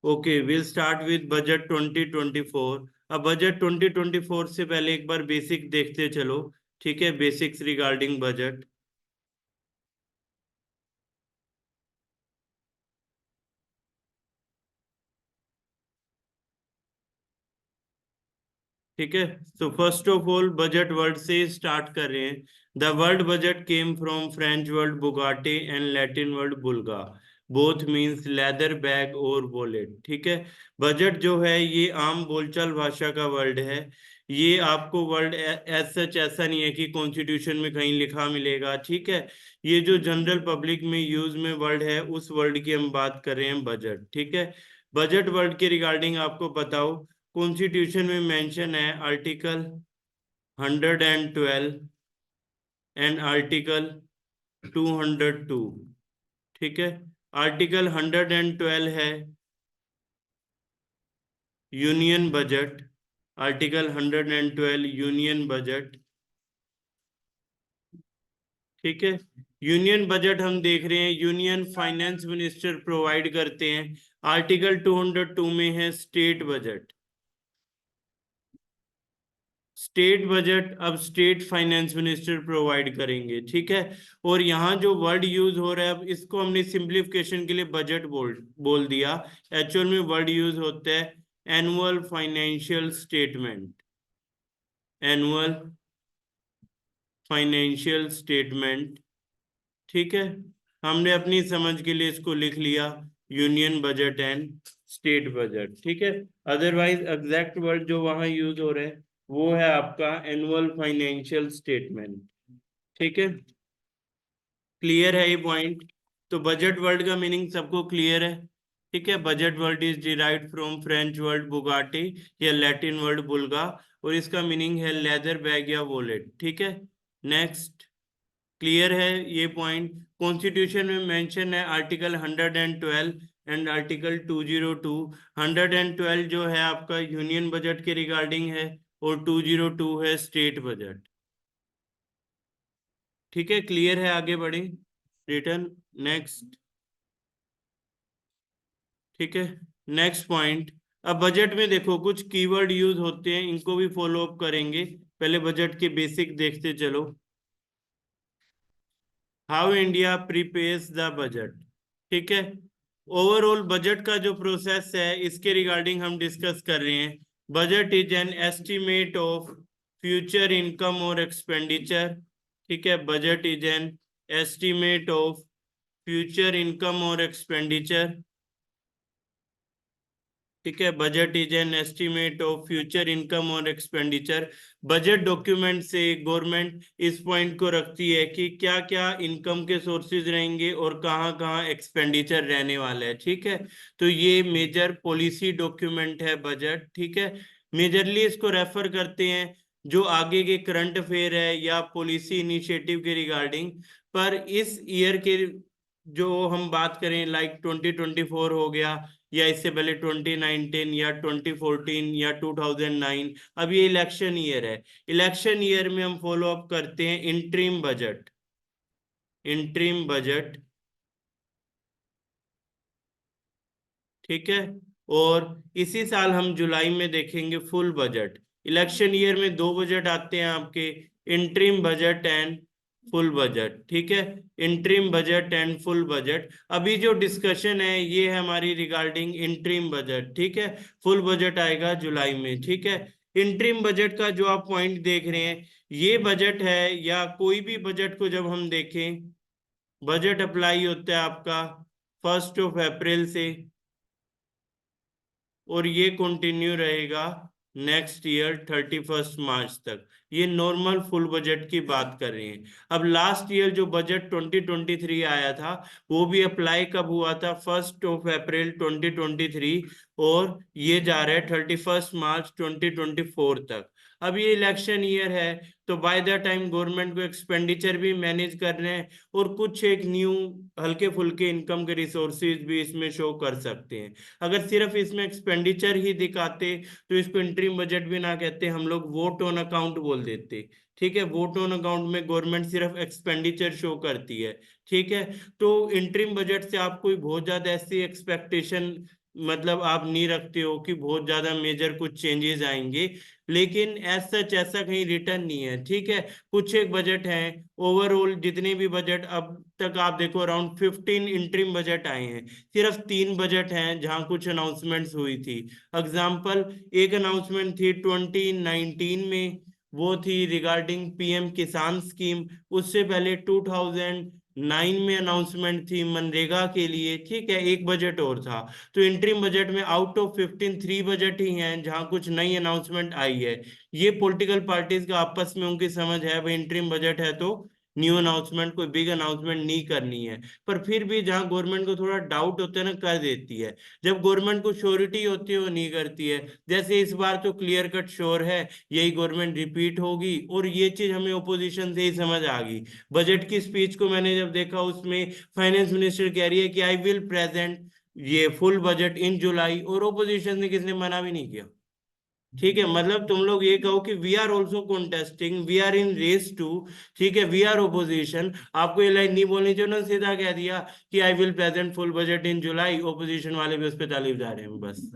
Okay, will start with budget 2024। अब budget 2024 से पहले एक बार बेसिक देखते चलो। ठीक है, बेसिक्स रिगार्डिंग बजट। ठीक है, तो first of all budget word से स्टार्ट कर रहे हैं। The word budget came from French word बुगाटे एंड लैटिन वर्ड बुल्गा। बोथ मीन्स लेदर बैग और वॉलेट। ठीक है, बजट जो है ये आम बोलचाल भाषा का वर्ड है। ये आपको वर्ड एज सच ऐसा नहीं है कि कॉन्स्टिट्यूशन में कहीं लिखा मिलेगा। ठीक है, ये जो जनरल पब्लिक में यूज में वर्ड है उस वर्ड की हम बात कर रहे हैं, बजट। ठीक है, बजट वर्ड के रिगार्डिंग आपको बताओ, कॉन्स्टिट्यूशन में मेंशन है आर्टिकल 112 एंड आर्टिकल 202। ठीक है, आर्टिकल 112 है union budget. Article 112 union budget. ठीक है, यूनियन बजट हम देख रहे हैं, यूनियन फाइनेंस मिनिस्टर प्रोवाइड करते हैं। आर्टिकल 202 में है स्टेट बजट। स्टेट बजट अब स्टेट फाइनेंस मिनिस्टर प्रोवाइड करेंगे। ठीक है, और यहाँ जो वर्ड यूज हो रहा है, अब इसको हमने सिंप्लीफिकेशन के लिए बजट बोल दिया। एक्चुअल में वर्ड यूज होता है annual financial statement. Annual financial statement. ठीक है, हमने अपनी समझ के लिए इसको लिख लिया union budget and state budget. ठीक है, अदरवाइज एग्जैक्ट वर्ड जो वहां यूज हो रहा है वो है आपका एनुअल फाइनेंशियल स्टेटमेंट। ठीक है, क्लियर है ये पॉइंट? तो बजट वर्ड का मीनिंग सबको क्लियर है? ठीक है, budget word is derived from French word Bugatti या लैटिन वर्ड बुल्गा, और इसका मीनिंग है लेदर बैग या वॉलेट। ठीक है, नेक्स्ट। क्लियर है ये पॉइंट? कॉन्स्टिट्यूशन में मेंशन है आर्टिकल 112 एंड आर्टिकल 202। 112 जो है आपका यूनियन बजट के रिगार्डिंग है, और 202 है स्टेट बजट। ठीक है, क्लियर है? आगे बढ़े, रिटर्न नेक्स्ट। ठीक है, नेक्स्ट पॉइंट। अब बजट में देखो कुछ कीवर्ड यूज होते हैं, इनको भी फॉलो अप करेंगे। पहले बजट के बेसिक देखते चलो। How India prepares the budget. ठीक है, ओवरऑल बजट का जो प्रोसेस है इसके रिगार्डिंग हम डिस्कस कर रहे हैं। Budget is an estimate of future income और एक्सपेंडिचर। ठीक है, budget is an estimate of future income और एक्सपेंडिचर। ठीक है, budget is an estimate of future income और एक्सपेंडिचर। बजट डॉक्यूमेंट से गवर्नमेंट इस पॉइंट को रखती है कि क्या क्या इनकम के सोर्सेज रहेंगे और कहाँ कहाँ एक्सपेंडिचर रहने वाला है। ठीक है, तो ये मेजर पॉलिसी डॉक्यूमेंट है बजट। ठीक है, मेजरली इसको रेफर करते हैं जो आगे के करंट अफेयर है या पॉलिसी इनिशिएटिव के रिगार्डिंग। पर इस ईयर के जो हम बात करें, लाइक 2024 हो गया, या इससे पहले 2019 या 2014 या 2009, अब ये इलेक्शन ईयर है। इलेक्शन ईयर में हम फॉलो अप करते हैं इंटरिम बजट। Interim budget. ठीक है, और इसी साल हम जुलाई में देखेंगे फुल बजट। इलेक्शन ईयर में दो बजट आते हैं आपके, interim budget and full budget. ठीक है, interim budget and full budget. अभी जो डिस्कशन है ये है हमारी रिगार्डिंग इंटरिम बजट। ठीक है, फुल बजट आएगा जुलाई में। ठीक है, इंटरिम बजट का जो आप पॉइंट देख रहे हैं, ये बजट है या कोई भी बजट को जब हम देखें, बजट अप्लाई होता है आपका 1 अप्रैल से, और ये कंटिन्यू रहेगा नेक्स्ट ईयर 31 मार्च तक। ये नॉर्मल फुल बजट की बात कर रहे हैं। अब लास्ट ईयर जो बजट 2023 आया था वो भी अप्लाई कब हुआ था? 1 अप्रैल 2023, और ये जा रहा है 31 मार्च 2024 तक। अब ये इलेक्शन ईयर है, तो बाय द टाइम गवर्नमेंट को एक्सपेंडिचर भी मैनेज कर रहे हैं, और कुछ एक न्यू हल्के फुल्के इनकम के रिसोर्सेज भी इसमें शो कर सकते हैं। अगर सिर्फ इसमें एक्सपेंडिचर ही दिखाते तो इसको इंटरिम बजट भी ना कहते, हम लोग वोट ऑन अकाउंट बोल देते। ठीक है, वोट ऑन अकाउंट में गवर्नमेंट सिर्फ एक्सपेंडिचर शो करती है। ठीक है, तो इंटरिम बजट से आप कोई बहुत ज्यादा ऐसी एक्सपेक्टेशन मतलब आप नहीं रखते हो कि बहुत ज्यादा मेजर कुछ चेंजेस आएंगे, लेकिन एज सच ऐसा कहीं रिटर्न नहीं है, ठीक है। कुछ एक बजट है, ओवरऑल जितने भी बजट अब तक आप देखो अराउंड 15 इंटरिम बजट आए हैं, सिर्फ 3 बजट हैं जहां कुछ अनाउंसमेंट्स हुई थी। एग्जाम्पल, एक अनाउंसमेंट थी 2019 में, वो थी रिगार्डिंग पीएम किसान स्कीम। उससे पहले 2009 में अनाउंसमेंट थी मनरेगा के लिए, ठीक है, एक बजट और था। तो इंटरिम बजट में आउट ऑफ 15 3 बजट ही हैं जहां कुछ नई अनाउंसमेंट आई है। ये पॉलिटिकल पार्टीज का आपस में उनकी समझ है, भाई इंटरिम बजट है तो न्यू अनाउंसमेंट, कोई बिग अनाउंसमेंट नहीं करनी है। पर फिर भी जहां गवर्नमेंट को थोड़ा डाउट होता है ना, कर देती है। जब गवर्नमेंट को श्योरिटी होती है वो नहीं करती है। जैसे इस बार तो क्लियर कट श्योर है यही गवर्नमेंट रिपीट होगी, और ये चीज हमें ओपोजिशन से ही समझ आ गई। बजट की स्पीच को मैंने जब देखा, उसमें फाइनेंस मिनिस्टर कह रही है कि आई विल प्रेजेंट ये फुल बजट इन जुलाई, और ओपोजिशन ने किसने मना भी नहीं किया। ठीक है, मतलब तुम लोग ये कहो कि we are also contesting, we are in race too, ठीक है, वी आर ओपोजिशन, आपको ये लाइन नहीं बोलनी चाहिए ना, सीधा कह दिया कि I will present full budget in July, opposition वाले भी उस पर ताली बजा रहे हैं बस।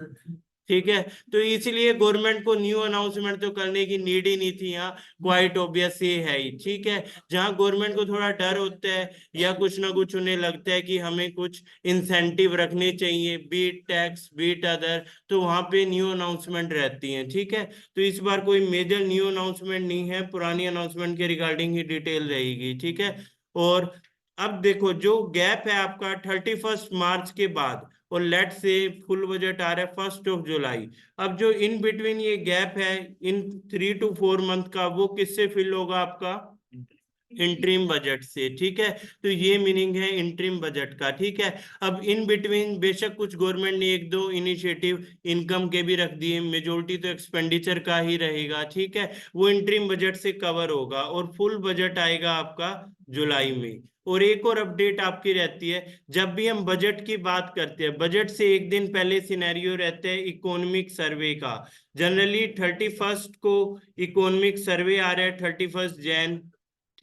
ठीक है, तो इसीलिए गवर्नमेंट को न्यू अनाउंसमेंट तो करने की नीड ही नहीं थी यहाँ, क्वाइट ऑब्वियस ये है ही। ठीक है, जहां गवर्नमेंट को थोड़ा डर होता है या कुछ ना कुछ उन्हें लगता है कि हमें कुछ इंसेंटिव रखने चाहिए, बीट टैक्स बीट अदर, तो वहां पे न्यू अनाउंसमेंट रहती हैं। ठीक है, तो इस बार कोई मेजर न्यू अनाउंसमेंट नहीं है, पुरानी अनाउंसमेंट के रिगार्डिंग ही डिटेल रहेगी। ठीक है, और अब देखो जो गैप है आपका 31 मार्च के बाद, और लेट से फुल बजट आ रहा है 1 जुलाई। अब जो इन बिटवीन ये गैप है इन 3 to 4 मंथ का, वो किससे फिल होगा आपका? इंटरिम बजट से। ठीक है, तो ये मीनिंग है इंटरिम बजट का। ठीक है, अब इन बिटवीन बेशक कुछ गवर्नमेंट ने एक दो इनिशिएटिव इनकम के भी रख दिए, मेजोरिटी तो एक्सपेंडिचर का ही रहेगा। ठीक है, वो इंटरिम बजट से कवर होगा, और फुल बजट आएगा आपका जुलाई में। और एक और अपडेट आपकी रहती है, जब भी हम बजट की बात करते हैं, बजट से एक दिन पहले सिनेरियो रहता है इकोनॉमिक सर्वे का। जनरली 31 को इकोनॉमिक सर्वे आ रहा है, 31 जैन।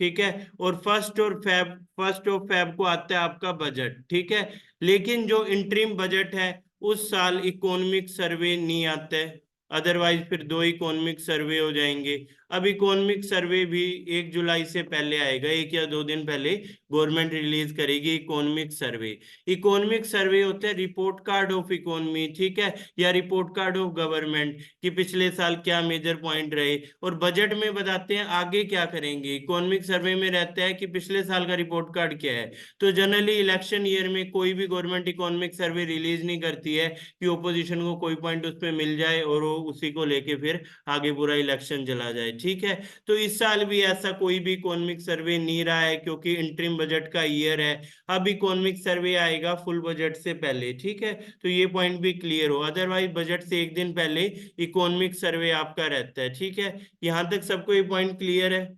ठीक है, और फर्स्ट ऑफ फेब को आता है आपका बजट। ठीक है, लेकिन जो इंटरिम बजट है उस साल इकोनॉमिक सर्वे नहीं आता है, अदरवाइज फिर दो इकोनॉमिक सर्वे हो जाएंगे। अब इकोनॉमिक सर्वे भी 1 जुलाई से पहले आएगा, 1 या 2 दिन पहले गवर्नमेंट रिलीज करेगी इकोनॉमिक सर्वे। इकोनॉमिक सर्वे होता है रिपोर्ट कार्ड ऑफ इकोनॉमी, ठीक है, या रिपोर्ट कार्ड ऑफ गवर्नमेंट, कि पिछले साल क्या मेजर पॉइंट रहे, और बजट में बताते हैं आगे क्या करेंगे। इकोनॉमिक सर्वे में रहता है कि पिछले साल का रिपोर्ट कार्ड क्या है। तो जनरली इलेक्शन ईयर में कोई भी गवर्नमेंट इकोनॉमिक सर्वे रिलीज नहीं करती है कि ओपोजिशन को कोई पॉइंट उस पर मिल जाए और वो उसी को लेके फिर आगे पूरा इलेक्शन चला जाए। ठीक है, तो इस साल भी ऐसा कोई भी इकोनॉमिक सर्वे नहीं रहा है, क्योंकि इंटरिम बजट का ईयर है। अब इकोनॉमिक सर्वे आएगा फुल बजट से पहले। ठीक है, तो ये पॉइंट भी क्लियर हो, अदरवाइज बजट से एक दिन पहले इकोनॉमिक सर्वे आपका रहता है। ठीक है, यहां तक सबको ये पॉइंट क्लियर है?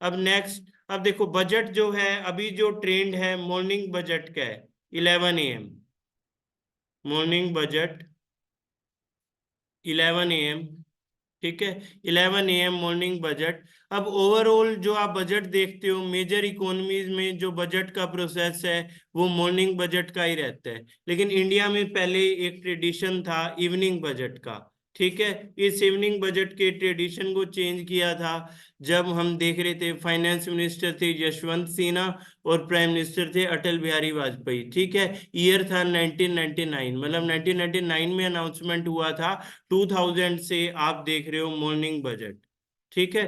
अब नेक्स्ट, अब देखो बजट जो है, अभी जो ट्रेंड है मॉर्निंग बजट का है, 11 AM मॉर्निंग बजट, 11 AM। ठीक है, 11 AM मॉर्निंग बजट। अब ओवरऑल जो आप बजट देखते हो मेजर इकोनॉमीज में, जो बजट का प्रोसेस है वो मॉर्निंग बजट का ही रहता है। लेकिन इंडिया में पहले एक ट्रेडिशन था इवनिंग बजट का। ठीक है, इस इवनिंग बजट के ट्रेडिशन को चेंज किया था जब हम देख रहे थे फाइनेंस मिनिस्टर थे यशवंत सिन्हा, और प्राइम मिनिस्टर थे अटल बिहारी वाजपेयी। ठीक है, ईयर था 1999, मतलब 1999 में अनाउंसमेंट हुआ था। 2000 से आप देख रहे हो मॉर्निंग बजट। ठीक है,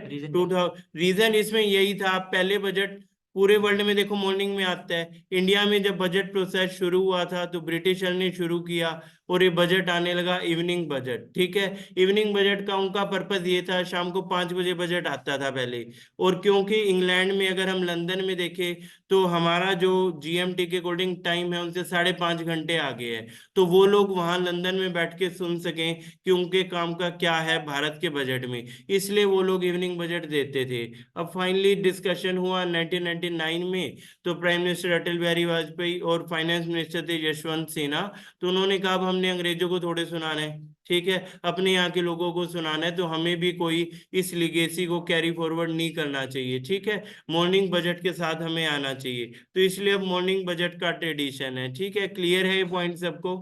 रीजन इसमें यही था, पहले बजट पूरे वर्ल्ड में देखो मॉर्निंग में आता है, इंडिया में जब बजट प्रोसेस शुरू हुआ था तो ब्रिटिशर ने शुरू किया, और ये बजट आने लगा इवनिंग बजट। ठीक है, इवनिंग बजट का उनका पर्पस ये था, शाम को 5 बजे बजट आता था पहले। और क्योंकि इंग्लैंड में, अगर हम लंदन में देखें तो हमारा जो जीएमटी के अकॉर्डिंग टाइम है उनसे 5.5 घंटे आगे है, तो वो लोग वहां लंदन में बैठ के सुन सकें कि उनके काम का क्या है भारत के बजट में, इसलिए वो लोग इवनिंग बजट देते थे। अब फाइनली डिस्कशन हुआ 1999 में, तो प्राइम मिनिस्टर अटल बिहारी वाजपेयी और फाइनेंस मिनिस्टर थे यशवंत सिन्हा, तो उन्होंने कहा अब हमने अंग्रेजों को थोड़े सुनाना है, ठीक है, अपने यहाँ के लोगों को सुनाना है, तो हमें भी कोई इस लिगेसी को कैरी फॉरवर्ड नहीं करना चाहिए। ठीक है, मॉर्निंग बजट के साथ हमें आना चाहिए, तो इसलिए अब मॉर्निंग बजट का ट्रेडिशन है। ठीक है, क्लियर है ये पॉइंट सबको?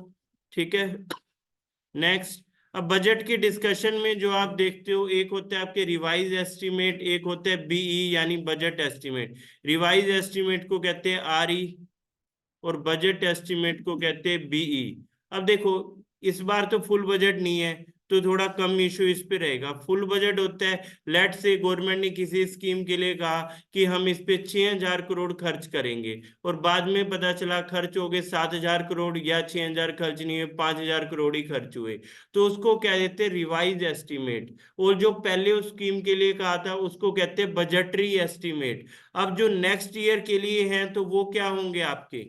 ठीक है। नेक्स्ट, अब बजट की डिस्कशन में जो आप देखते हो, एक होता है आपके रिवाइज एस्टिमेट, एक होता है बीई यानी बजट एस्टिमेट। रिवाइज एस्टिमेट को कहते हैं आरई और बजट एस्टिमेट को कहते हैं बीई। अब देखो, इस बार तो फुल बजट नहीं है तो थोड़ा कम इशू इस पे रहेगा। फुल बजट होता है, लेट से गवर्नमेंट ने किसी स्कीम के लिए कहा कि हम इस पे 6,000 करोड़ खर्च करेंगे, और बाद में पता चला खर्च हो गए 7,000 करोड़, या 6,000 खर्च नहीं हुए, 5,000 करोड़ ही खर्च हुए, तो उसको क्या कहते हैं, रिवाइज एस्टिमेट। और जो पहले उस स्कीम के लिए कहा था उसको कहते हैं बजटरी एस्टिमेट। अब जो नेक्स्ट ईयर के लिए हैं तो वो क्या होंगे आपके,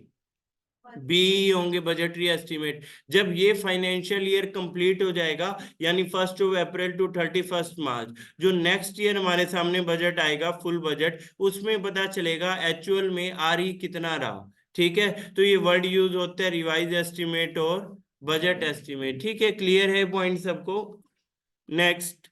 बी होंगे, बजटरी एस्टिमेट। जब ये फाइनेंशियल ईयर कंप्लीट हो जाएगा, यानी 1 अप्रैल टू 31 मार्च, जो नेक्स्ट ईयर हमारे सामने बजट आएगा फुल बजट, उसमें पता चलेगा एक्चुअल में आरई कितना रहा। ठीक है, तो ये वर्ड यूज होता है रिवाइज एस्टिमेट और बजट एस्टिमेट। ठीक है, क्लियर है पॉइंट सबको। नेक्स्ट,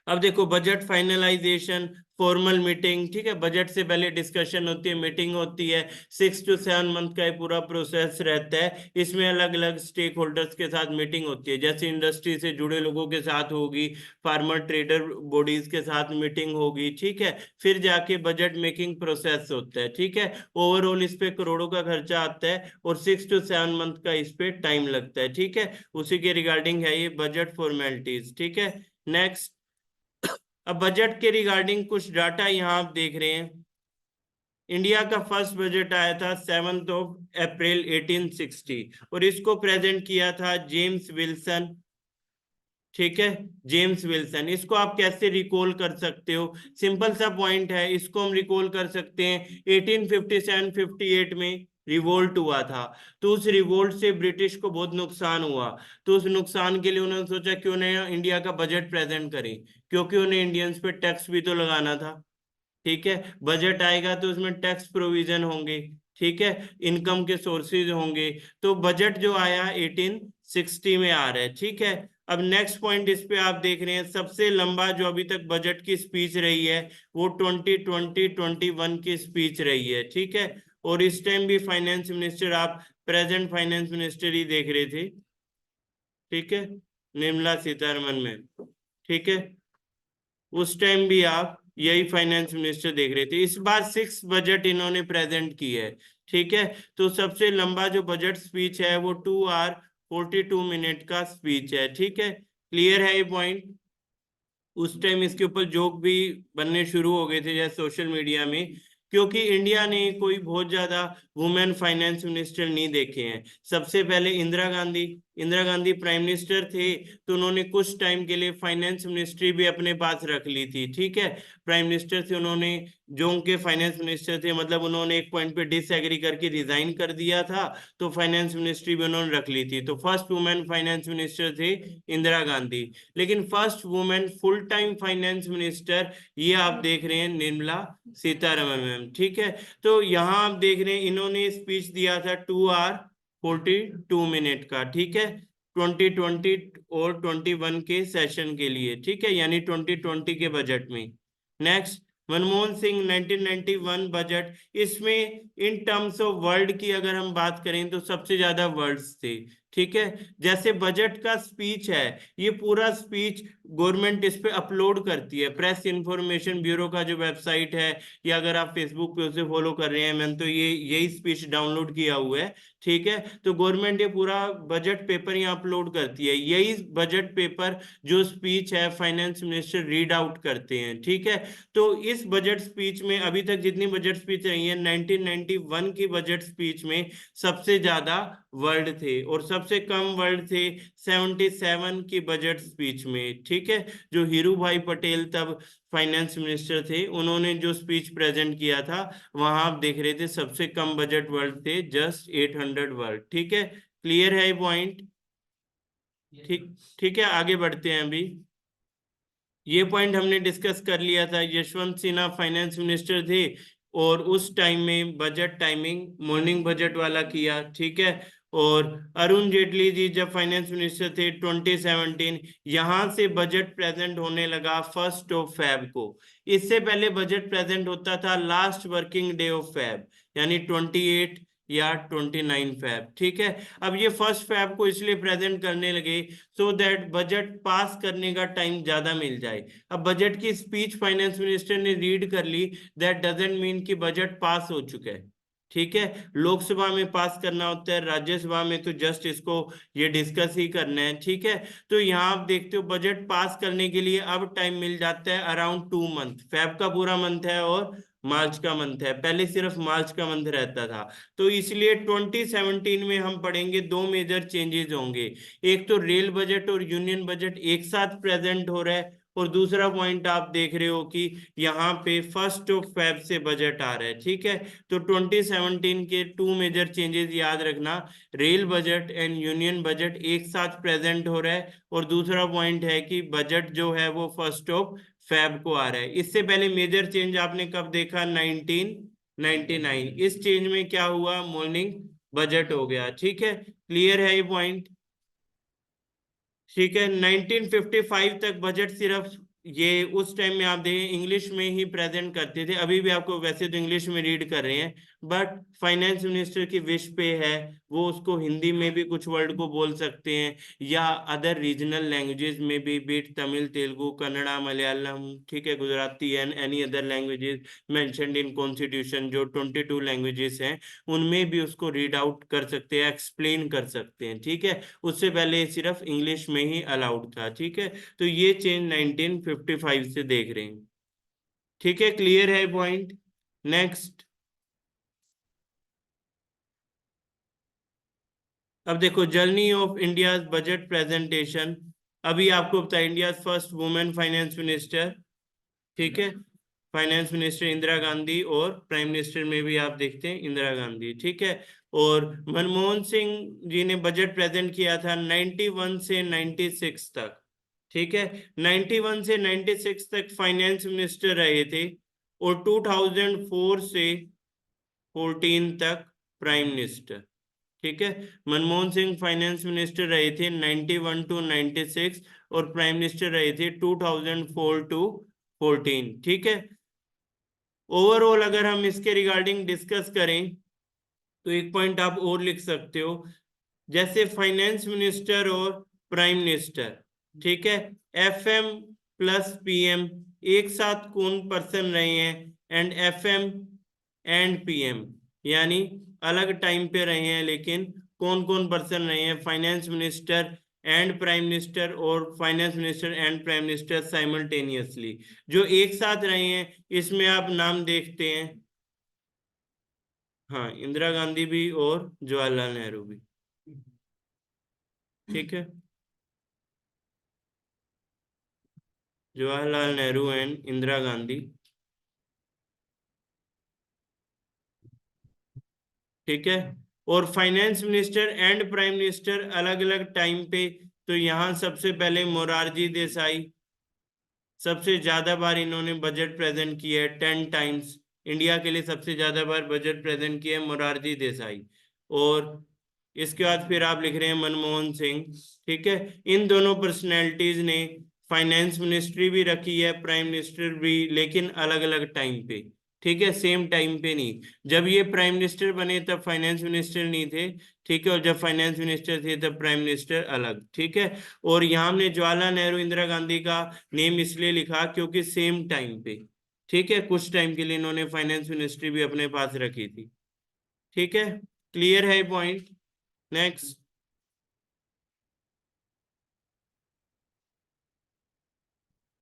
अब देखो बजट फाइनलाइजेशन, फॉर्मल मीटिंग। ठीक है, बजट से पहले डिस्कशन होती है, मीटिंग होती है, 6 to 7 मंथ का ये पूरा प्रोसेस रहता है। इसमें अलग अलग स्टेक होल्डर्स के साथ मीटिंग होती है, जैसे इंडस्ट्री से जुड़े लोगों के साथ होगी, फार्मर ट्रेडर बॉडीज के साथ मीटिंग होगी। ठीक है, फिर जाके बजट मेकिंग प्रोसेस होता है। ठीक है, ओवरऑल इस पे करोड़ों का खर्चा आता है और 6 to 7 मंथ का इस पे टाइम लगता है। ठीक है, उसी के रिगार्डिंग है ये बजट फॉर्मेलिटीज। ठीक है। नेक्स्ट, अब बजट के रिगार्डिंग कुछ डाटा यहाँ आप देख रहे हैं। इंडिया का फर्स्ट बजट आया था 7 अप्रैल 1860, और इसको प्रेजेंट किया था जेम्स विल्सन। ठीक है, जेम्स विल्सन। इसको आप कैसे रिकॉल कर सकते हो, सिंपल सा पॉइंट है, इसको हम रिकॉल कर सकते हैं 1857-58 में रिवोल्ट हुआ था। तो उस रिवोल्ट से ब्रिटिश को बहुत नुकसान हुआ, तो उस नुकसान के लिए उन्होंने सोचा क्यों ना इंडिया का बजट प्रेजेंट करें, क्योंकि उन्हें इंडियंस पे टैक्स भी तो लगाना था। ठीक है, बजट आएगा तो उसमें टैक्स प्रोविजन होंगे, ठीक है, इनकम के सोर्सेज होंगे। तो बजट जो आया 1860 में आ रहा है। ठीक है, अब नेक्स्ट पॉइंट इस पे आप देख रहे हैं, सबसे लंबा जो अभी तक बजट की स्पीच रही है वो 2020-21 की स्पीच रही है। ठीक है, और इस टाइम भी फाइनेंस मिनिस्टर, आप प्रेजेंट फाइनेंस मिनिस्टर ही देख रहे थे। ठीक है, निर्मला सीतारमन में। ठीक है, उस टाइम भी आप यही फाइनेंस मिनिस्टर देख रहे थे। इस बार 6 बजट इन्होंने प्रेजेंट की है। ठीक है, तो सबसे लंबा जो बजट स्पीच है वो 2 hour 42 minute का स्पीच है। ठीक है, क्लियर है ये पॉइंट। उस टाइम इसके ऊपर जोक भी बनने शुरू हो गए थे जैसे सोशल मीडिया में, क्योंकि इंडिया ने कोई बहुत ज्यादा वुमेन फाइनेंस मिनिस्टर नहीं देखे हैं। सबसे पहले इंदिरा गांधी प्राइम मिनिस्टर थे, तो उन्होंने कुछ टाइम के लिए फाइनेंस मिनिस्ट्री भी अपने पास रख ली थी। ठीक है, प्राइम मिनिस्टर थे, उन्होंने जो उनके फाइनेंस मिनिस्टर थे, मतलब उन्होंने एक पॉइंट पे डिसएग्री करके रिजाइन कर दिया था, तो फाइनेंस मिनिस्ट्री भी उन्होंने रख ली थी। तो फर्स्ट वुमेन फाइनेंस मिनिस्टर थे इंदिरा गांधी। लेकिन first women full time finance minister ये आप देख रहे हैं निर्मला सीतारमन मैम। ठीक है, तो यहाँ आप देख रहे हैं इन्होंने स्पीच दिया था 2 hour 42 minute का। ठीक है, 2020 और 21 के सेशन के लिए। ठीक है, यानी 2020 के बजट में। नेक्स्ट, मनमोहन सिंह 1991 बजट, इसमें इन टर्म्स ऑफ वर्ड की अगर हम बात करें तो सबसे ज्यादा वर्ड्स थे। ठीक है, जैसे बजट का स्पीच है, ये पूरा स्पीच गवर्नमेंट इस पे अपलोड करती है, प्रेस इंफॉर्मेशन ब्यूरो का जो वेबसाइट है, या अगर आप फेसबुक पे उसे फॉलो कर रहे हैं, मैंने तो ये यही स्पीच डाउनलोड किया हुआ है। ठीक है, तो गवर्नमेंट ये पूरा बजट पेपर यहाँ अपलोड करती है, यही बजट पेपर जो स्पीच है फाइनेंस मिनिस्टर रीड आउट करते हैं। ठीक है, तो इस बजट स्पीच में अभी तक जितनी बजट स्पीच रही है, 1991 की बजट स्पीच में सबसे ज्यादा वर्ड थे और सबसे कम वर्ड थे 77 की बजट स्पीच में। ठीक है, जो हीरू भाई पटेल तब फाइनेंस मिनिस्टर थे, उन्होंने जो स्पीच प्रेजेंट किया था, वहां आप देख रहे थे सबसे कम बजट वर्ड थे जस्ट 800 वर्ड। ठीक है, क्लियर है ये पॉइंट। ठीक, ठीक है, आगे बढ़ते हैं। अभी ये पॉइंट हमने डिस्कस कर लिया था, यशवंत सिन्हा फाइनेंस मिनिस्टर थे और उस टाइम में बजट टाइमिंग मॉर्निंग बजट वाला किया। ठीक है, और अरुण जेटली जी जब फाइनेंस मिनिस्टर थे 2017, यहां से बजट प्रेजेंट होने लगा 1 Feb को। इससे पहले बजट प्रेजेंट होता था last working day of Feb, यानी 28 या 29 फैब। ठीक है, अब ये 1 फैब को इसलिए प्रेजेंट करने लगे सो दैट बजट पास करने का टाइम ज्यादा मिल जाए। अब बजट की स्पीच फाइनेंस मिनिस्टर ने रीड कर ली, दैट डजेंट मीन कि बजट पास हो चुका है। ठीक है, लोकसभा में पास करना होता है, राज्यसभा में तो जस्ट इसको ये डिस्कस ही करना है। ठीक है, तो यहाँ आप देखते हो बजट पास करने के लिए अब टाइम मिल जाता है अराउंड 2 मंथ। फेब का पूरा मंथ है और मार्च का मंथ है, पहले सिर्फ मार्च का मंथ रहता था। तो इसलिए 2017 में हम पढ़ेंगे दो मेजर चेंजेस होंगे। एक तो रेल बजट और यूनियन बजट एक साथ प्रेजेंट हो रहा है, और दूसरा पॉइंट आप देख रहे हो कि यहाँ पे 1 फेब से बजट आ रहा है। ठीक है, तो 2017 के टू मेजर चेंजेस याद रखना, rail budget and union budget एक साथ प्रेजेंट हो रहा है, और दूसरा पॉइंट है कि बजट जो है वो 1 फेब को आ रहा है। इससे पहले मेजर चेंज आपने कब देखा, 1999। इस चेंज में क्या हुआ, मॉर्निंग बजट हो गया। ठीक है, क्लियर है ये पॉइंट। ठीक है, 1955 तक बजट सिर्फ ये उस टाइम में आप देखें इंग्लिश में ही प्रेजेंट करते थे, अभी भी आपको वैसे तो इंग्लिश में रीड कर रहे हैं, बट फाइनेंस मिनिस्टर की विश पे है, वो उसको हिंदी में भी कुछ वर्ड को बोल सकते हैं या अदर रीजनल लैंग्वेजेस में भी, बीट तमिल, तेलुगु, कन्नड़ा, मलयालम, ठीक है, Gujarati and any other languages mentioned in constitution, जो 22 लैंग्वेजेस हैं उनमें भी उसको रीड आउट कर सकते हैं, एक्सप्लेन कर सकते हैं। ठीक है, उससे पहले सिर्फ इंग्लिश में ही अलाउड था। ठीक है, तो ये चेंज 1955 से देख रहे हैं। ठीक है, क्लियर है पॉइंट। नेक्स्ट, अब देखो journey of India budget presentation. अभी आपको पता है India first women finance minister. ठीक है, फाइनेंस मिनिस्टर इंदिरा गांधी, और प्राइम मिनिस्टर में भी आप देखते हैं इंदिरा गांधी। ठीक है, और मनमोहन सिंह जी ने बजट प्रेजेंट किया था 91 से 96 तक। ठीक है, 91 से 96 तक फाइनेंस मिनिस्टर रहे थे, और 2004 से 14 तक प्राइम मिनिस्टर। ठीक है, मनमोहन सिंह फाइनेंस मिनिस्टर रहे थे 91 टू 96, और प्राइम मिनिस्टर रहे थे 2004 टू 14। ठीक है, ओवरऑल अगर हम इसके रिगार्डिंग डिस्कस करें तो एक पॉइंट आप और लिख सकते हो, जैसे फाइनेंस मिनिस्टर और प्राइम मिनिस्टर, ठीक है, एफएम प्लस पीएम एक साथ कौन पर्सन रहे हैं, एंड एफएम एंड पीएम यानी अलग टाइम पे रहे हैं, लेकिन कौन कौन पर्सन रहे हैं, finance minister and prime minister, और finance minister and prime minister simultaneously जो एक साथ रहे हैं, इसमें आप नाम देखते हैं। हाँ, इंदिरा गांधी भी और जवाहरलाल नेहरू भी। ठीक है, जवाहरलाल नेहरू एंड इंदिरा गांधी। ठीक है, और finance minister and prime minister अलग अलग टाइम पे, तो यहाँ सबसे पहले मोरारजी देसाई, सबसे ज्यादा बार इन्होंने बजट प्रेजेंट किया है, 10 टाइम्स। इंडिया के लिए सबसे ज्यादा बार बजट प्रेजेंट किया है मोरारजी देसाई। और इसके बाद फिर आप लिख रहे हैं मनमोहन सिंह। ठीक है, इन दोनों पर्सनैलिटीज ने फाइनेंस मिनिस्ट्री भी रखी है, प्राइम मिनिस्टर भी, लेकिन अलग अलग टाइम पे। ठीक है, सेम टाइम पे नहीं। जब ये प्राइम मिनिस्टर बने तब फाइनेंस मिनिस्टर नहीं थे। ठीक है, और जब फाइनेंस मिनिस्टर थे तब प्राइम मिनिस्टर अलग। ठीक है, और यहाँ हमने जवाहरलाल नेहरू इंदिरा गांधी का नेम इसलिए लिखा क्योंकि सेम टाइम पे, ठीक है, कुछ टाइम के लिए इन्होंने फाइनेंस मिनिस्ट्री भी अपने पास रखी थी। ठीक है, क्लियर है पॉइंट। नेक्स्ट,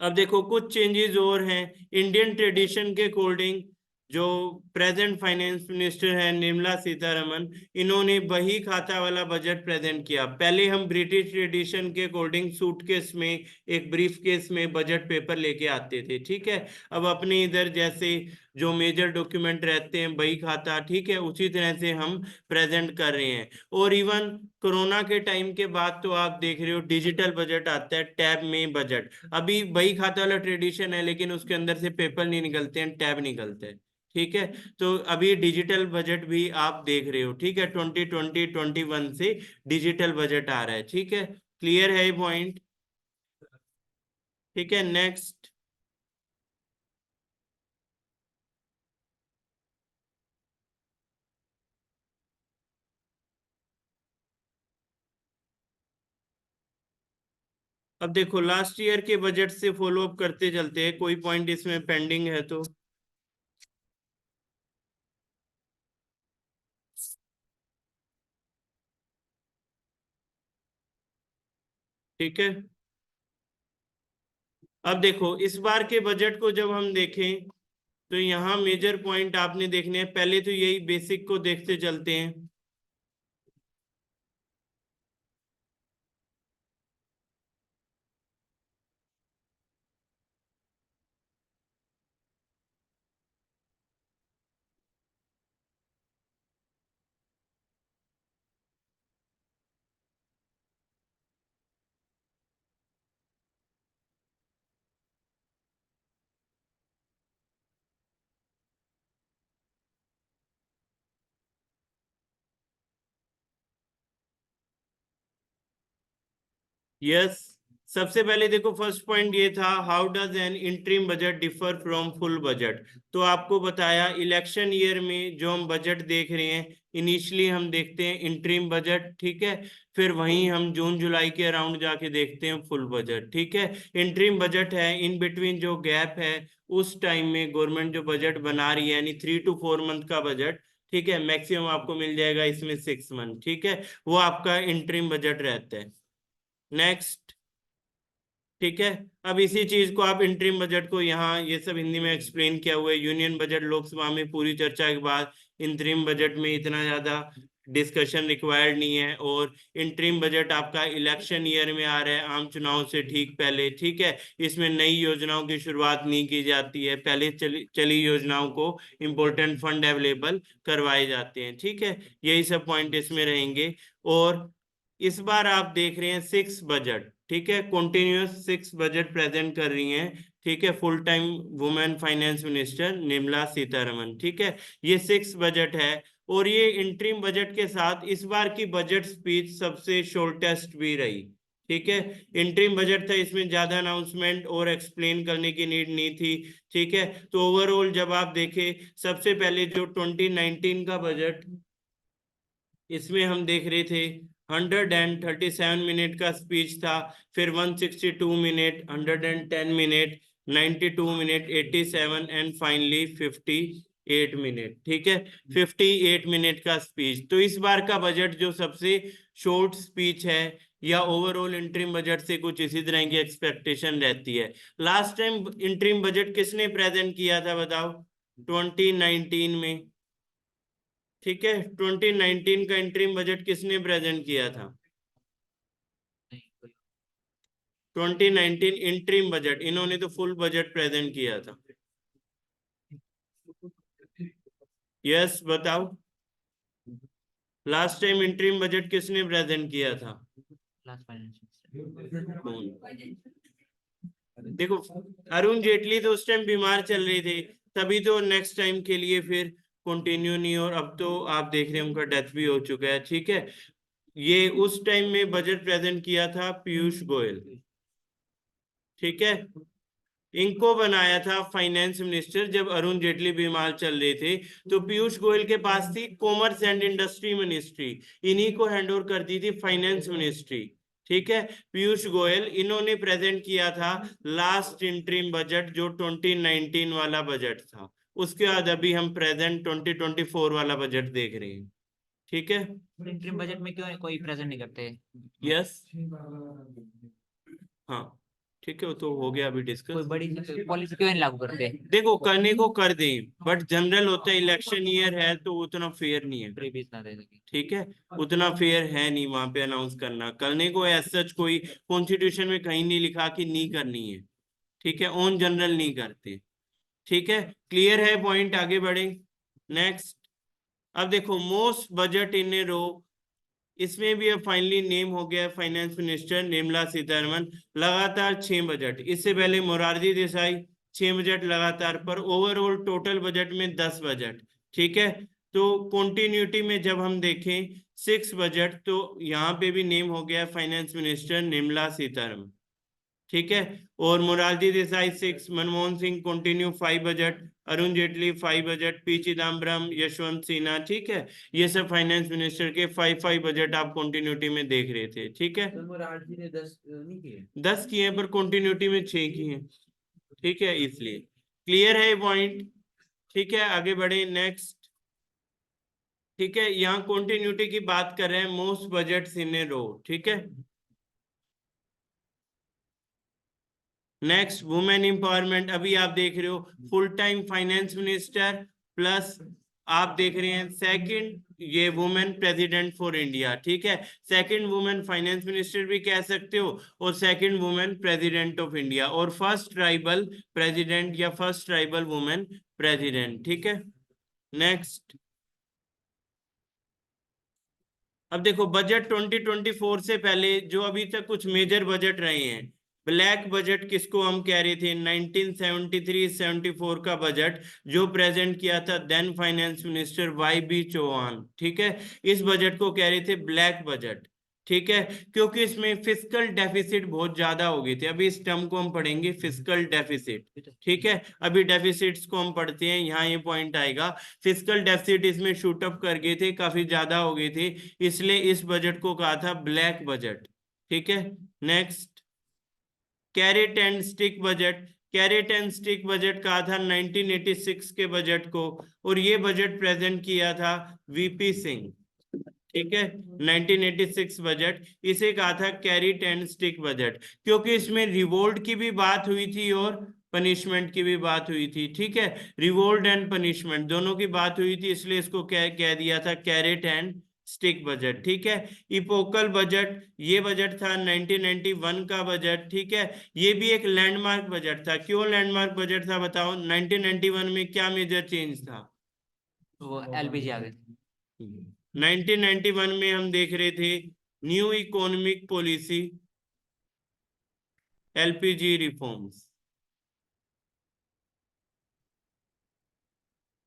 अब देखो कुछ चेंजेस और हैं इंडियन ट्रेडिशन के अकॉर्डिंग। जो प्रेजेंट फाइनेंस मिनिस्टर है निर्मला सीतारमन, इन्होंने बही खाता वाला बजट प्रेजेंट किया। पहले हम ब्रिटिश ट्रेडिशन के अकॉर्डिंग सूटकेस में, एक ब्रीफ केस में बजट पेपर लेके आते थे। ठीक है, अब अपने इधर जैसे जो मेजर डॉक्यूमेंट रहते हैं बही खाता, ठीक है, उसी तरह से हम प्रेजेंट कर रहे हैं। और इवन कोरोना के टाइम के बाद तो आप देख रहे हो डिजिटल बजट आता है, टैब में बजट। अभी बही खाता वाला ट्रेडिशन है, लेकिन उसके अंदर से पेपर नहीं निकलते हैं, टैब निकलते हैं। ठीक है, तो अभी डिजिटल बजट भी आप देख रहे हो। ठीक है, 2020-21 से डिजिटल बजट आ रहा है। ठीक है, क्लियर है ये पॉइंट। ठीक है, नेक्स्ट, अब देखो लास्ट ईयर के बजट से फॉलो अप करते चलते हैं, कोई पॉइंट इसमें पेंडिंग है तो। ठीक है, अब देखो इस बार के बजट को जब हम देखें तो यहाँ मेजर पॉइंट आपने देखने हैं। पहले तो यही बेसिक को देखते चलते हैं। यस, सबसे पहले देखो फर्स्ट पॉइंट ये था, how does N interim budget differ from full budget. तो आपको बताया इलेक्शन ईयर में जो हम बजट देख रहे हैं, इनिशियली हम देखते हैं इंटरिम बजट, ठीक है, फिर वहीं हम जून जुलाई के अराउंड जाके देखते हैं फुल बजट। ठीक है, इंटरिम बजट है, इन बिटवीन जो गैप है उस टाइम में गवर्नमेंट जो बजट बना रही है, यानी 3 to 4 मंथ का बजट, ठीक है, मैक्सिमम आपको मिल जाएगा इसमें 6 मंथ, ठीक है, वो आपका इंटरिम बजट रहता है। नेक्स्ट, ठीक है, अब इसी चीज को आप इंटरिम बजट को यहाँ ये सब हिंदी में एक्सप्लेन किया हुआ है। यूनियन बजट लोकसभा में पूरी चर्चा के बाद इंटरिम बजट में इतना ज्यादा डिस्कशन रिक्वायर्ड नहीं है, और इंटरिम बजट आपका इलेक्शन ईयर में आ रहा है, आम चुनाव से ठीक पहले, ठीक है, इसमें नई योजनाओं की शुरुआत नहीं की जाती है, पहले चली योजनाओं को इम्पोर्टेंट फंड अवेलेबल करवाए जाते हैं। ठीक है, यही सब पॉइंट इसमें रहेंगे। और इस बार आप देख रहे हैं 6 बजट, ठीक है, कॉन्टिन्यूस 6 बजट प्रेजेंट कर रही हैं, ठीक है, full time women finance minister Nirmala Sitharaman. ठीक है, ये 6 बजट है, और ये इंटरिम बजट के साथ इस बार की बजट स्पीच सबसे शॉर्टेस्ट भी रही। ठीक है, इंटरिम बजट था, इसमें ज्यादा अनाउंसमेंट और एक्सप्लेन करने की नीड नहीं थी। ठीक है, तो ओवरऑल जब आप देखें, सबसे पहले जो 2019 का बजट, इसमें हम देख रहे थे 137 मिनट का स्पीच था, फिर 162 minute, 110 minute, 92 minute, 87, and finally 58 minute. ठीक है, 58 मिनट का स्पीच। तो इस बार का बजट जो सबसे शॉर्ट स्पीच है, या ओवरऑल इंटरिम बजट से कुछ इसी तरह की एक्सपेक्टेशन रहती है। लास्ट टाइम इंटरिम बजट किसने प्रेजेंट किया था बताओ? 2019 में। ठीक है, 2019 का इंटरिम बजट किसने प्रेजेंट किया था? 2019 इंटरिम बजट, इन्होंने तो फुल बजट प्रेजेंट किया था। यस, बताओ, लास्ट टाइम इंटरिम बजट किसने प्रेजेंट किया था? देखो, अरुण जेटली तो उस टाइम बीमार चल रहे थे, तभी तो नेक्स्ट टाइम के लिए फिर कंटिन्यू नहीं, और अब तो आप देख रहे हैं उनका डेथ भी हो चुका है। ठीक है, ये उस टाइम में बजट प्रेजेंट किया था पीयूष गोयल। ठीक है, इनको बनाया था फाइनेंस मिनिस्टर जब अरुण जेटली बीमार चल रहे थे, तो पीयूष गोयल के पास थी कॉमर्स एंड इंडस्ट्री मिनिस्ट्री, इन्हीं को हैंडओवर कर दी थी फाइनेंस मिनिस्ट्री। ठीक है, पीयूष गोयल, इन्होंने प्रेजेंट किया था लास्ट इंटरिम बजट जो 2019 वाला बजट था। उसके बाद अभी हम प्रेजेंट 2024 वाला बजट देख रहे हैं। ठीक है, इंटरिम बजट में क्यों कोई प्रेजेंट नहीं करते? यस, हाँ, ठीक है, वो तो हो गया अभी डिस्कस। कोई बड़ी पॉलिसी क्यों नहीं लागू करते? देखो, करने को कर दें, बट जनरल होता है, इलेक्शन ईयर है तो उतना फेयर नहीं है। प्रीवियस ना दे सके। ठीक है, उतना फेयर है नहीं वहां पे अनाउंस करना, करने को एज सच कोई कॉन्स्टिट्यूशन में कहीं नहीं लिखा कि नहीं करनी है। ठीक है, ऑन जनरल नहीं करते। ठीक है, क्लियर है पॉइंट, आगे बढ़े। नेक्स्ट, अब देखो मोस्ट बजट इन ए रो, इसमें भी अब फाइनली नेम हो गया फाइनेंस मिनिस्टर निर्मला सीतारमन। लगातार 6 बजट, इससे पहले मोरारजी देसाई, 6 बजट लगातार, पर ओवरऑल टोटल बजट में 10 बजट। ठीक है, तो कॉन्टिन्यूटी में जब हम देखें 6 बजट, तो यहाँ पे भी नेम हो गया फाइनेंस मिनिस्टर निर्मला सीतारमन। ठीक है। और Morarji Desai 6, Manmohan Singh continue 5 budget, Arun Jaitley 5 budget, P Chidambaram, Yashwant Sinha, ठीक है। ये सब फाइनेंस मिनिस्टर के 5 बजट आप कंटिन्यूटी में देख रहे थे, ठीक है। मोरारजी ने 10 नहीं किए, 10 किए पर कंटिन्यूटी में 6 किए, ठीक है, इसलिए क्लियर है ये पॉइंट। ठीक है, आगे बढ़े नेक्स्ट। ठीक है, यहाँ कंटिन्यूटी की बात कर रहे हैं, मोस्ट बजट इन ए रो, ठीक है। Next, women empowerment. अभी आप देख रहे हो full time finance minister plus आप देख रहे हैं सेकंड ये वुमेन प्रेसिडेंट फॉर इंडिया, ठीक है। सेकंड वुमेन फाइनेंस मिनिस्टर भी कह सकते हो और second women president of India, और फर्स्ट ट्राइबल प्रेसिडेंट या फर्स्ट ट्राइबल वुमेन प्रेसिडेंट, ठीक है। नेक्स्ट, अब देखो बजट 2024 से पहले जो अभी तक कुछ मेजर बजट रहे हैं, ब्लैक बजट किसको हम कह रहे थे, 1973-74 का बजट जो प्रेजेंट किया था then finance minister YB Chauhan, ठीक है। इस बजट को कह रहे थे ब्लैक बजट, ठीक है, क्योंकि इसमें फिस्कल डेफिसिट बहुत ज्यादा हो गई थी। अभी इस टर्म को हम पढ़ेंगे फिस्कल डेफिसिट, ठीक है। अभी डेफिसिट्स को हम पढ़ते हैं, यहाँ ये पॉइंट आएगा। फिस्कल डेफिसिट इसमें शूट अप कर गए थे, काफी ज्यादा हो गए थे, इसलिए इस बजट को कहा था ब्लैक बजट, ठीक है। Next, carrot and stick budget. Carrot and stick budget कहा था 1986 के बजट को, और ये बजट प्रेजेंट किया था VP सिंह, ठीक है। 1986 बजट, इसे कहा था कैरेट एंड स्टिक बजट, क्योंकि इसमें रिवोल्ट की भी बात हुई थी और पनिशमेंट की भी बात हुई थी, ठीक है। रिवोल्ट एंड पनिशमेंट दोनों की बात हुई थी, इसलिए इसको कह दिया था कैरेट एंड स्टिक बजट, ठीक है। इपोकल बजट, ये बजट था 1991 का बजट, ठीक है। ये भी एक लैंडमार्क बजट था। क्यों लैंडमार्क बजट था बताओ, 1991 में क्या मेजर चेंज था? वो LPG आ गए। 1991 में हम देख रहे थे new economic policy, LPG reforms,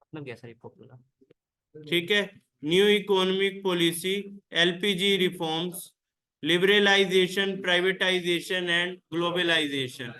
मतलब क्या सर पॉपुलर? ठीक है। New economic policy, LPG reforms, liberalisation, privatisation and globalisation.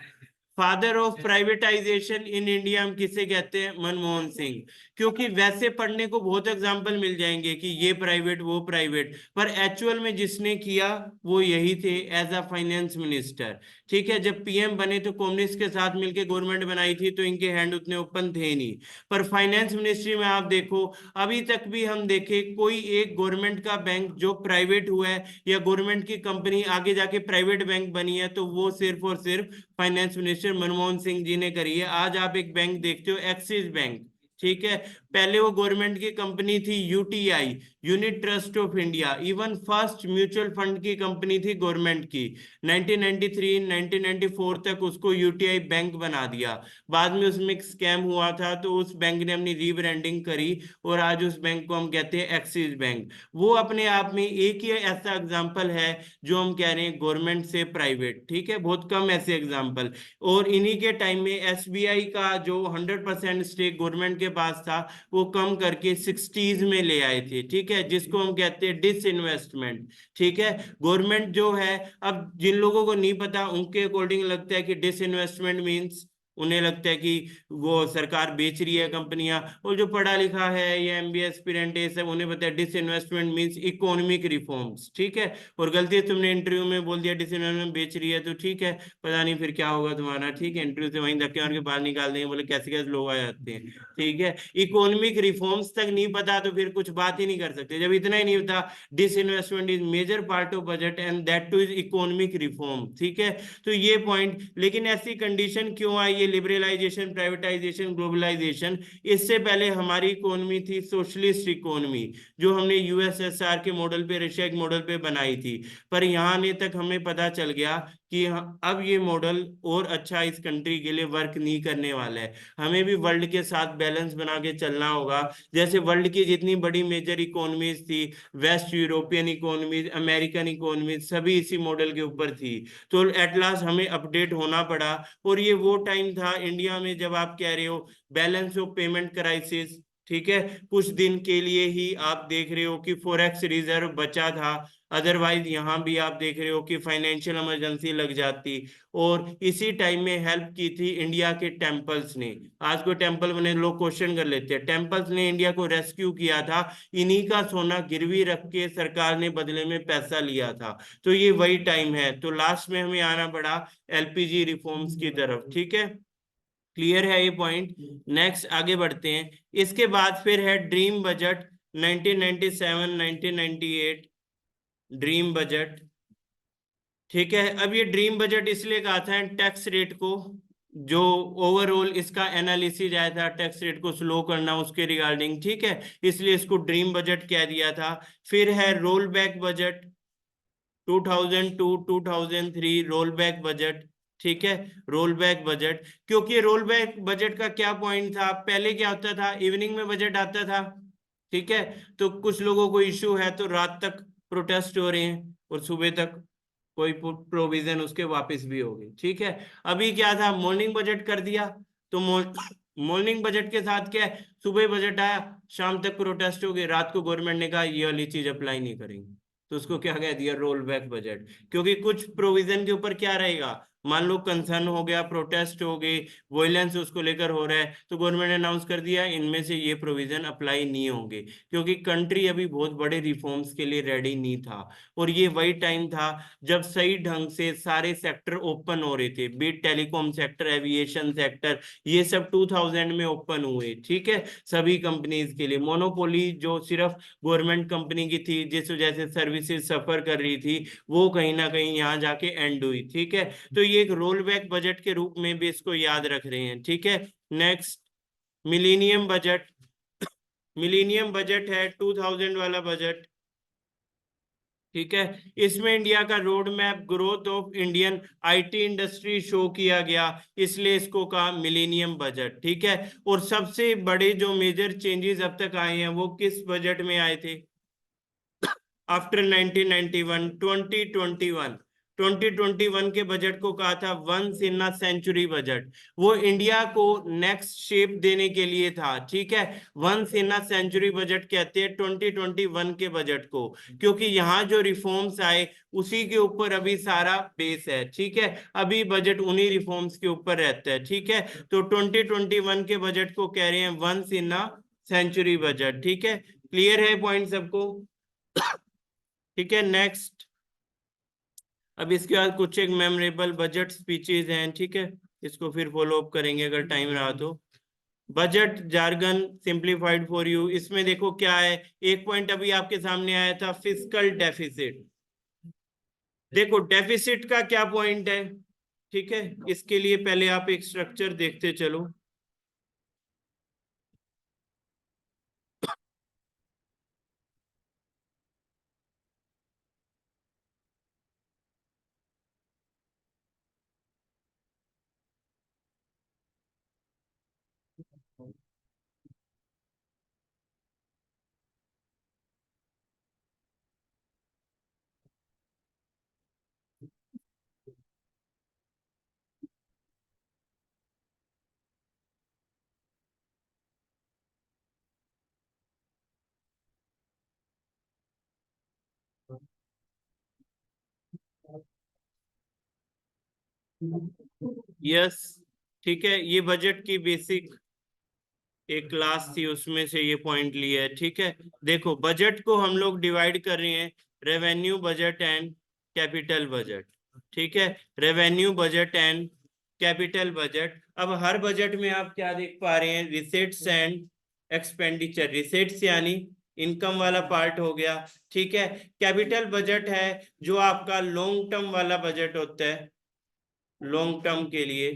Father of privatisation in India हम किसे कहते हैं? मनमोहन सिंह। क्योंकि वैसे पढ़ने को बहुत एग्जांपल मिल जाएंगे कि ये प्राइवेट वो प्राइवेट, पर एक्चुअल में जिसने किया वो यही थे एज अ फाइनेंस मिनिस्टर, ठीक है। जब PM बने तो कम्युनिस्ट के साथ मिलकर गवर्नमेंट बनाई थी, तो इनके हैंड उतने ओपन थे नहीं। पर फाइनेंस मिनिस्ट्री में आप देखो, अभी तक भी हम देखें कोई एक गवर्नमेंट का बैंक जो प्राइवेट हुआ है या गवर्नमेंट की कंपनी आगे जाके प्राइवेट बैंक बनी है, तो वो सिर्फ और सिर्फ फाइनेंस मिनिस्टर मनमोहन सिंह जी ने करी है। आज आप एक बैंक देखते हो, एक्सिस बैंक, ठीक है, पहले वो गवर्नमेंट की कंपनी थी UTI, unit trust of India. Even first mutual fund की कंपनी थी गवर्नमेंट की। 1993-1994 तक उसको UTI बैंक बना दिया। बाद में उसमें एक स्कैम हुआ था, तो उस बैंक ने अपनी रीब्रांडिंग करी और आज उस बैंक को हम कहते हैं एक्सिस बैंक। वो अपने आप में एक ही ऐसा एग्जाम्पल है जो हम कह रहे हैं गवर्नमेंट से प्राइवेट, ठीक है, बहुत कम ऐसे एग्जाम्पल। और इन्हीं के टाइम में SBI का जो 100% स्टेक गवर्नमेंट के पास था, वो कम करके 60s में ले आए थे, ठीक है, जिसको हम कहते हैं डिसइन्वेस्टमेंट, ठीक है। गवर्नमेंट जो है, अब जिन लोगों को नहीं पता उनके अकॉर्डिंग लगता है कि डिसइन्वेस्टमेंट मीन्स, उन्हें लगता है कि वो सरकार बेच रही है कंपनियां, और जो पढ़ा लिखा है या MBA एस्पिरेंट है सब, उन्हें पता है डिसइन्वेस्टमेंट मींस इकोनॉमिक रिफॉर्म्स, ठीक है। और गलती से तुमने इंटरव्यू में बोल दिया डिसइन्वेस्टमेंट बेच रही है, तो ठीक है, पता नहीं फिर क्या होगा तुम्हारा, ठीक है। इंटरव्यू से वहीं धक्के मार के बाहर निकाल देंगे, बोले कैसे कैसे लोग आ जाते हैं, ठीक है। इकोनॉमिक रिफॉर्म्स तक नहीं पता तो फिर कुछ बात ही नहीं कर सकते। जब इतना ही नहीं पता, disinvestment is major part of budget and that too is economic reform, ठीक है। तो ये पॉइंट, लेकिन ऐसी कंडीशन क्यों आई, ये लिबरलाइजेशन, प्राइवेटाइजेशन, ग्लोबलाइजेशन, इससे पहले हमारी इकोनॉमी थी सोशलिस्ट इकोनॉमी, जो हमने USSR के मॉडल पे, रशिया के मॉडल पे बनाई थी। पर यहाँ आने तक हमें पता चल गया कि अब ये मॉडल और अच्छा इस कंट्री के लिए वर्क नहीं करने वाला है। हमें भी वर्ल्ड के साथ बैलेंस बना के चलना होगा। जैसे वर्ल्ड की जितनी बड़ी मेजर इकोनॉमीज थी, waste European economies, American economies, सभी इसी मॉडल के ऊपर थी। तो एट लास्ट हमें अपडेट होना पड़ा। और ये वो टाइम था इंडिया में जब आप कह रहे हो बैलेंस ऑफ पेमेंट क्राइसिस, ठीक है, कुछ दिन के लिए ही आप देख रहे हो कि फॉरेक्स रिजर्व बचा था, अदरवाइज यहाँ भी आप देख रहे हो कि फाइनेंशियल इमरजेंसी लग जाती। और इसी टाइम में हेल्प की थी इंडिया के टेम्पल्स ने। आज को टेम्पल बने लोग क्वेश्चन कर लेते हैं, टेम्पल्स ने इंडिया को रेस्क्यू किया था, इन्हीं का सोना गिरवी रख के सरकार ने बदले में पैसा लिया था। तो ये वही टाइम है। तो लास्ट में हमें आना पड़ा एलपीजी रिफॉर्म्स की तरफ। ठीक है, क्लियर है ये पॉइंट। नेक्स्ट आगे बढ़ते हैं। इसके बाद फिर है ड्रीम बजट 1997 1998, ड्रीम बजट। ठीक है, अब ये ड्रीम बजट इसलिए कहा था टैक्स रेट को, जो ओवरऑल इसका एनालिसिस आया था टैक्स रेट को स्लो करना उसके रिगार्डिंग। ठीक है, इसलिए इसको ड्रीम बजट कह दिया था। फिर है roll back budget 2002 2003, roll back budget. ठीक है, रोल बैक बजट, क्योंकि रोल बैक बजट का क्या पॉइंट था, पहले क्या होता था, इवनिंग में बजट आता था। ठीक है, तो कुछ लोगों को इश्यू है तो रात तक प्रोटेस्ट हो रहे हैं और सुबह तक कोई प्रोविजन उसके वापस भी हो गई। ठीक है, अभी क्या था, मॉर्निंग बजट कर दिया, तो मॉर्निंग बजट के साथ क्या है, सुबह बजट आया, शाम तक प्रोटेस्ट हो गई, रात को गवर्नमेंट ने कहा ये वाली चीज अप्लाई नहीं करेंगे, तो उसको क्या कह दिया, रोल बैक बजट। क्योंकि कुछ प्रोविजन के ऊपर क्या रहेगा, मान लो कंसर्न हो गया, प्रोटेस्ट हो गई, वॉयलेंस उसको लेकर हो रहा है, तो गवर्नमेंट ने अनाउंस कर दिया इनमें से ये प्रोविजन अप्लाई नहीं होंगे, क्योंकि कंट्री अभी बहुत बड़े रिफॉर्म्स के लिए रेडी नहीं था। और ये वही टाइम था जब सही ढंग से सारे सेक्टर ओपन हो रहे थे, be it telecom sector, aviation sector, ये सब 2000 में ओपन हुए। ठीक है, सभी कंपनीज के लिए मोनोपोली जो सिर्फ गवर्नमेंट कंपनी की थी, जिस वजह से सर्विसेज सफर कर रही थी, वो कहीं ना कहीं यहाँ जाके एंड हुई। ठीक है, तो ये एक रोल बैक बजट के रूप में भी इसको याद रख रहे हैं। ठीक है, next millennium budget. Millennium budget है 2000 वाला बजट। ठीक है, इसमें इंडिया का road map, growth of Indian IT industry show किया गया, इसलिए इसको कहा मिलेनियम बजट। ठीक है, और सबसे बड़े जो मेजर चेंजेस अब तक आए हैं वो किस बजट में आए थे, आफ्टर 1991 2021, 2021 के बजट को कहा था once in a century budget. वो इंडिया को नेक्स्ट शेप देने के लिए था। ठीक है, once in a century budget कहते हैं 2021 के बजट को, क्योंकि यहाँ जो रिफॉर्म्स आए उसी के ऊपर अभी सारा बेस है। ठीक है, अभी बजट उन्हीं रिफॉर्म्स के ऊपर रहता है। ठीक है, तो 2021 के बजट को कह रहे हैं once in a century budget. ठीक है, क्लियर है पॉइंट सबको। ठीक है, नेक्स्ट। अब इसके बाद कुछ एक मेमोरेबल बजट स्पीचेज हैं। ठीक है, इसको फिर फॉलो अप करेंगे अगर टाइम रहा तो। Budget jargon simplified for you, इसमें देखो क्या है, एक पॉइंट अभी आपके सामने आया था, फिस्कल डेफिसिट। देखो डेफिसिट का क्या पॉइंट है। ठीक है, इसके लिए पहले आप एक स्ट्रक्चर देखते चलो। यस, ठीक है, ये बजट की बेसिक एक क्लास थी उसमें से ये पॉइंट लिया है। ठीक है, देखो बजट को हम लोग डिवाइड कर रहे हैं revenue budget and capital budget. ठीक है, revenue budget and capital budget. अब हर बजट में आप क्या देख पा रहे हैं, रिसेट्स एंड एक्सपेंडिचर। रिसेट्स यानी इनकम वाला पार्ट हो गया। ठीक है, कैपिटल बजट है जो आपका लॉन्ग टर्म वाला बजट होता है, लॉन्ग टर्म के लिए,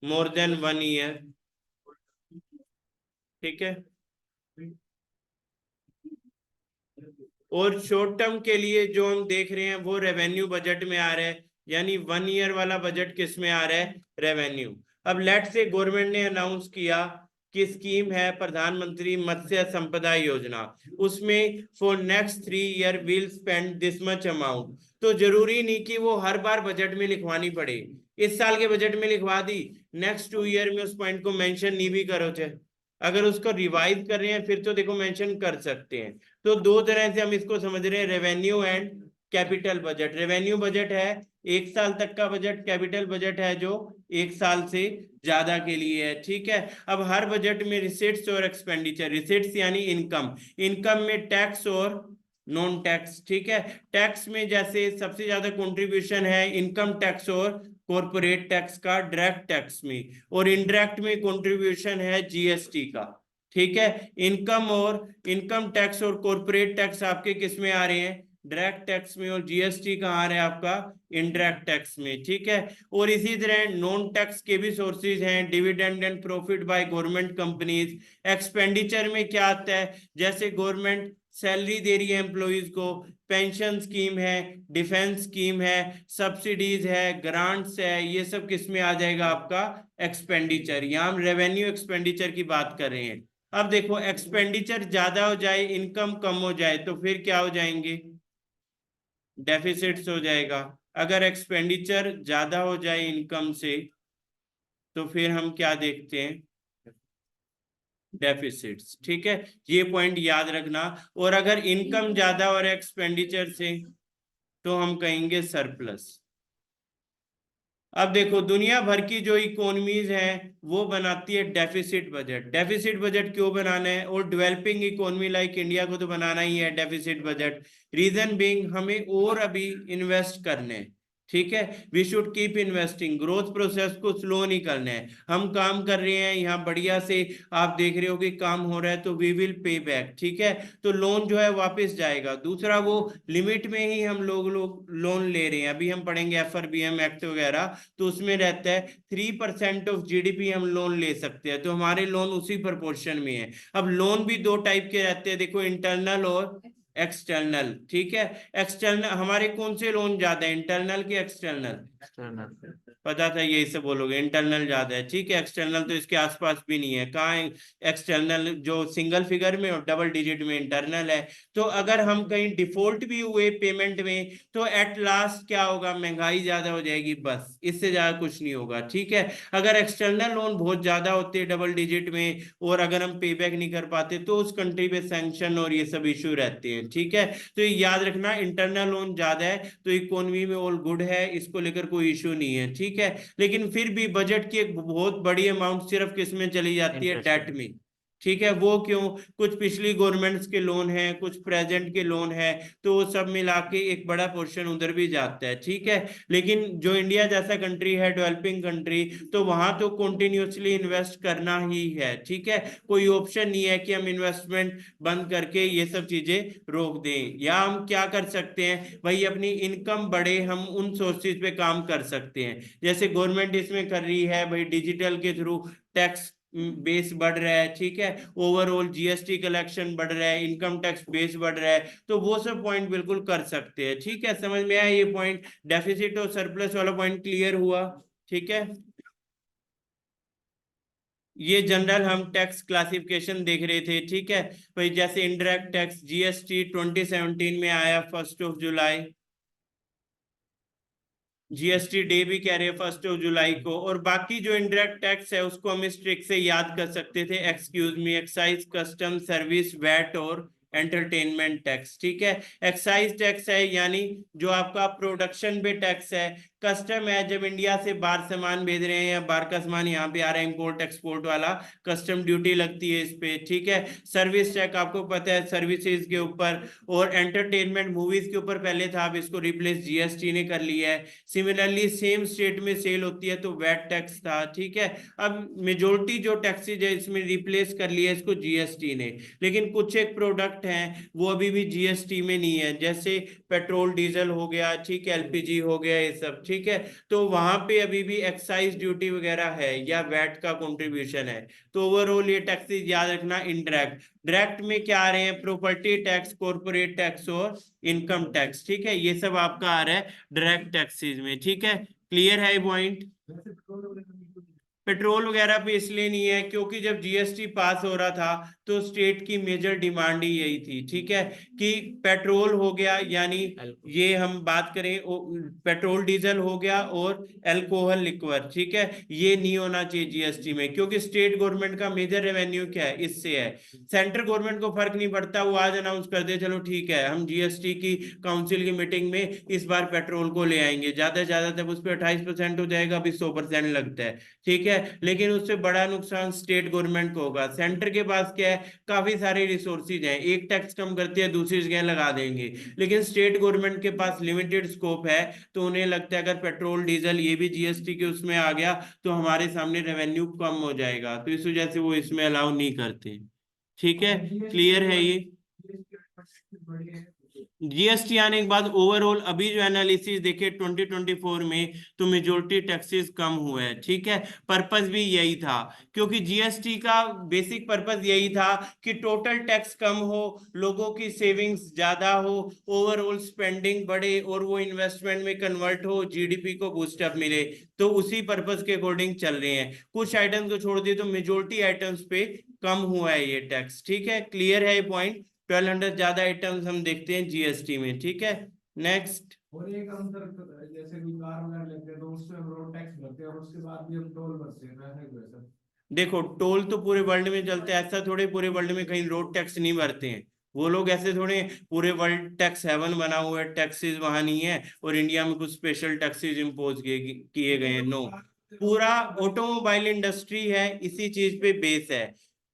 मोर देन 1 ईयर। ठीक है, और शॉर्ट टर्म के लिए जो हम देख रहे हैं वो रेवेन्यू बजट में आ रहा है, यानी 1 ईयर वाला बजट किस में आ रहा है, रेवेन्यू। अब लेट से गवर्नमेंट ने अनाउंस किया कि स्कीम है प्रधानमंत्री मत्स्य संपदा योजना, उसमें for next 3 year will spend this much amount, तो जरूरी नहीं कि वो हर बार बजट में लिखवानी पड़े। इस साल के बजट में लिखवा दी, नेक्स्ट 2 ईयर में उस पॉइंट को मेंशन नहीं भी करो चाहे, अगर उसको रिवाइज कर रहे हैं फिर तो देखो मेंशन कर सकते हैं। तो दो तरह से हम इसको समझ रहे हैं, revenue and capital budget. Revenue budget है 1 साल तक का बजट, कैपिटल बजट है जो 1 साल से ज्यादा के लिए है, ठीक है। अब हर बजट में रिसीट्स और एक्सपेंडिचर, रिसीट्स यानी इनकम, इनकम में टैक्स और नॉन टैक्स, ठीक है। टैक्स में जैसे सबसे ज्यादा कंट्रीब्यूशन है इनकम टैक्स और कॉर्पोरेट टैक्स का डायरेक्ट टैक्स में, और इनडायरेक्ट में कंट्रीब्यूशन है जीएसटी का, ठीक है। इनकम टैक्स और कॉर्पोरेट टैक्स आपके किस में आ रहे हैं, डायरेक्ट टैक्स में, और जीएसटी कहाँ आ रहा है आपका, इनडायरेक्ट टैक्स में, ठीक है। और इसी तरह नॉन टैक्स के भी सोर्सेज हैं, dividend and profit by government companies. Expenditure में क्या आता है, जैसे गवर्नमेंट सैलरी दे रही है एम्प्लॉइज को, पेंशन स्कीम है, डिफेंस स्कीम है, सब्सिडीज है, ग्रांट्स है, ये सब किस में आ जाएगा आपका, एक्सपेंडिचर। यहाँ हम रेवेन्यू एक्सपेंडिचर की बात कर रहे हैं। अब देखो एक्सपेंडिचर ज्यादा हो जाए, इनकम कम हो जाए, तो फिर क्या हो जाएंगे, डेफिसिट्स हो जाएगा। अगर एक्सपेंडिचर ज्यादा हो जाए इनकम से तो फिर हम क्या देखते हैं, डेफिसिट्स, ठीक है। ये पॉइंट याद रखना। और अगर इनकम ज्यादा और एक्सपेंडिचर से तो हम कहेंगे सरप्लस। अब देखो दुनिया भर की जो इकोनॉमीज हैं वो बनाती है डेफिसिट बजट। डेफिसिट बजट क्यों बनाना है, और डेवलपिंग इकोनॉमी लाइक इंडिया को तो बनाना ही है डेफिसिट बजट। रीजन बीइंग हमें और अभी इन्वेस्ट करने हैं, ठीक है। We should keep investing, growth process को स्लो नहीं करना है। हम काम कर रहे हैं यहाँ बढ़िया से, आप देख रहे हो कि काम हो रहा है, तो वी विल पे बैक, ठीक है। तो लोन जो है वापस जाएगा। दूसरा वो लिमिट में ही हम लोग लोन ले रहे हैं। अभी हम पढ़ेंगे एफआरबीएम एक्ट वगैरह, तो उसमें रहता है 3% ऑफ जीडीपी हम लोन ले सकते हैं, तो हमारे लोन उसी प्रोपोर्शन में है। अब लोन भी दो टाइप के रहते हैं, देखो इंटरनल और एक्सटर्नल, ठीक है। एक्सटर्नल हमारे कौन से लोन ज्यादा है, इंटरनल के एक्सटर्नल, एक्सटर्नल। पता था यही से बोलोगे, इंटरनल ज्यादा है, ठीक है। एक्सटर्नल तो इसके आसपास भी नहीं है, कहाँ है एक्सटर्नल, जो सिंगल फिगर में और डबल डिजिट में इंटरनल है। तो अगर हम कहीं डिफॉल्ट भी हुए पेमेंट में तो एट लास्ट क्या होगा, महंगाई ज्यादा हो जाएगी, बस इससे ज्यादा कुछ नहीं होगा, ठीक है। अगर एक्सटर्नल लोन बहुत ज्यादा होते हैं डबल डिजिट में, और अगर हम पे बैक नहीं कर पाते तो उस कंट्री पे सैंक्शन और ये सब इशू रहते हैं, ठीक है। तो ये याद रखना, इंटरनल लोन ज्यादा है तो इकोनॉमी में ऑल गुड है, इसको लेकर कोई इशू नहीं है, ठीक है। लेकिन फिर भी बजट की एक बहुत बड़ी अमाउंट सिर्फ किस में चली जाती है, डेट में, ठीक है। वो क्यों, कुछ पिछली गवर्नमेंट्स के लोन है, कुछ प्रेजेंट के लोन है, तो वो सब मिला के एक बड़ा पोर्शन उधर भी जाता है, ठीक है। लेकिन जो इंडिया जैसा कंट्री है, डेवलपिंग कंट्री, तो वहां तो कंटिन्यूअसली इन्वेस्ट करना ही है, ठीक है। कोई ऑप्शन नहीं है कि हम इन्वेस्टमेंट बंद करके ये सब चीजें रोक दें। या हम क्या कर सकते हैं भाई, अपनी इनकम बढ़े, हम उन सोर्सेज पे काम कर सकते हैं, जैसे गवर्नमेंट इसमें कर रही है भाई, डिजिटल के थ्रू टैक्स बेस बढ़ रहा है, ठीक है। ओवरऑल जीएसटी कलेक्शन बढ़ रहा है, इनकम टैक्स बेस बढ़ रहा है, तो वो सब पॉइंट बिल्कुल कर सकते हैं, ठीक है। समझ में आया ये पॉइंट, डेफिसिट और सरप्लस वाला पॉइंट क्लियर हुआ, ठीक है। ये जनरल हम टैक्स क्लासिफिकेशन देख रहे थे, ठीक है भाई। जैसे इनडायरेक्ट टैक्स जीएसटी 2017 में आया 1 जीएसटी डे भी कह रहे हैं 1 जुलाई को। और बाकी जो इनडायरेक्ट टैक्स है उसको हम इस ट्रिक से याद कर सकते थे, excuse me, excise, custom, service, VAT और एंटरटेनमेंट टैक्स, ठीक है। एक्साइज टैक्स है यानी जो आपका प्रोडक्शन पे टैक्स है। कस्टम है जब इंडिया से बाहर सामान भेज रहे हैं या बाहर का सामान यहाँ पे आ रहा है, इंपोर्ट एक्सपोर्ट वाला, कस्टम ड्यूटी लगती है इस पे, ठीक है। सर्विस टैक्स आपको पता है सर्विसेज के ऊपर। और एंटरटेनमेंट मूवीज के ऊपर पहले था, अब इसको रिप्लेस जीएसटी ने कर लिया है। सिमिलरली सेम स्टेट में सेल होती है तो वैट टैक्स था, ठीक है। अब मेजोरिटी जो टैक्सेज है इसमें रिप्लेस कर लिया है इसको जीएसटी ने, लेकिन कुछ एक प्रोडक्ट हैं वो अभी भी जीएसटी में नहीं है, जैसे पेट्रोल डीजल हो गया, ठीक है, एलपीजी हो गया, ये सब, ठीक है। तो वहां पे अभी भी एक्साइज ड्यूटी वगैरह है या वैट का कंट्रीब्यूशन है। तो ओवरऑल ये टैक्सेज याद रखना इनडायरेक्ट। डायरेक्ट में क्या आ रहे हैं, प्रॉपर्टी टैक्स, कॉर्पोरेट टैक्स और इनकम टैक्स, ठीक है। ये सब आपका आ रहा है डायरेक्ट टैक्सेज में, ठीक है। क्लियर है ये पॉइंट। पेट्रोल वगैरह पे इसलिए नहीं है क्योंकि जब जीएसटी पास हो रहा था तो स्टेट की मेजर डिमांड ही यही थी, ठीक है, कि पेट्रोल हो गया, यानी ये हम बात करें पेट्रोल डीजल हो गया और अल्कोहल लिक्वर, ठीक है, ये नहीं होना चाहिए जीएसटी में, क्योंकि स्टेट गवर्नमेंट का मेजर रेवेन्यू क्या है, इससे है। सेंट्रल गवर्नमेंट को फर्क नहीं पड़ता, वो आज अनाउंस कर दे चलो ठीक है हम जीएसटी की काउंसिल की मीटिंग में इस बार पेट्रोल को ले आएंगे, ज्यादा से ज्यादा तक उस पर 28% हो जाएगा, अभी 100% लगता है, ठीक है, लेकिन उससे बड़ा नुकसान स्टेट गवर्नमेंट को होगा। सेंटर के पास क्या है, काफी सारे रिसोर्सेज हैं, एक टैक्स कम करती है दूसरी जगह लगा देंगे, लेकिन स्टेट गवर्नमेंट के पास लिमिटेड स्कोप है, तो उन्हें लगता है अगर पेट्रोल डीजल ये भी जीएसटी के उसमें आ गया तो हमारे सामने रेवेन्यू कम हो जाएगा, तो इस वजह से वो इसमें अलाउ नहीं करते, ठीक है, क्लियर है ये। जीएसटी आने के बाद ओवरऑल अभी जो एनालिसिस देखे 2024 में तो मेजोरिटी टैक्सेस कम हुए हैं, ठीक है, पर्पस भी यही था, क्योंकि जीएसटी का बेसिक पर्पस यही था कि टोटल टैक्स कम हो, लोगों की सेविंग्स ज्यादा हो, ओवरऑल स्पेंडिंग बढ़े और वो इन्वेस्टमेंट में कन्वर्ट हो, जीडीपी को बूस्टअप मिले, तो उसी पर्पस के अकॉर्डिंग चल रहे हैं। कुछ आइटम्स को छोड़ दिए तो मेजोरिटी आइटम्स पे कम हुआ है ये टैक्स, ठीक है, क्लियर है ये पॉइंट। 1200 ज्यादा आइटम्स हम देखते हैं जीएसटी में, ठीक है, नेक्स्ट। और एक अंतर जैसे कोई कार वगैरह लेते हैं तो उसमें हम रोड टैक्स भरते हैं और उसके बाद भी हम टोल भरते हैं, ऐसा क्यों है सर? देखो टोल तो पूरे वर्ल्ड में चलते हैं, ऐसा थोड़े पूरे वर्ल्ड में कहीं रोड टैक्स नहीं भरते हैं, वो लोग ऐसे थोड़े पूरे वर्ल्ड टैक्स हेवन बना हुआ है, टैक्सेस वहां नहीं है और इंडिया में कुछ स्पेशल टैक्सेस इम्पोज किए गए हैं, नो, पूरा ऑटोमोबाइल इंडस्ट्री है इसी चीज पे बेस है।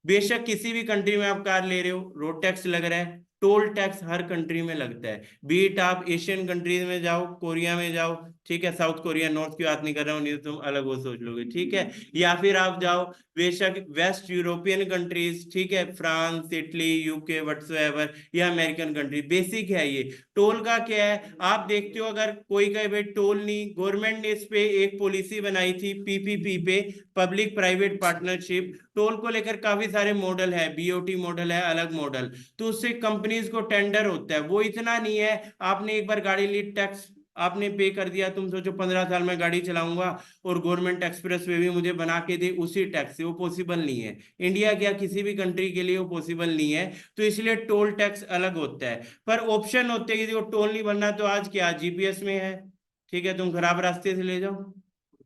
बेशक किसी भी कंट्री में आप कार ले रहे हो रोड टैक्स लग रहा है, टोल टैक्स हर कंट्री में लगता है, बीट आप एशियन कंट्रीज में जाओ, कोरिया में जाओ, ठीक है, साउथ कोरिया नॉर्थ की बात नहीं कर रहा हूँ, नहीं तो तुम अलग वो सोच लोगे, ठीक है, या फिर आप जाओ बेशक वेस्ट यूरोपियन कंट्रीज, ठीक है, फ्रांस, इटली, यूके व्हाटसोएवर, या अमेरिकन कंट्री, बेसिक है ये। टोल का क्या है, आप देखते हो अगर कोई कहे भाई टोल नहीं, गवर्नमेंट ने इस पे एक पॉलिसी बनाई थी पीपीपी पे, पब्लिक प्राइवेट पार्टनरशिप, टोल को लेकर काफी सारे मॉडल है, बीओटी मॉडल है, अलग मॉडल, तो उससे कंपनीज को टेंडर होता है, वो इतना नहीं है आपने एक बार गाड़ी ली टैक्स आपने पे कर दिया, तुम सोचो 15 साल में गाड़ी चलाऊंगा और गवर्नमेंट एक्सप्रेस वे भी मुझे बना के दे उसी टैक्स से, वो पॉसिबल नहीं है, इंडिया क्या किसी भी कंट्री के लिए वो पॉसिबल नहीं है, तो इसलिए टोल टैक्स अलग होता है, पर ऑप्शन होते हैं, किसी को टोल नहीं भरना तो आज क्या जीपीएस में है, ठीक है, तुम खराब रास्ते से ले जाओ,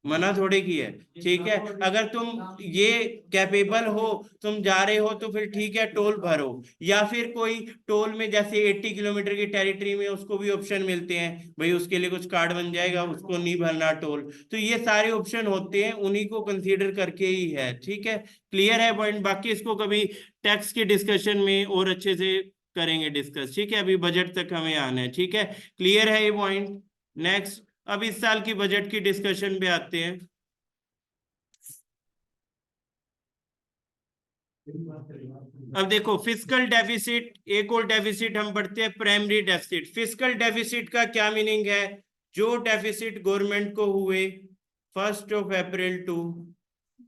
मना थोड़े की है, ठीक है, अगर तुम ये कैपेबल हो तुम जा रहे हो तो फिर ठीक है टोल भरो, या फिर कोई टोल में जैसे 80 किलोमीटर की टेरिटरी में उसको भी ऑप्शन मिलते हैं, भाई उसके लिए कुछ कार्ड बन जाएगा, उसको नहीं भरना टोल, तो ये सारे ऑप्शन होते हैं, उन्हीं को कंसीडर करके ही है, ठीक है, क्लियर है पॉइंट। बाकी इसको कभी टैक्स के डिस्कशन में और अच्छे से करेंगे डिस्कस, ठीक है, अभी बजट तक हमें आना है, ठीक है, क्लियर है ये पॉइंट। नेक्स्ट, अब इस साल की बजट की डिस्कशन पे आते हैं। अब देखो फिस्कल डेफिसिट, एक और डेफिसिट हम पढ़ते हैं प्राइमरी डेफिसिट। फिस्कल डेफिसिट का क्या मीनिंग है, जो डेफिसिट गवर्नमेंट को हुए 1 अप्रैल टू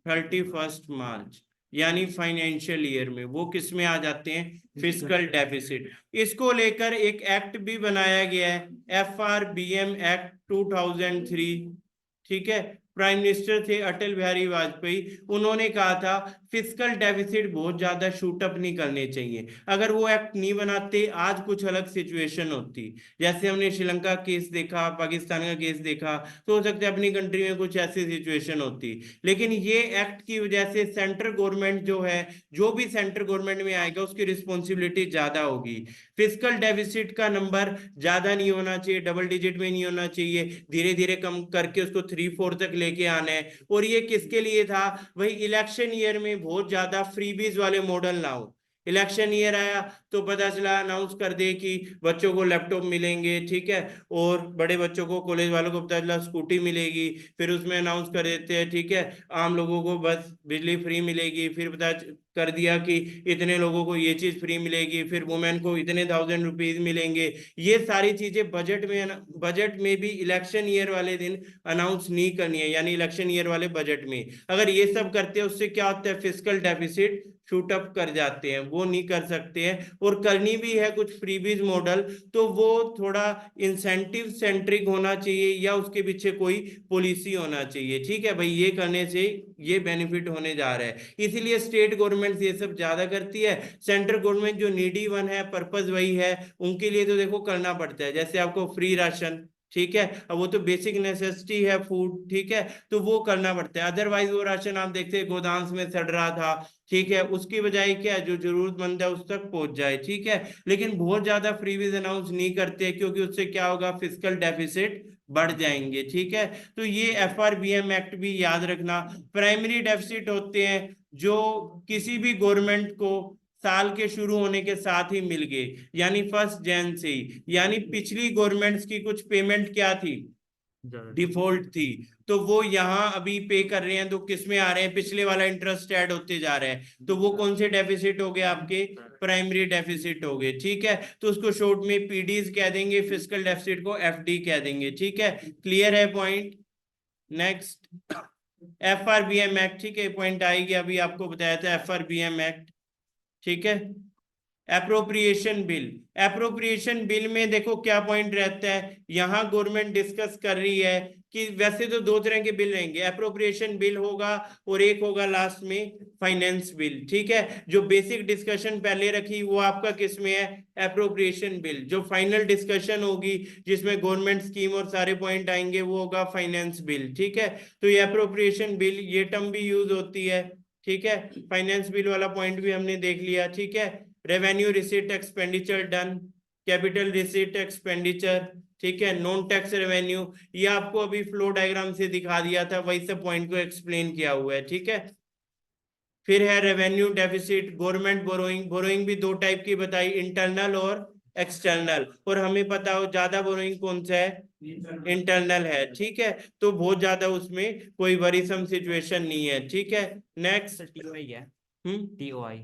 31 मार्च यानी फाइनेंशियल ईयर में, वो किस में आ जाते हैं, फिस्कल डेफिसिट। इसको लेकर एक एक्ट भी बनाया गया है, FRBM एक्ट 2003, ठीक है, प्राइम मिनिस्टर थे अटल बिहारी वाजपेयी, उन्होंने कहा था फिस्कल डेफिसिट बहुत ज्यादा शूट अप नहीं करने चाहिए, अगर वो एक्ट नहीं बनाते आज कुछ अलग सिचुएशन होती, जैसे हमने श्रीलंका केस देखा, पाकिस्तान का केस देखा, तो हो सकता है अपनी कंट्री में कुछ ऐसी सिचुएशन होती, लेकिन ये एक्ट की वजह से सेंट्रल गवर्नमेंट जो है, जो भी सेंट्रल गवर्नमेंट में आएगा उसकी रिस्पॉन्सिबिलिटी ज्यादा होगी, फिस्कल डेफिसिट का नंबर ज्यादा नहीं होना चाहिए, डबल डिजिट में नहीं होना चाहिए, धीरे धीरे कम करके उसको 3-4 तक लेके आना है, और ये किसके लिए था, वही इलेक्शन ईयर में बहुत ज्यादा फ्रीबीज वाले मॉडल ना हो, इलेक्शन ईयर आया तो पता चला अनाउंस कर दे कि बच्चों को लैपटॉप मिलेंगे, ठीक है, और बड़े बच्चों को कॉलेज वालों को पता चला स्कूटी मिलेगी, फिर उसमें अनाउंस कर देते हैं, ठीक है, आम लोगों को बस बिजली फ्री मिलेगी, फिर पता कर दिया कि इतने लोगों को ये चीज फ्री मिलेगी, फिर वुमेन को इतने 1000 रुपीज मिलेंगे, ये सारी चीजें बजट में भी इलेक्शन ईयर वाले दिन अनाउंस नहीं करनी है, यानी इलेक्शन ईयर वाले बजट में अगर ये सब करते हैं उससे क्या होता है, फिस्कल डेफिसिट शूट अप कर जाते हैं, वो नहीं कर सकते हैं। और करनी भी है कुछ फ्रीबीज मॉडल तो वो थोड़ा इंसेंटिव सेंट्रिक होना चाहिए या उसके पीछे कोई पॉलिसी होना चाहिए। ठीक है भाई, ये करने से ये बेनिफिट होने जा रहा है, इसीलिए स्टेट गवर्नमेंट ये सब ज्यादा करती है। सेंट्रल गवर्नमेंट जो नीडी वन है, पर्पस वही है, उनके लिए तो देखो करना पड़ता है। जैसे आपको फ्री राशन, ठीक है, अब वो तो बेसिक नेसेसिटी है फूड, ठीक है, तो वो करना पड़ता है। अदरवाइज वो राशन आप देखते हैं गोदाम में सड़ रहा था, ठीक है, उसकी बजाय क्या है, जो जरूरतमंद है उस तक पहुंच जाए। ठीक है, लेकिन बहुत ज्यादा फ्रीबीज अनाउंस नहीं करते क्योंकि उससे क्या होगा, फिस्कल डेफिसिट बढ़ जाएंगे। ठीक है, तो ये FRBM एक्ट भी याद रखना। प्राइमरी डेफिसिट होते हैं जो किसी भी गवर्नमेंट को साल के शुरू होने के साथ ही मिल गए, यानी 1 जनवरी से ही, यानी पिछली गवर्नमेंट्स की कुछ पेमेंट क्या थी, डिफॉल्ट थी, तो वो यहाँ अभी पे कर रहे हैं, तो किस में आ रहे हैं, पिछले वाला इंटरेस्ट ऐड होते जा रहे हैं, तो वो कौन से डेफिसिट हो गए आपके, प्राइमरी डेफिसिट हो गए। ठीक है, तो उसको शॉर्ट में पीडीज कह देंगे, फिस्कल डेफिसिट को FD कह देंगे। ठीक है, क्लियर है पॉइंट। नेक्स्ट FRBM एक्ट, ठीक है, पॉइंट आएगी, अभी आपको बताया था FRBM एक्ट। ठीक है, एप्रोप्रिएशन बिल, एप्रोप्रिएशन बिल में देखो क्या पॉइंट रहता है, यहां गवर्नमेंट डिस्कस कर रही है कि वैसे तो 2 तरह के बिल रहेंगे, एप्रोप्रिएशन बिल होगा और एक होगा लास्ट में फाइनेंस बिल। ठीक है, जो बेसिक डिस्कशन पहले रखी वो आपका किस में है, एप्रोप्रिएशन बिल। जो फाइनल डिस्कशन होगी जिसमें गवर्नमेंट स्कीम और सारे पॉइंट आएंगे वो होगा फाइनेंस बिल। ठीक है, तो ये एप्रोप्रिएशन बिल, ये टर्म भी यूज होती है। ठीक है, फाइनेंस बिल वाला पॉइंट भी हमने देख लिया। ठीक है, revenue receipt expenditure done, capital receipt expenditure, ठीक है, नॉन टैक्स रेवेन्यू, ये आपको अभी फ्लो डायग्राम से दिखा दिया था, वही सब पॉइंट को एक्सप्लेन किया हुआ है। ठीक है, फिर है revenue deficit, government borrowing, borrowing भी 2 टाइप की बताई, इंटरनल और एक्सटर्नल, और हमें पता हो ज्यादा बोरोइंग कौन सा है, इंटरनल है। ठीक है, तो बहुत ज्यादा उसमें कोई वरीसम सिचुएशन नहीं है। ठीक है, नेक्स्ट TOI है, हम्म TOI।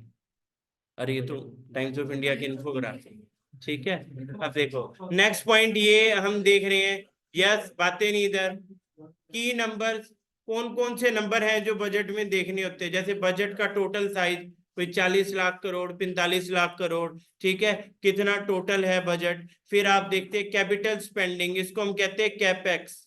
अरे ये तो टाइम्स ऑफ इंडिया की इन्फोग्राफी। ठीक है, अब देखो नेक्स्ट पॉइंट ये हम देख रहे हैं, यस बातें नहीं इधर, की नंबर्स, कौन कौन से नंबर हैं जो बजट में देखने होते हैं। जैसे बजट का टोटल साइज कोई 40 लाख करोड़, 45 लाख करोड़, ठीक है, कितना टोटल है बजट। फिर आप देखते हैं कैपिटल स्पेंडिंग, इसको हम कहते हैं कैपेक्स,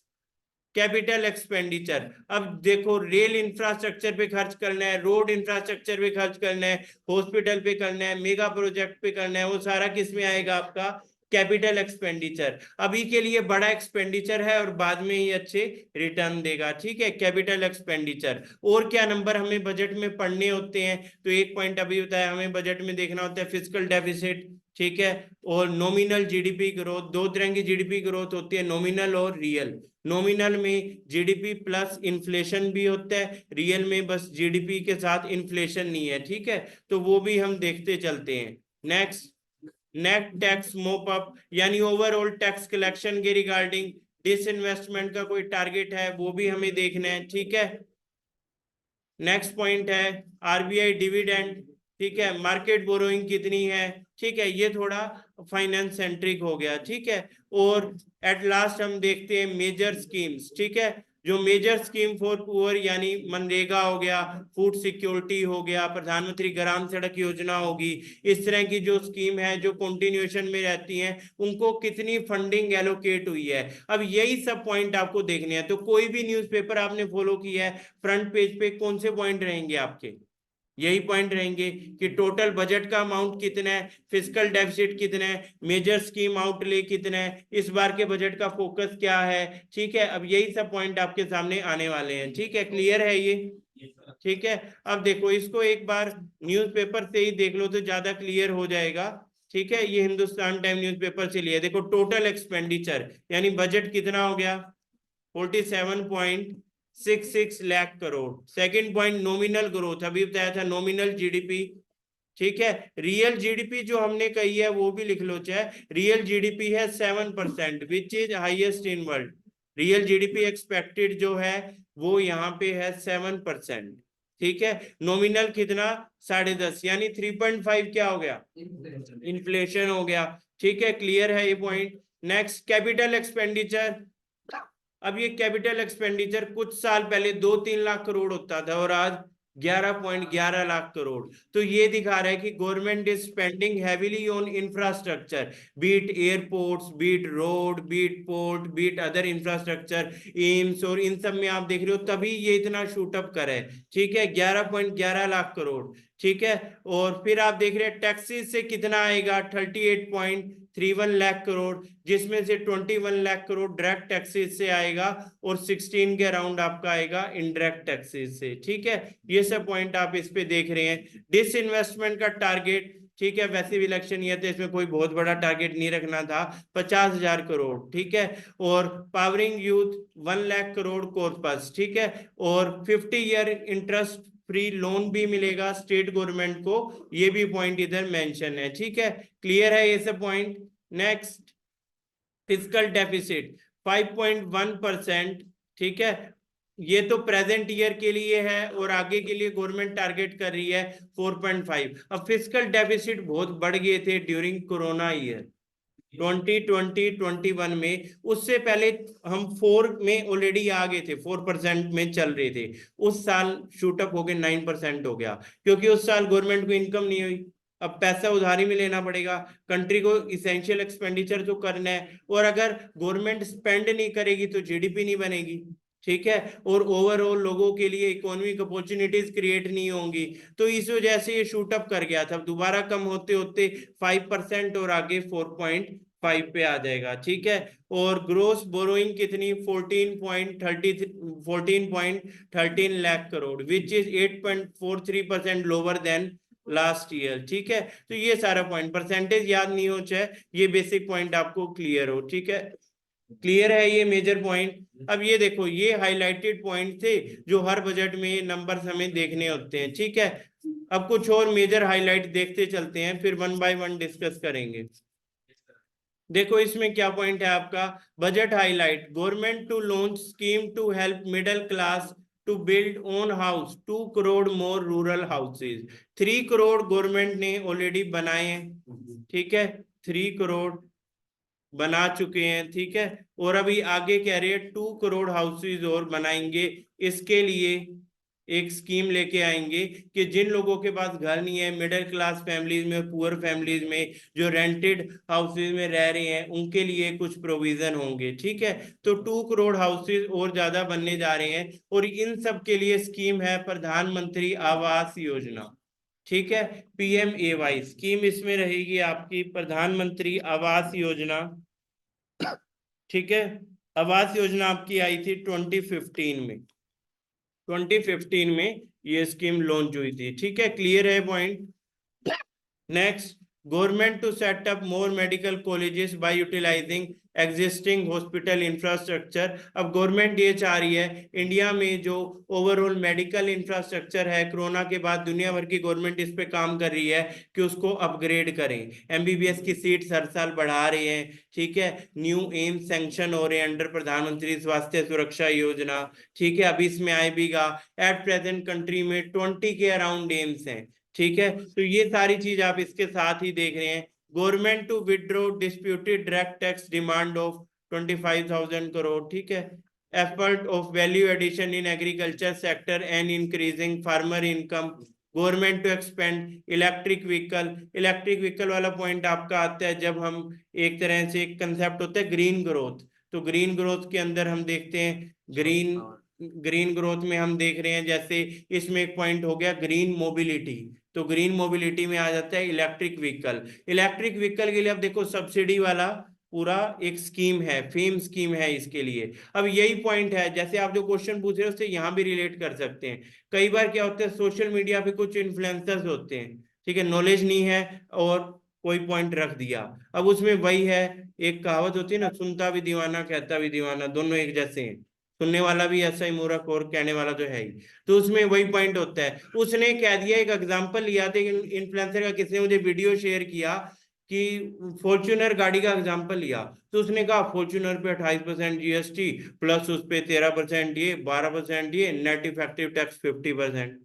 कैपिटल एक्सपेंडिचर। अब देखो रेल इंफ्रास्ट्रक्चर पे खर्च करना है, रोड इंफ्रास्ट्रक्चर पे खर्च करना है, हॉस्पिटल पे करना है, मेगा प्रोजेक्ट पे करना है, वो सारा किस में आएगा, आपका कैपिटल एक्सपेंडिचर। अभी के लिए बड़ा एक्सपेंडिचर है और बाद में ही अच्छे रिटर्न देगा। ठीक है, कैपिटल एक्सपेंडिचर। और क्या नंबर हमें बजट में पढ़ने होते हैं, तो एक पॉइंट अभी बताया, हमें बजट में देखना होता है फिस्कल डेफिसिट, ठीक है, और नॉमिनल जीडीपी ग्रोथ। 2 तरह की जीडीपी ग्रोथ होती है, नॉमिनल और रियल। नॉमिनल में जीडीपी प्लस इन्फ्लेशन भी होता है, रियल में बस जीडीपी के साथ इन्फ्लेशन नहीं है। ठीक है, तो वो भी हम देखते चलते हैं। नेक्स्ट, नेट टैक्स मोप अप, यानी ओवरऑल टैक्स कलेक्शन के रिगार्डिंग डिसइन्वेस्टमेंट का कोई टारगेट है वो भी हमें देखना है। ठीक है, नेक्स्ट पॉइंट है RBI डिविडेंड, ठीक है, मार्केट बोरोइंग कितनी है, ठीक है, ये थोड़ा फाइनेंस सेंट्रिक हो गया। ठीक है, और एट लास्ट हम देखते हैं मेजर स्कीम्स। ठीक है, जो मेजर स्कीम फॉर पुअर, यानी मनरेगा हो गया, फूड सिक्योरिटी हो गया, प्रधानमंत्री ग्राम सड़क योजना होगी, इस तरह की जो स्कीम है जो कंटिन्यूएशन में रहती हैं, उनको कितनी फंडिंग एलोकेट हुई है। अब यही सब पॉइंट आपको देखने हैं। तो कोई भी न्यूज़पेपर आपने फॉलो किया है, फ्रंट पेज पे कौन से पॉइंट रहेंगे आपके, यही पॉइंट रहेंगे कि टोटल बजट का अमाउंट कितना है, फिस्कल डेफिसिट कितना है, मेजर स्कीम आउटले कितना है, इस बार के बजट का फोकस क्या है। ठीक है, अब यही सब पॉइंट आपके सामने आने वाले हैं। ठीक है, क्लियर है ये। ठीक है, अब देखो इसको एक बार न्यूज़पेपर से ही देख लो तो ज्यादा क्लियर हो जाएगा। ठीक है, ये हिंदुस्तान टाइम न्यूज़पेपर से लिया, देखो टोटल एक्सपेंडिचर यानी बजट कितना हो गया, 47.66 lakh crore. Second point nominal growth, अभी बताया था नॉमिनल जीडीपी। ठीक है, रियल जीडीपी जो हमने कही है वो भी लिख लो चाहे, रियल जीडीपी है 7%, which is highest in world. Real GDP expected जो है वो यहाँ पे है 7%। ठीक है, नॉमिनल कितना 10.5, यानी 3.5 क्या हो गया, इन्फ्लेशन हो गया। ठीक है, क्लियर है ये पॉइंट। नेक्स्ट कैपिटल एक्सपेंडिचर, अब ये कैपिटल एक्सपेंडिचर कुछ साल पहले 2-3 लाख करोड़ होता था और आज 11.11 लाख करोड़। तो ये दिखा रहा है कि government is spending heavily on infrastructure, be it airports, be it road, be it port, be it other infrastructure, AIIMS, और इन सब में आप देख रहे हो तभी ये इतना शूट अप करे। ठीक है, 11.11 लाख करोड़। ठीक है, और फिर आप देख रहे हैं टैक्सेस से कितना आएगा, 38.31 लाख करोड़, जिसमें से 21 लाख करोड़ डायरेक्ट टैक्सेस से आएगा और 16 के अराउंड आपका आएगा इनडायरेक्ट टैक्सेस से। ठीक है, ये सब पॉइंट आप इस पे देख रहे हैं। डिसइन्वेस्टमेंट का टारगेट, ठीक है, वैसे भी इलेक्शन ईयर तो इसमें कोई बहुत बड़ा टारगेट नहीं रखना था, 50,000 करोड़। ठीक है, और powering youth 1 lakh crore corpus. ठीक है, और 50 ईयर इंटरेस्ट फ्री लोन भी मिलेगा स्टेट गवर्नमेंट को, ये भी पॉइंट इधर मेंशन है। ठीक है, क्लियर है ये सब पॉइंट। Next, fiscal deficit 5.1%। ठीक है, ये तो प्रेजेंट ईयर के लिए है और आगे के लिए गवर्नमेंट टारगेट कर रही है 4.5। अब फिस्कल डेफिसिट बहुत बढ़ गए थे ड्यूरिंग कोरोना ईयर 2020-21 में, उससे पहले हम 4 में ऑलरेडी आ गए थे, 4% में चल रहे थे। उस साल शूटअप हो गए 9% हो गया, क्योंकि उस साल गवर्नमेंट को इनकम नहीं हुई। अब पैसा उधारी में लेना पड़ेगा, कंट्री को इसेंशियल एक्सपेंडिचर तो करना है, और अगर गवर्नमेंट स्पेंड नहीं करेगी तो जीडीपी नहीं बनेगी। ठीक है, और ओवरऑल लोगों के लिए इकोनॉमिक अपॉर्चुनिटीज क्रिएट नहीं होंगी, तो इस वजह से ये शूट अप कर गया था। दोबारा कम होते होते 5% और आगे 4.5 पे आ जाएगा। ठीक है, और ग्रोस बोरोइंग कितनी, 14.13 lakh crore, which is 8.43% lower than last year. ठीक है, तो ये सारा पॉइंट, परसेंटेज याद नहीं हो चाहे, ये बेसिक पॉइंट आपको क्लियर हो। ठीक है, क्लियर है ये मेजर पॉइंट। अब ये देखो, ये हाईलाइटेड पॉइंट थे जो हर बजट में नंबर्स हमें देखने होते हैं। ठीक है, अब कुछ और मेजर हाईलाइट देखते चलते हैं, फिर 1 बाय 1 डिस्कस करेंगे। देखो इसमें क्या पॉइंट है आपका, budget highlight, government to launch scheme to help middle class to build own house, 2 crore more rural houses. 3 crore government ने ऑलरेडी बनाए हैं। ठीक है, 3 करोड़ बना चुके हैं। ठीक है, और अभी आगे कह रहे हैं 2 करोड़ हाउसेज और बनाएंगे। इसके लिए एक स्कीम लेके आएंगे कि जिन लोगों के पास घर नहीं है, मिडिल क्लास फैमिलीज में, पुअर फैमिलीज में, जो रेंटेड हाउसेज में रह रहे हैं, उनके लिए कुछ प्रोविजन होंगे। ठीक है, तो 2 करोड़ हाउसेज और ज्यादा बनने जा रहे हैं, और इन सब के लिए स्कीम है प्रधानमंत्री आवास योजना। ठीक है, PMAY स्कीम इसमें रहेगी आपकी, प्रधानमंत्री आवास योजना। ठीक है, आवास योजना आपकी आई थी 2015 में, 2015 में ये स्कीम लॉन्च हुई थी। ठीक है, क्लियर है point. Next, government to set up more medical colleges by utilising existing hospital infrastructure. अब गवर्नमेंट ये चाह रही है इंडिया में जो ओवरऑल मेडिकल इंफ्रास्ट्रक्चर है, कोरोना के बाद दुनिया भर की गवर्नमेंट इस पे काम कर रही है कि उसको अपग्रेड करें। MBBS की सीट्स हर साल बढ़ा रहे हैं। ठीक है, न्यू एम्स सैंक्शन हो रहे हैं अंडर प्रधानमंत्री स्वास्थ्य सुरक्षा योजना। ठीक है, अभी इसमें आएगा, एट प्रेजेंट कंट्री में 20 के अराउंड एम्स हैं। ठीक है, तो ये सारी चीज आप इसके साथ ही देख रहे हैं। Government to withdraw disputed direct tax demand of 25,000 crore. ठीक है, effort of value addition in agriculture sector and increasing farmer income. Government to expand electric vehicle. Electric vehicle वाला पॉइंट आपका आता है जब हम, एक तरह से एक कंसेप्ट होता है ग्रीन ग्रोथ। तो ग्रीन ग्रोथ के अंदर हम देखते हैं, ग्रीन ग्रोथ में हम देख रहे हैं, जैसे इसमें एक पॉइंट हो गया ग्रीन मोबिलिटी, तो ग्रीन मोबिलिटी में आ जाता है इलेक्ट्रिक व्हीकल। इलेक्ट्रिक व्हीकल के लिए अब देखो सब्सिडी वाला पूरा एक स्कीम है, फेम स्कीम है इसके लिए। अब यही पॉइंट है, जैसे आप जो क्वेश्चन पूछ रहे हो उससे यहाँ भी रिलेट कर सकते हैं। कई बार क्या होता है, सोशल मीडिया पे कुछ इन्फ्लुएंसर्स होते हैं, ठीक है, नॉलेज नहीं है और कोई पॉइंट रख दिया। अब उसमें वही है, एक कहावत होती है ना, सुनता भी दीवाना कहता भी दीवाना, दोनों एक जैसे हैं। सुनने वाला भी ऐसा ही मूर्ख और कहने वाला तो है ही। तो उसमें वही पॉइंट होता है, उसने कह दिया, एक एग्जांपल लिया था इन्फ्लुएंसर का, किसी ने मुझे वीडियो शेयर किया कि फॉर्च्यूनर गाड़ी का एग्जांपल लिया, तो उसने कहा फॉर्च्यूनर पे 28% GST प्लस उस पे 13% ये, 12% ये, नेट इफेक्टिव टैक्स 50%।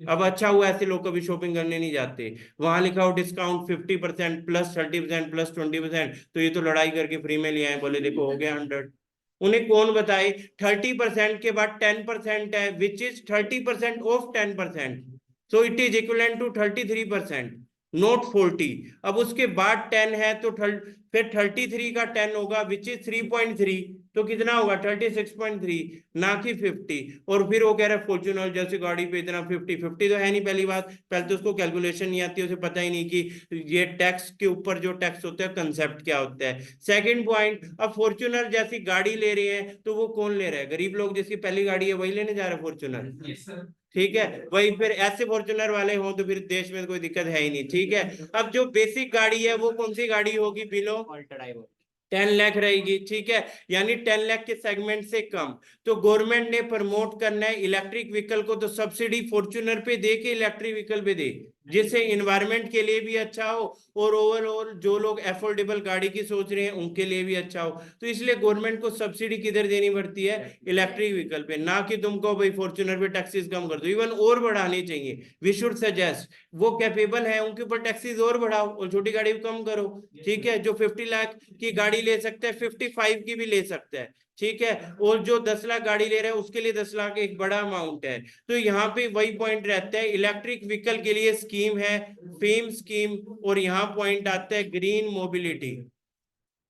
अब अच्छा हुआ ऐसे लोग कभी शॉपिंग करने नहीं जाते, वहां लिखा हो डिस्काउंट 50% प्लस 30% प्लस 20%, तो ये तो लड़ाई करके फ्री में ले आए, बोले देखो हो गया 100। उन्हें कौन बताए? 30% के बाद 10% है, which is 30% of 10%, so it is equivalent to 33%, not 40। अब उसके बाद 10 है तो फिर 33 का 10 होगा विच इज 3.3, तो कितना होगा? 36.3, ना कि 50। और फिर वो कह रहा है फॉर्च्यूनर जैसी गाड़ी पे इतना 50 तो है नहीं। पहली बात, पहले तो उसको कैलकुलेशन नहीं आती, उसे पता ही नहीं कि ये टैक्स के ऊपर जो टैक्स होता है कंसेप्ट क्या होता है। सेकंड पॉइंट, अब फॉर्च्यूनर जैसी गाड़ी ले रहे हैं तो वो कौन ले रहा है? गरीब लोग, जिसकी पहली गाड़ी है वही लेने जा रहे हैं फॉर्च्यूनर। Yes sir. ठीक है, वही फिर ऐसे फॉर्च्यूनर वाले हों तो फिर देश में कोई दिक्कत है ही नहीं। ठीक है, अब जो बेसिक गाड़ी है वो कौन सी गाड़ी होगी? बिलो ऑल्टो ड्राइवर 10 लाख रहेगी। ठीक है, यानी 10 लाख के सेगमेंट से कम। तो गवर्नमेंट ने प्रमोट करना है इलेक्ट्रिक व्हीकल को, तो सब्सिडी फॉर्च्यूनर पे दे के इलेक्ट्रिक व्हीकल पे दे, जिससे इन्वायरमेंट के लिए भी अच्छा हो और ओवरऑल जो लोग अफोर्डेबल गाड़ी की सोच रहे हैं उनके लिए भी अच्छा हो। तो इसलिए गवर्नमेंट को सब्सिडी किधर देनी पड़ती है? इलेक्ट्रिक व्हीकल पे, ना कि तुमको भाई फॉर्च्यूनर पे टैक्सेस कम कर दो। इवन और बढ़ाने चाहिए, वी शुड सजेस्ट, वो कैपेबल है उनके ऊपर टैक्सेस और बढ़ाओ और छोटी गाड़ी कम करो। ठीक है, जो 50 लाख की गाड़ी ले सकता है 55 की भी ले सकता है। ठीक है, और जो 10 लाख गाड़ी ले रहा है उसके लिए 10 लाख एक बड़ा अमाउंट है। तो यहाँ पे वही पॉइंट रहता है, इलेक्ट्रिक व्हीकल के लिए स्कीम है फेम स्कीम, और यहाँ पॉइंट आता है ग्रीन मोबिलिटी।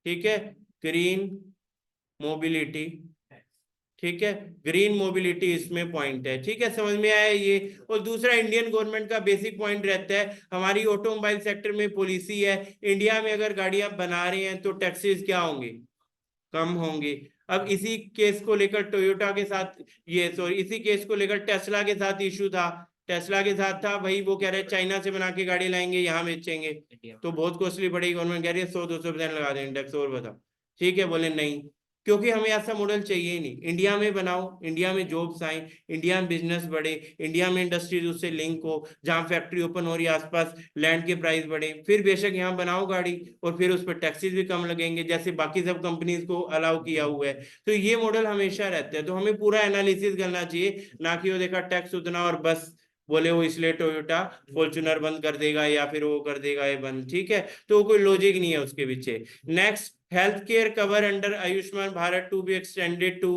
ठीक है, ग्रीन मोबिलिटी। ठीक है, ग्रीन मोबिलिटी इसमें पॉइंट है। ठीक है, समझ में आया ये। और दूसरा, इंडियन गवर्नमेंट का बेसिक पॉइंट रहता है, हमारी ऑटोमोबाइल सेक्टर में पॉलिसी है, इंडिया में अगर गाड़ियां बना रहे हैं तो टैक्सेस क्या होंगे? कम होंगे। अब इसी केस को लेकर टोयोटा के साथ, ये सॉरी, इसी केस को लेकर टेस्ला के साथ इशू था। टेस्ला के साथ था भाई, वो कह रहे चाइना से बना के गाड़ी लाएंगे यहाँ बेचेंगे इंडिया तो बहुत कॉस्टली पड़ेगी। गवर्नमेंट कह रही है 100-200% लगा देंगे टैक्स। और बताओ, ठीक है, बोले नहीं, क्योंकि हमें ऐसा मॉडल चाहिए ही नहीं। इंडिया में बनाओ, इंडिया में जॉब्स आए, इंडिया में बिजनेस बढ़े, इंडिया में इंडस्ट्रीज उससे लिंक हो, जहां फैक्ट्री ओपन हो रही है आसपास लैंड के प्राइस बढ़े, फिर बेशक यहाँ बनाओ गाड़ी और फिर उस पर टैक्सेस भी कम लगेंगे जैसे बाकी सब कंपनीज को अलाउ किया हुआ है। तो ये मॉडल हमेशा रहता है। तो हमें पूरा एनालिसिस करना चाहिए, ना कि वो देखा टैक्स उतना और बस बोले वो इसलिए टोयोटा फॉर्च्यूनर बंद कर देगा या फिर वो कर देगा ये बंद। ठीक है, तो कोई लॉजिक नहीं है उसके पीछे। Next, health care cover under Ayushman Bharat to be extended to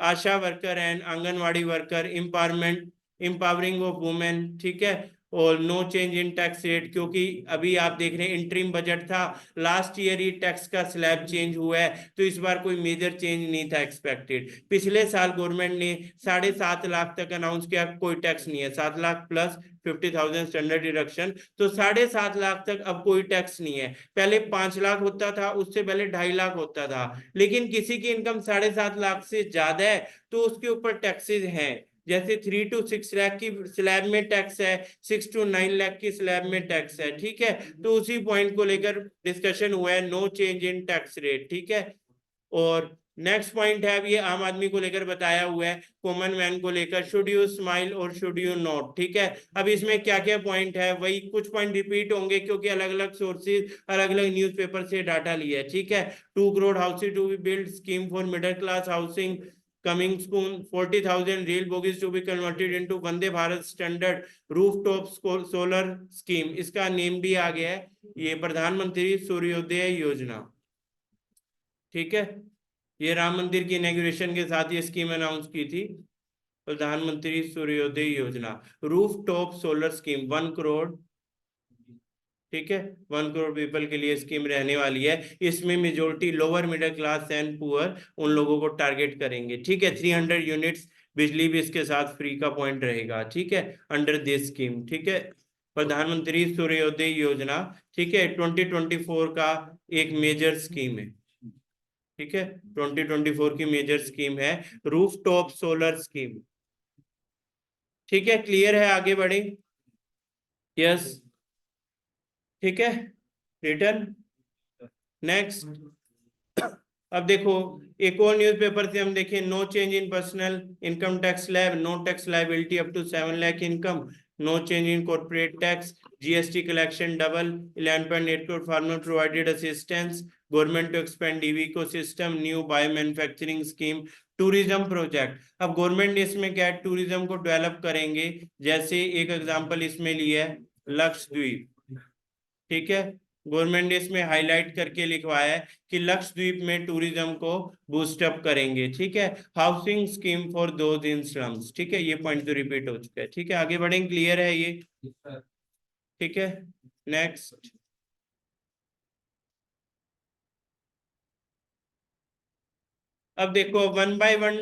ASHA worker and anganwadi worker, empowerment, empowering of women. ठीक है, और no change in tax rate, क्योंकि अभी आप देख रहे हैं इंटरिम बजट था, लास्ट ईयर ही टैक्स का स्लैब चेंज हुआ है, तो इस बार कोई मेजर चेंज नहीं था एक्सपेक्टेड। पिछले साल गवर्नमेंट ने 7.5 लाख तक अनाउंस किया, कोई टैक्स नहीं है, 7 लाख प्लस 50,000 स्टैंडर्ड डिडक्शन, तो 7.5 लाख तक अब कोई टैक्स नहीं है। पहले 5 लाख होता था, उससे पहले 2.5 लाख होता था। लेकिन किसी की इनकम 7.5 लाख से ज्यादा है तो उसके ऊपर टैक्सेस हैं, जैसे 3 to 6 लाख की स्लैब में टैक्स है, 6 to 9 लाख की स्लैब में टैक्स है। ठीक है, तो उसी पॉइंट को लेकर डिस्कशन हुआ है, no change in tax rate. ठीक है, और नेक्स्ट पॉइंट है, अब ये आम आदमी को लेकर बताया हुआ है, कॉमन मैन को लेकर, शुड यू स्माइल और शुड यू नॉट। ठीक है, अब इसमें क्या क्या पॉइंट है, वही कुछ पॉइंट रिपीट होंगे क्योंकि अलग अलग सोर्सेज, अलग अलग न्यूज़पेपर से डाटा लिया है। ठीक है, 2 crore houses to be build, scheme for middle class housing coming soon, 40,000 rail bogies to be converted into Vande Bharat standard rooftop solar scheme, इसका नेम भी आ गया है, ये प्रधानमंत्री सूर्योदय योजना। ठीक है, ये राम मंदिर की इनॉग्रेशन के साथ ये स्कीम अनाउंस की थी, प्रधानमंत्री सूर्योदय योजना, roof top solar scheme, 1 crore. ठीक है, 1 करोड़ पीपल के लिए स्कीम रहने वाली है। इसमें majority lower middle class and poor, उन लोगों को टारगेट करेंगे। ठीक है, 300 यूनिट्स बिजली भी इसके साथ फ्री का पॉइंट रहेगा। ठीक है, अंडर दिस स्कीम। ठीक है, प्रधानमंत्री सूर्योदय योजना, ठीक है, 2024 का एक मेजर स्कीम है। ठीक है, 2024 की मेजर स्कीम है, रूफ टॉप सोलर स्कीम। ठीक है, क्लियर है, आगे बढ़े। यस, ठीक है, रिटर्न। नेक्स्ट, अब देखो एक और न्यूज़पेपर से हम देखें, no change in personal income tax slab, no tax liability up to 7 lakh income, no change in corporate tax, GST collection double, 11.8 crore farmer provided assistance, government to expand EV ecosystem, new bio manufacturing scheme, tourism project. अब government ने इसमें क्या है, tourism को develop करेंगे। जैसे एक example इसमें लिया है लक्षद्वीप। ठीक है, गवर्नमेंट ने इसमें हाईलाइट करके लिखवाया है कि लक्षद्वीप में टूरिज्म को बूस्ट अप करेंगे, ठीक है। Housing scheme for those in slums, ठीक है, ये पॉइंट तो रिपीट हो चुका है, ठीक है। आगे बढ़ेंगे, क्लियर है ये, ठीक है। नेक्स्ट, अब देखो वन बाय वन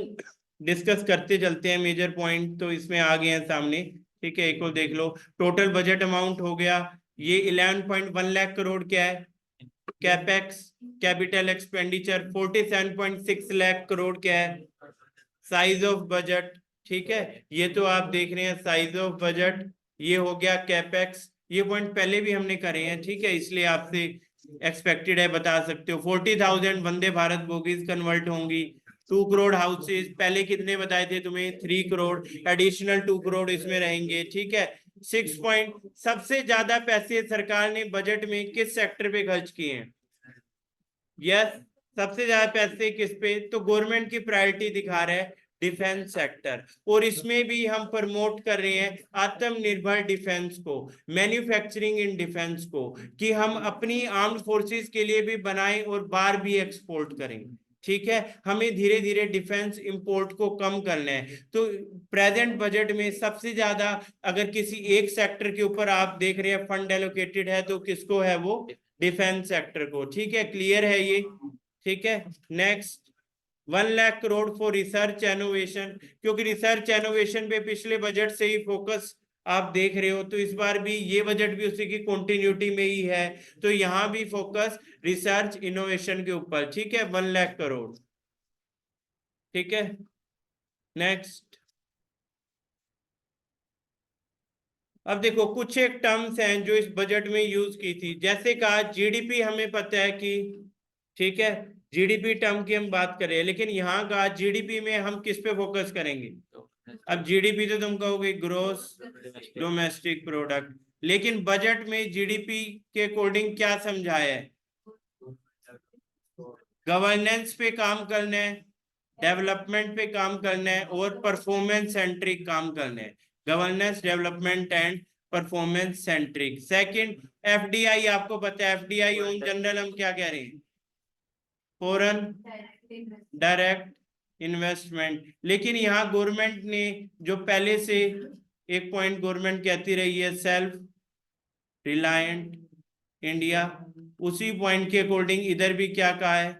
डिस्कस करते चलते हैं, मेजर पॉइंट तो इसमें आ गए हैं सामने, ठीक है। एक और देख लो, टोटल बजट अमाउंट हो गया ये 11.1 लाख करोड़, क्या है capex, capital expenditure 47.6 lakh crore, क्या है साइज ऑफ बजट, ठीक है। ये तो आप देख रहे हैं साइज ऑफ बजट, ये हो गया कैपेक्स, ये पॉइंट पहले भी हमने करे हैं, ठीक है, इसलिए आपसे एक्सपेक्टेड है, बता सकते हो। 40,000 वंदे भारत बोगीज कन्वर्ट होंगी, 2 करोड़ हाउसेज, पहले कितने बताए थे तुम्हें, 3 करोड़, एडिशनल 2 करोड़ इसमें रहेंगे, ठीक है। 6 पॉइंट, सबसे ज्यादा पैसे सरकार ने बजट में किस सेक्टर पे खर्च किए हैं, यस, सबसे ज्यादा पैसे किस पे, तो गवर्नमेंट की प्रायोरिटी दिखा रहा है डिफेंस सेक्टर, और इसमें भी हम प्रमोट कर रहे हैं आत्मनिर्भर डिफेंस को, मैन्युफैक्चरिंग इन डिफेंस को, कि हम अपनी आर्म्ड फोर्सेस के लिए भी बनाएं और बाहर भी एक्सपोर्ट करें, ठीक है। हमें धीरे धीरे डिफेंस इंपोर्ट को कम करना है। तो प्रेजेंट बजट में सबसे ज्यादा अगर किसी एक सेक्टर के ऊपर आप देख रहे हैं फंड एलोकेटेड है, तो किसको है, वो डिफेंस सेक्टर को, ठीक है। क्लियर है ये, ठीक है। Next, 1 lakh crore for research innovation, क्योंकि रिसर्च इनोवेशन पे पिछले बजट से ही फोकस आप देख रहे हो, तो इस बार भी ये बजट भी उसी की कंटिन्यूटी में ही है, तो यहां भी फोकस रिसर्च इनोवेशन के ऊपर, ठीक है, 1 लाख करोड़, ठीक है। नेक्स्ट, अब देखो कुछ एक टर्म्स हैं जो इस बजट में यूज की थी, जैसे कहा जीडीपी, हमें पता है कि, ठीक है, जीडीपी टर्म की हम बात करें, लेकिन यहाँ का जीडीपी में हम किस पे फोकस करेंगे, अब जीडीपी तो तुम कहोगे ग्रोस डोमेस्टिक प्रोडक्ट, लेकिन बजट में जीडीपी के अकॉर्डिंग क्या समझाया है, गवर्नेंस पे काम करना है, डेवलपमेंट पे काम करना है, और परफॉर्मेंस सेंट्रिक काम करना है, governance, development and performance centric. Second, FDI, आपको पता है एफडीआई ऑन जनरल हम क्या कह रहे हैं, फॉरेन डायरेक्ट इन्वेस्टमेंट, लेकिन यहाँ गवर्नमेंट ने जो पहले से एक पॉइंट गवर्नमेंट कहती रही है, सेल्फ रिलायंट इंडिया, उसी पॉइंट के अकॉर्डिंग इधर भी क्या कहा है,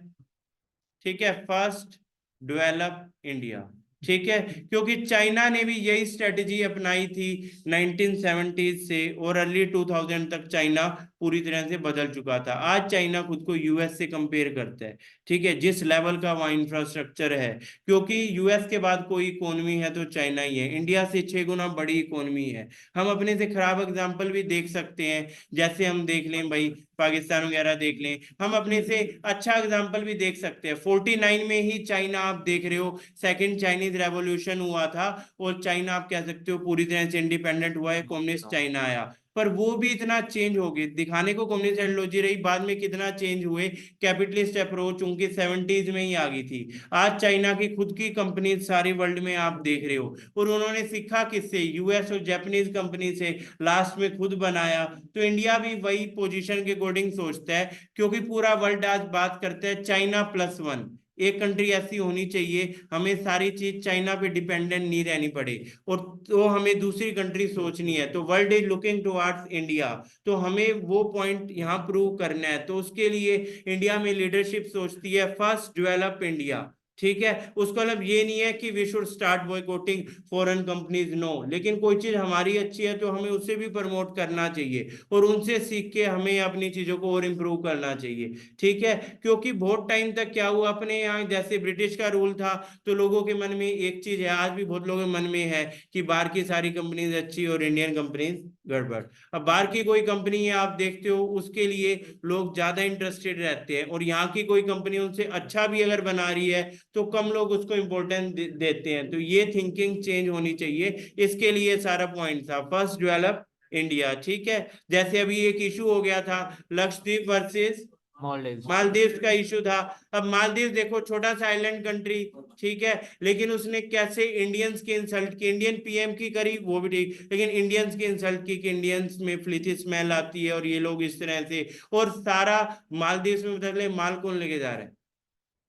ठीक है, फर्स्ट डेवलप इंडिया, ठीक है, क्योंकि चाइना ने भी यही स्ट्रेटजी अपनाई थी 1970s से, और अर्ली 2000 तक चाइना पूरी तरह से बदल चुका था। आज चाइना खुद को यूएस से कंपेयर करता है, ठीक है, जिस लेवल का वहाँ इंफ्रास्ट्रक्चर है, क्योंकि यूएस के बाद कोई इकोनॉमी है तो चाइना ही है, इंडिया से 6 गुना बड़ी इकोनॉमी है। हम अपने से खराब एग्जाम्पल भी देख सकते हैं, जैसे हम देख लें भाई पाकिस्तान वगैरह देख लें, हम अपने से अच्छा एग्जाम्पल भी देख सकते हैं। 49 में ही चाइना आप देख रहे हो सेकंड चाइनीज रेवोल्यूशन हुआ था, और चाइना आप कह सकते हो पूरी तरह से इंडिपेंडेंट हुआ है, कम्युनिस्ट चाइना आया, पर वो भी इतना चेंज हो गई, दिखाने को कम्युनिस्ट आइडियोलॉजी रही, बाद में कितना चेंज हुए, कैपिटलिस्ट अप्रोच उनकी 70s में ही आ गई थी। आज चाइना की खुद की कंपनी सारी वर्ल्ड में आप देख रहे हो, और उन्होंने सीखा किससे, यूएस और जापानीज कंपनी से, लास्ट में खुद बनाया। तो इंडिया भी वही पोजीशन के अकॉर्डिंग सोचता है, क्योंकि पूरा वर्ल्ड आज बात करता है चाइना +1, एक कंट्री ऐसी होनी चाहिए, हमें सारी चीज चाइना पे डिपेंडेंट नहीं रहनी पड़े, और तो हमें दूसरी कंट्री सोचनी है, तो world is looking towards India, तो हमें वो पॉइंट यहाँ प्रूव करना है। तो उसके लिए इंडिया में लीडरशिप सोचती है फर्स्ट डेवलप इंडिया, ठीक है। उसका मतलब ये नहीं है कि we should start boycotting foreign companies, no, लेकिन कोई चीज हमारी अच्छी है तो हमें उसे भी प्रमोट करना चाहिए, और उनसे सीख के हमें अपनी चीजों को और इम्प्रूव करना चाहिए, ठीक है। क्योंकि बहुत टाइम तक क्या हुआ, अपने यहाँ जैसे ब्रिटिश का रूल था, तो लोगों के मन में एक चीज है, आज भी बहुत लोगों के मन में है कि बाहर की सारी कंपनीज अच्छी और इंडियन कंपनीज गड़बड़। अब बाहर की कोई कंपनी है आप देखते हो, उसके लिए लोग ज्यादा इंटरेस्टेड रहते हैं, और यहाँ की कोई कंपनी उनसे अच्छा भी अगर बना रही है तो कम लोग उसको इम्पोर्टेंस देते हैं। तो ये थिंकिंग चेंज होनी चाहिए, इसके लिए सारा पॉइंट था फर्स्ट डेवलप इंडिया, ठीक है। जैसे अभी एक इशू हो गया था लक्षद्वीप वर्सेस Maldives. मालदीव का इशू था। अब मालदीव देखो छोटा सा आइलैंड कंट्री, ठीक है, लेकिन उसने कैसे इंडियंस की इंसल्ट की, इंडियन पीएम की करी वो भी ठीक, लेकिन इंडियंस की इंसल्ट की कि इंडियंस में फिलिथी स्मेल आती है और ये लोग इस तरह से, और सारा मालदीव में पता चले माल कौन लेके जा रहा है,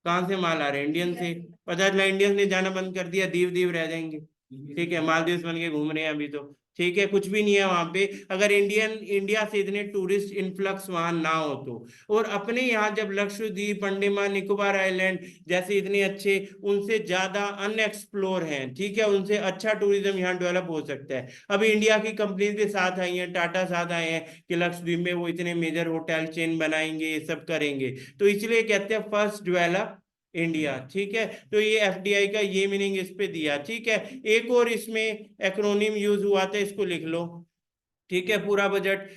कहाँ से माल आ रहे हैं, इंडियन से। पता चला इंडियंस ने जाना बंद कर दिया, दीव दीव रह जाएंगे, ठीक है, मालदीव बन के घूम रहे हैं अभी तो, ठीक है, कुछ भी नहीं है वहां पे अगर इंडिया से इतने टूरिस्ट इनफ्लक्स वहां ना हो तो। और अपने यहाँ जब लक्षद्वीप, अंडमान निकोबार आइलैंड जैसे इतने अच्छे, उनसे ज्यादा अनएक्सप्लोर हैं, ठीक है, उनसे अच्छा टूरिज्म यहाँ डेवलप हो सकता है। अभी इंडिया की कंपनीज भी साथ आई हैं, टाटा साथ आए हैं कि लक्षद्वीप में वो इतने मेजर होटल चेन बनाएंगे, ये सब करेंगे, तो इसलिए कहते हैं फर्स्ट डेवलप इंडिया, ठीक है। तो ये एफडीआई का ये मीनिंग इस पे दिया, ठीक है। एक और इसमें एक्रोनिम यूज हुआ था, इसको लिख लो, ठीक है, पूरा बजट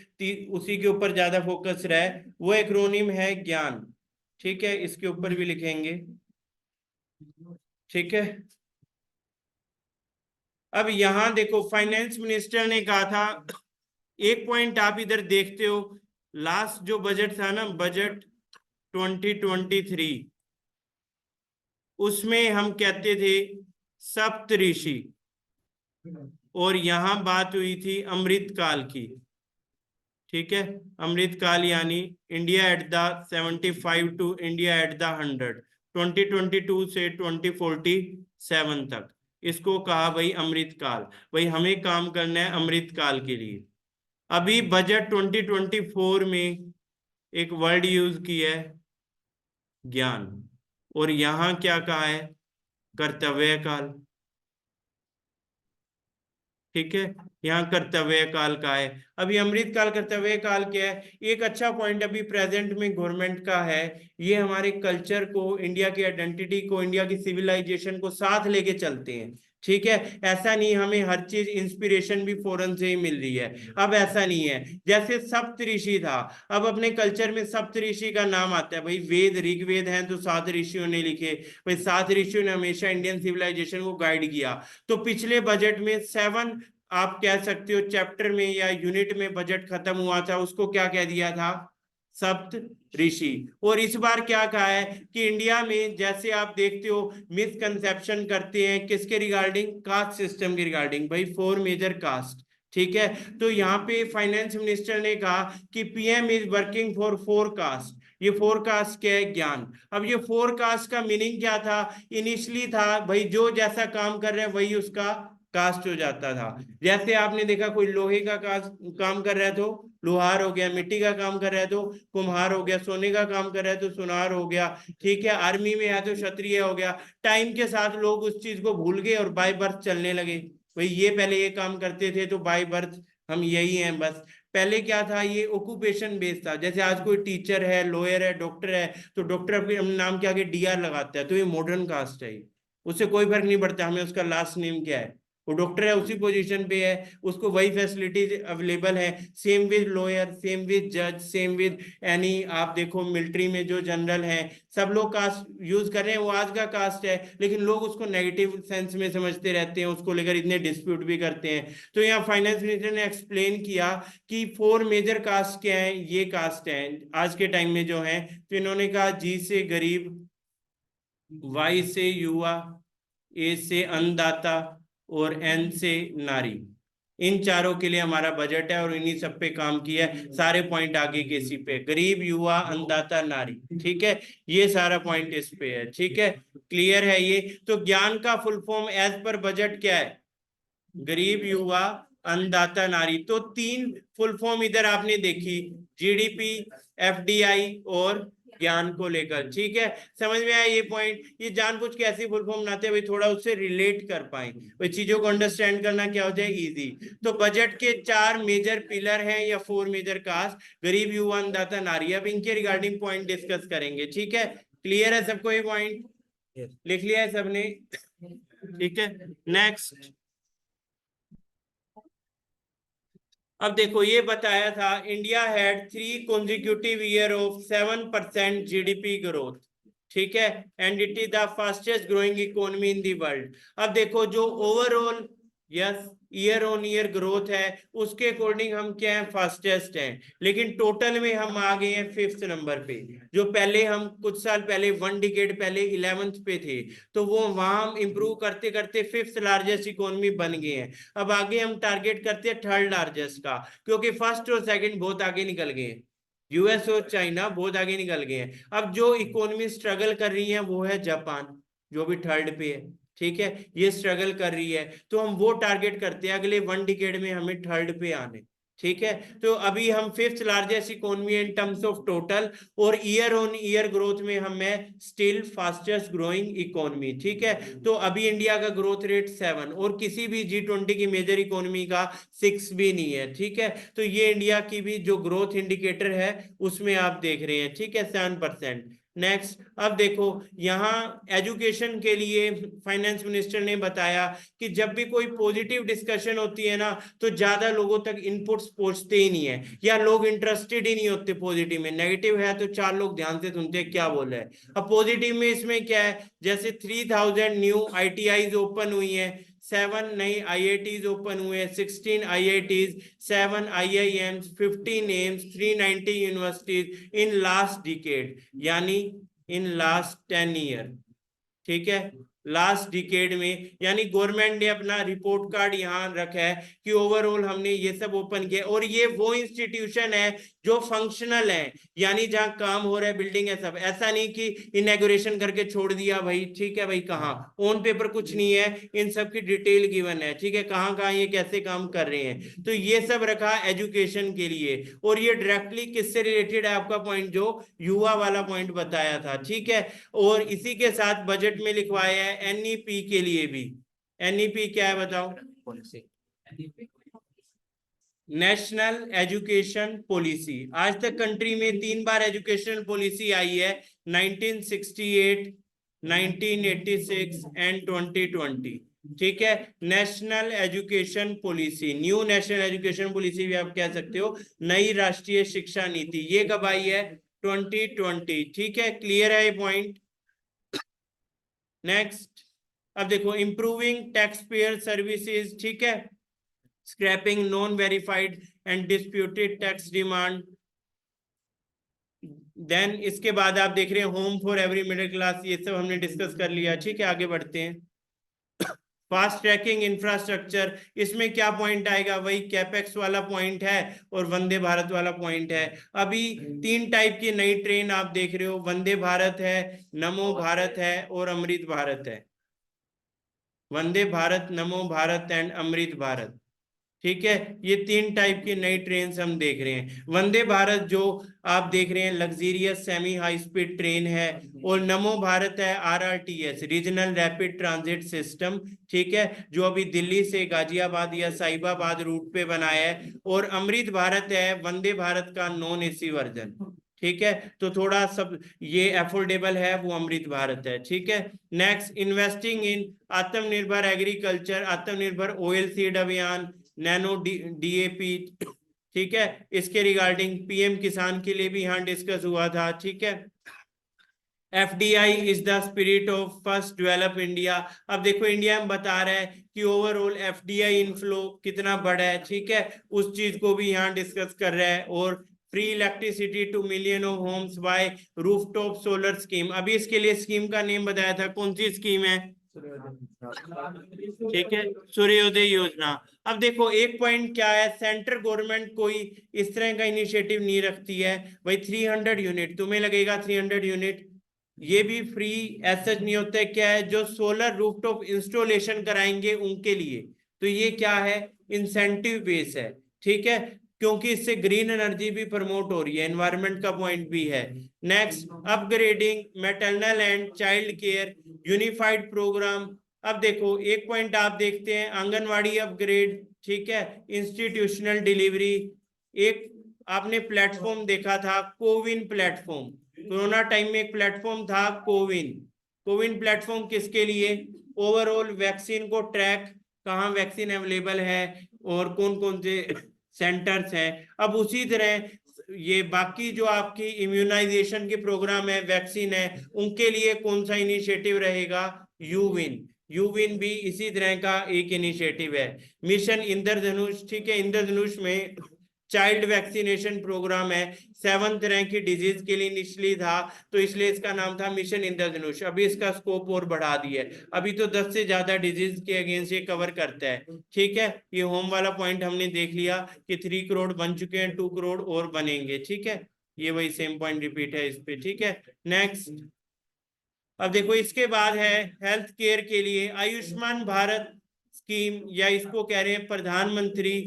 उसी के ऊपर ज्यादा फोकस रहा है, वो एक्रोनिम है ज्ञान, ठीक है, इसके ऊपर भी लिखेंगे, ठीक है। अब यहां देखो फाइनेंस मिनिस्टर ने कहा था, एक पॉइंट आप इधर देखते हो, लास्ट जो बजट था ना, बजट 2023, उसमें हम कहते थे सप्तऋषि, और यहां बात हुई थी अमृत काल की, ठीक है, अमृत काल यानी India at the 75 to India at the 100, 2022 से 2047 तक, इसको कहा भाई अमृत काल, भाई हमें काम करना है अमृत काल के लिए। अभी बजट 2024 में एक वर्ड यूज किया है ज्ञान, और यहां क्या कहा है कर्तव्य काल, ठीक है, यहाँ कर्तव्य काल का है। अभी अमृत काल कर्तव्य काल क्या है, एक अच्छा पॉइंट अभी प्रेजेंट में गवर्नमेंट का है, ये हमारे कल्चर को, इंडिया की आइडेंटिटी को, इंडिया की सिविलाइजेशन को साथ लेके चलते हैं, ठीक है। ऐसा नहीं हमें हर चीज इंस्पिरेशन भी फॉरेन से ही मिल रही है, अब ऐसा नहीं है। जैसे सप्तऋषि था, अब अपने कल्चर में सप्तऋषि का नाम आता है, भाई वेद ऋग्वेद हैं तो 7 ऋषियों ने लिखे, भाई 7 ऋषियों ने हमेशा इंडियन सिविलाइजेशन को गाइड किया। तो पिछले बजट में 7 आप कह सकते हो चैप्टर में या यूनिट में बजट खत्म हुआ था, उसको क्या कह दिया था, सप्त ऋषि। और इस बार क्या कहा है कि इंडिया में जैसे आप देखते हो मिसकंसेप्शन करते हैं किसके रिगार्डिंग, कास्ट सिस्टम के रिगार्डिंग, भाई 4 मेजर कास्ट, ठीक है। तो यहाँ पे फाइनेंस मिनिस्टर ने कहा कि PM is working for 4 caste, ये 4 कास्ट क्या है, ज्ञान। अब ये 4 कास्ट का मीनिंग क्या था, इनिशियली था भाई जो जैसा काम कर रहा है वही उसका कास्ट हो जाता था। जैसे आपने देखा कोई लोहे का काम कर रहा है तो लोहार हो गया, मिट्टी का काम कर रहा है तो कुम्हार हो गया, सोने का काम कर रहा है तो सुनार हो गया, ठीक है, आर्मी में है तो क्षत्रिय हो गया। टाइम के साथ लोग उस चीज को भूल गए और बाय बर्थ चलने लगे, भाई ये पहले ये काम करते थे तो बाय बर्थ हम यही हैं बस। पहले क्या था, ये ऑक्यूपेशन बेस्ड था, जैसे आज कोई टीचर है, लॉयर है, डॉक्टर है, तो डॉक्टर अपने नाम के आगे डीआर लगाता है, तो ये मॉडर्न कास्ट है, उससे कोई फर्क नहीं पड़ता हमें उसका लास्ट नेम क्या है, वो डॉक्टर है उसी पोजीशन पे है, उसको वही फैसिलिटीज अवेलेबल है। Same with lawyer, same with जज, सेम विद एनी, आप देखो मिलिट्री में जो जनरल हैं सब लोग कास्ट यूज कर रहे हैं, वो आज का कास्ट है, लेकिन लोग उसको नेगेटिव सेंस में समझते रहते हैं, उसको लेकर इतने डिस्प्यूट भी करते हैं। तो यहाँ फाइनेंस मिनिस्टर ने एक्सप्लेन किया कि 4 मेजर कास्ट क्या है, ये कास्ट है आज के टाइम में जो है। तो इन्होंने कहा जी से गरीब, वाई से युवा, ए से अन्नदाता और एन से नारी, इन चारों के लिए हमारा बजट है और इन्हीं सब पे काम किया है। सारे पॉइंट आगे के इसी पे, गरीब, युवा, अन्नदाता, नारी, ठीक है, ये सारा पॉइंट इस पे है, ठीक है, क्लियर है ये। तो ज्ञान का full form as per budget क्या है, गरीब, युवा, अन्नदाता, नारी। तो 3 फुल फॉर्म इधर आपने देखी, जीडीपी, एफडीआई और ज्ञान को लेकर, ठीक है। समझ में आया ये पॉइंट, ये जानबूझ के ऐसी फुल फॉर्म बनाते हैं भाई थोड़ा उससे रिलेट कर पाए, भाई चीजों को अंडरस्टैंड करना क्या हो जाए इजी। तो बजट के 4 मेजर पिलर हैं या 4 मेजर कास्ट, गरीब, युवा, अन्नदाता, नारी। अब इनके रिगार्डिंग पॉइंट डिस्कस करेंगे, ठीक है, क्लियर है सबको ये पॉइंट, लिख लिया है सबने, ठीक है। नेक्स्ट, अब देखो ये बताया था India had 3 consecutive year of 7% GDP growth, ठीक है, and it is the fastest growing economy in the world. अब देखो जो overall yes, year on year growth है, उसके अकॉर्डिंग हम क्या है, फास्टेस्ट हैं, लेकिन टोटल में हम आ गए हैं 5th नंबर पे। जो पहले हम कुछ साल पहले 1 डिकेड पहले 11th पे थे, तो वो वहां हम इंप्रूव करते करते 5th लार्जेस्ट इकोनॉमी बन गए हैं। अब आगे हम टारगेट करते हैं 3rd लार्जेस्ट का, क्योंकि फर्स्ट और सेकंड बहुत आगे निकल गए हैं, यूएस और चाइना बहुत आगे निकल गए हैं। अब जो इकोनॉमी स्ट्रगल कर रही है वो है जापान, जो भी 3rd पे है, ठीक है, ये स्ट्रगल कर रही है, तो हम वो टारगेट करते हैं अगले 1 डिकेड में हमें 3rd पे आने, ठीक है। तो अभी हम 5th largest economy in terms of total, और ईयर ऑन ईयर ग्रोथ में हम है स्टिल फास्टेस्ट ग्रोइंग इकोनॉमी, ठीक है। तो अभी इंडिया का ग्रोथ रेट 7, और किसी भी G20 की मेजर इकोनॉमी का 6 भी नहीं है, ठीक है। तो ये इंडिया की भी जो ग्रोथ इंडिकेटर है उसमें आप देख रहे हैं, ठीक है, 7%। नेक्स्ट, अब देखो यहाँ एजुकेशन के लिए फाइनेंस मिनिस्टर ने बताया कि जब भी कोई पॉजिटिव डिस्कशन होती है ना, तो ज्यादा लोगों तक इनपुट्स पहुंचते ही नहीं है, या लोग इंटरेस्टेड ही नहीं होते पॉजिटिव में। नेगेटिव है तो 4 लोग ध्यान से सुनते हैं क्या बोल रहे हैं। अब पॉजिटिव में इसमें क्या है, जैसे 3000 न्यू ITIs ओपन हुई है, 7 नई IITs ओपन हुए, 16 IITs, 7 IIMs, 15 AIIMS, 390 universities in last decade, यानी इन लास्ट 10 ईयर, ठीक है, लास्ट डिकेड में। यानी गवर्नमेंट ने अपना रिपोर्ट कार्ड यहाँ रखा है कि ओवरऑल हमने ये सब ओपन किया, और ये वो इंस्टीट्यूशन है जो फंक्शनल है, यानी जहाँ काम हो रहा है, बिल्डिंग है सब। ऐसा नहीं कि इनॉग्रेशन करके छोड़ दिया भाई, ठीक है भाई, कहाँ ऑन पेपर कुछ नहीं है, इन सब की डिटेल गिवन है, ठीक है, कहाँ कहाँ ये कैसे काम कर रहे हैं। तो ये सब रखा एजुकेशन के लिए, और ये डायरेक्टली किससे रिलेटेड है, आपका पॉइंट जो युवा वाला पॉइंट बताया था, ठीक है। और इसी के साथ बजट में लिखवाया है NEP के लिए भी। NEP क्या है बताओ? पॉलिसी। National education policy. आज तक कंट्री में 3 बार एजुकेशन पॉलिसी आई है, 1968, 1986 एंड 2020, ठीक है। National education policy, new national education policy भी आप कह सकते हो, नई राष्ट्रीय शिक्षा नीति, ये कब आई है? 2020, ठीक है, क्लियर है ये पॉइंट। नेक्स्ट, अब देखो इंप्रूविंग टैक्स पेयर सर्विसेज, ठीक है, scrapping non verified and disputed tax demand. Then इसके बाद आप देख रहे हैं home for every middle class, ये सब हमने डिस्कस कर लिया, ठीक है, आगे बढ़ते हैं। फास्ट ट्रैकिंग इंफ्रास्ट्रक्चर, इसमें क्या पॉइंट आएगा? वही कैपेक्स वाला पॉइंट है और वंदे भारत वाला पॉइंट है। अभी 3 टाइप की नई ट्रेन आप देख रहे हो, वंदे भारत है, नमो भारत है और अमृत भारत है। वंदे भारत, नमो भारत एंड अमृत भारत, ठीक है, ये 3 टाइप की नई ट्रेन हम देख रहे हैं। वंदे भारत जो आप देख रहे हैं luxurious semi high speed train है, और नमो भारत है RRTS, regional rapid transit system, ठीक है, जो अभी दिल्ली से गाजियाबाद या साहिबाबाद रूट पे बनाया है। और अमृत भारत है वंदे भारत का नॉन AC वर्जन, ठीक है, तो थोड़ा सब ये एफोर्डेबल है, वो अमृत भारत है, ठीक है। नेक्स्ट, इन्वेस्टिंग इन आत्मनिर्भर एग्रीकल्चर, आत्मनिर्भर ऑयल सीड अभियान, नैनो DAP, ठीक है, इसके रिगार्डिंग PM किसान के लिए भी यहाँ डिस्कस हुआ था, ठीक है। FDI is the spirit of first develop India. अब देखो इंडिया में बता रहा है कि ओवरऑल FDI इनफ्लो कितना बड़ा है, ठीक है, उस चीज को भी यहाँ डिस्कस कर रहा है। और free electricity to million of homes by rooftop solar scheme, अभी इसके लिए स्कीम का नेम बताया था, कौन सी स्कीम है? ठीक है, सूर्योदय योजना। अब देखो एक पॉइंट क्या है, सेंट्रल गवर्नमेंट कोई इस तरह का इनिशिएटिव नहीं रखती है भाई 300 यूनिट तुम्हें लगेगा, 300 यूनिट ये भी फ्री ऐसा नहीं होता है। क्या है, जो सोलर रूफटॉप इंस्टॉलेशन कराएंगे उनके लिए, तो ये क्या है, इंसेंटिव बेस है, ठीक है, क्योंकि इससे ग्रीन एनर्जी भी प्रमोट हो रही है, एनवायरनमेंट का पॉइंट भी है। Next, upgrading maternal and child care unified programme. अब देखो एक पॉइंट आप देखते हैं, आंगनवाड़ी अपग्रेड, ठीक है, इंस्टीट्यूशनल डिलीवरी। एक आपने प्लेटफॉर्म देखा था, कोविन प्लेटफॉर्म, कोरोना टाइम में एक प्लेटफॉर्म था कोविन। कोविन प्लेटफॉर्म किसके लिए? ओवरऑल वैक्सीन को ट्रैक, कहाँ वैक्सीन अवेलेबल है और कौन कौन से सेंटर्स हैं। अब उसी तरह ये बाकी जो आपकी इम्यूनाइजेशन के प्रोग्राम है, वैक्सीन है, उनके लिए कौन सा इनिशिएटिव रहेगा? यूविन, यूविन भी इसी तरह का एक इनिशिएटिव है। मिशन इंद्रधनुष, ठीक है, इंद्रधनुष में चाइल्ड वैक्सीनेशन प्रोग्राम है, 7 तरह की डिजीज के लिए इनिशियली था, तो इसलिए इसका नाम था मिशन इंद्रधनुष। अभी इसका स्कोप और बढ़ा दिया है, अभी तो 10 से ज्यादा डिजीज के अगेंस्ट ये कवर करता है। ठीक है, ये होम वाला पॉइंट हमने देख लिया कि 3 करोड़ बन चुके हैं, 2 करोड़ और बनेंगे। ठीक है, ये वही सेम पॉइंट रिपीट है इस पे। ठीक है, नेक्स्ट। अब देखो इसके बाद है हेल्थ केयर के लिए आयुष्मान भारत स्कीम, या इसको कह रहे हैं प्रधानमंत्री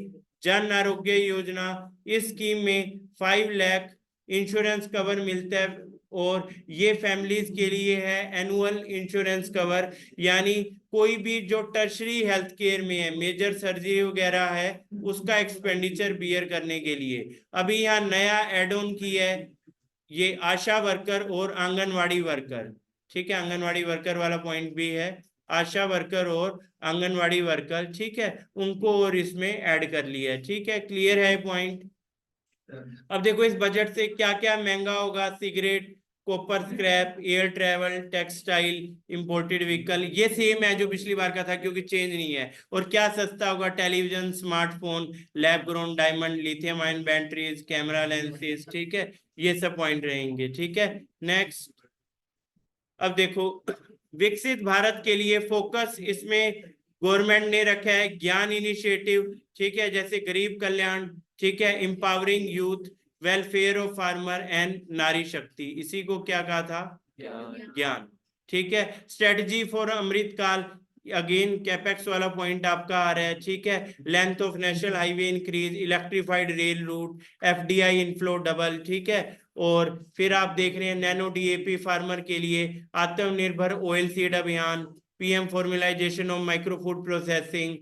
जन आरोग्य योजना। इस स्कीम में 5 लाख इंश्योरेंस कवर मिलता है, और ये फैमिलीज के लिए है एनुअल इंश्योरेंस कवर, यानी कोई भी जो टर्शरी हेल्थ केयर में है, मेजर सर्जरी वगैरह है, उसका एक्सपेंडिचर बियर करने के लिए। अभी यहाँ नया एड ऑन किया है ये आशा वर्कर और आंगनवाड़ी वर्कर। ठीक है, आंगनवाड़ी वर्कर वाला पॉइंट भी है, आशा वर्कर और आंगनवाड़ी वर्कर, ठीक है, उनको और इसमें ऐड कर लिया है। ठीक है, क्लियर है पॉइंट। अब देखो इस बजट से क्या क्या महंगा होगा, cigarette, copper scrap, air travel, textile, imported vehicle, ये सेम है जो पिछली बार का था क्योंकि चेंज नहीं है। और क्या सस्ता होगा, television, smartphone, lab grown diamond, lithium ion batteries, camera lenses. ठीक है, ये सब पॉइंट रहेंगे। ठीक है, नेक्स्ट। अब देखो विकसित भारत के लिए फोकस इसमें गवर्नमेंट ने रखा है ज्ञान इनिशिएटिव। ठीक है, जैसे गरीब कल्याण, ठीक है, empowering youth, welfare of farmer and नारी शक्ति, इसी को क्या कहा था, ज्ञान। ठीक है, स्ट्रेटजी फॉर अमृत काल, अगेन कैपेक्स वाला पॉइंट आपका आ रहा है। ठीक है, length of national highway increase, electrified rail route, FDI inflow double. ठीक है, और फिर आप देख रहे हैं नैनो डीएपी फार्मर के लिए, Atmanirbhar oilseed Abhiyan, PM formalisation of micro food processing.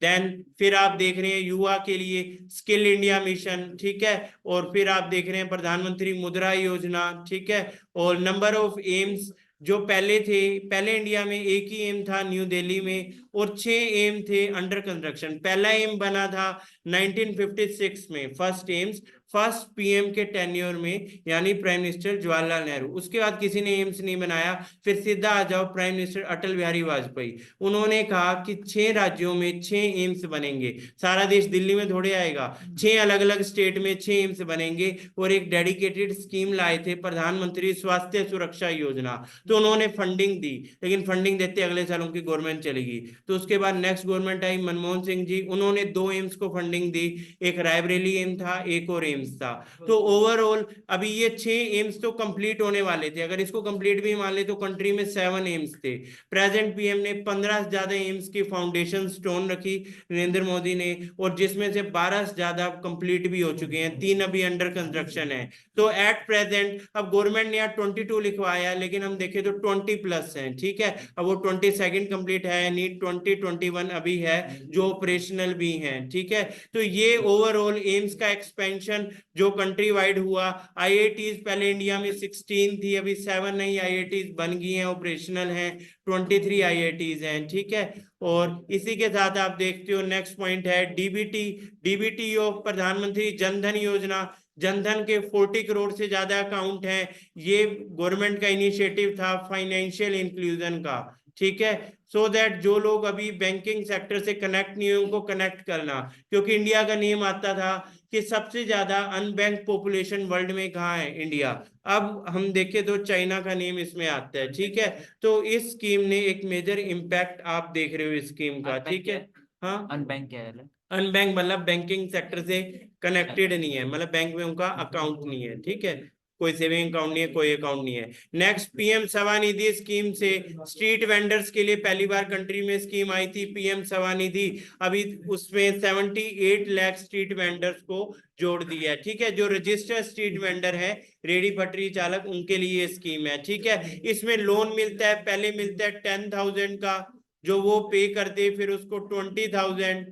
Then फिर आप देख रहे हैं युवा के लिए स्किल इंडिया मिशन। ठीक है, और फिर आप देख रहे हैं प्रधानमंत्री मुद्रा योजना। ठीक है, और नंबर ऑफ एम्स जो पहले थे, पहले इंडिया में एक ही एम था न्यू दिल्ली में, और 6 एम थे अंडर कंस्ट्रक्शन। पहला एम बना था 1956 में, फर्स्ट एम्स, फर्स्ट पीएम के टेन्योर में, यानी प्राइम मिनिस्टर जवाहरलाल नेहरू। उसके बाद किसी ने एम्स नहीं बनाया। फिर सीधा आ जाओ प्राइम मिनिस्टर अटल बिहारी वाजपेयी, उन्होंने कहा कि 6 राज्यों में 6 एम्स बनेंगे, सारा देश दिल्ली में थोड़े आएगा, 6 अलग अलग स्टेट में 6 एम्स बनेंगे, और एक डेडिकेटेड स्कीम लाए थे प्रधानमंत्री स्वास्थ्य सुरक्षा योजना। तो उन्होंने फंडिंग दी, लेकिन फंडिंग देते अगले साल उनकी गवर्नमेंट चलेगी। तो उसके बाद नेक्स्ट गवर्नमेंट आई मनमोहन सिंह जी, उन्होंने 2 एम्स को फंडिंग दी, एक रायबरेली एम था, एक और एम्स था। तो ओवरऑल अभी ये 6 एम्स तो कंप्लीट होने वाले थे, अगर इसको कंप्लीट भी मान ले तो कंट्री में 7 एम्स थे। प्रेजेंट पीएम ने 15 से ज्यादा एम्स की फाउंडेशन स्टोन रखी नरेंद्र मोदी ने, और जिसमें से 12 से ज्यादा कंप्लीट भी हो चुके हैं, 3 अभी अंडर कंस्ट्रक्शन है। तो एट प्रेजेंट अब गवर्नमेंट ने यहाँ 22 लिखवाया, लेकिन हम देखें तो 20+ हैं। ठीक है, अब वो 22nd कंप्लीट है, नीट 2021 अभी है जो ऑपरेशनल भी हैं। ठीक है, तो ये ओवरऑल एम्स का एक्सपेंशन जो कंट्री वाइड हुआ। आईआईटीज पहले इंडिया में 16 थी, अभी 7 नई आईआईटीज बन गई हैं, ऑपरेशनल हैं, 23 आईआईटीज हैं। ठीक है, और इसी के साथ आप देखते हो नेक्स्ट पॉइंट है डीबीटी। डीबीटी ऑफ प्रधानमंत्री जनधन योजना, जनधन के 40 करोड़ से ज्यादा अकाउंट हैं। ये गवर्नमेंट का इनिशिएटिव था फाइनेंशियल इंक्लूजन का। ठीक है, सो दैट जो लोग अभी बैंकिंग सेक्टर से कनेक्ट नहीं हुए उनको कनेक्ट करना, क्योंकि इंडिया का नेम आता था कि सबसे ज्यादा अनबैंक पॉपुलेशन वर्ल्ड में कहाँ है, इंडिया। अब हम देखें तो चाइना का नेम इसमें आता है। ठीक है, तो इस स्कीम ने एक मेजर इम्पैक्ट आप देख रहे हो इस स्कीम का। ठीक है, हाँ, अनबैंक क्या है? अनबैंक मतलब बैंकिंग सेक्टर से कनेक्टेड नहीं है, मतलब बैंक में उनका अकाउंट नहीं है। ठीक है, कोई सेविंग अकाउंट नहीं है, कोई अकाउंट नहीं है। नेक्स्ट पीएम स्वनिधि स्कीम से स्ट्रीट वेंडर्स के लिए पहली बार कंट्री में स्कीम आई थी पीएम स्वनिधि। अभी उसमें 78 लाख स्ट्रीट वेंडर्स को जोड़ दिया है। ठीक है, जो रजिस्टर्ड स्ट्रीट वेंडर है, रेडी पटरी चालक, उनके लिए स्कीम है। ठीक है, इसमें लोन मिलता है, पहले मिलता है 10,000 का, जो वो पे कर दे, फिर उसको 20,000,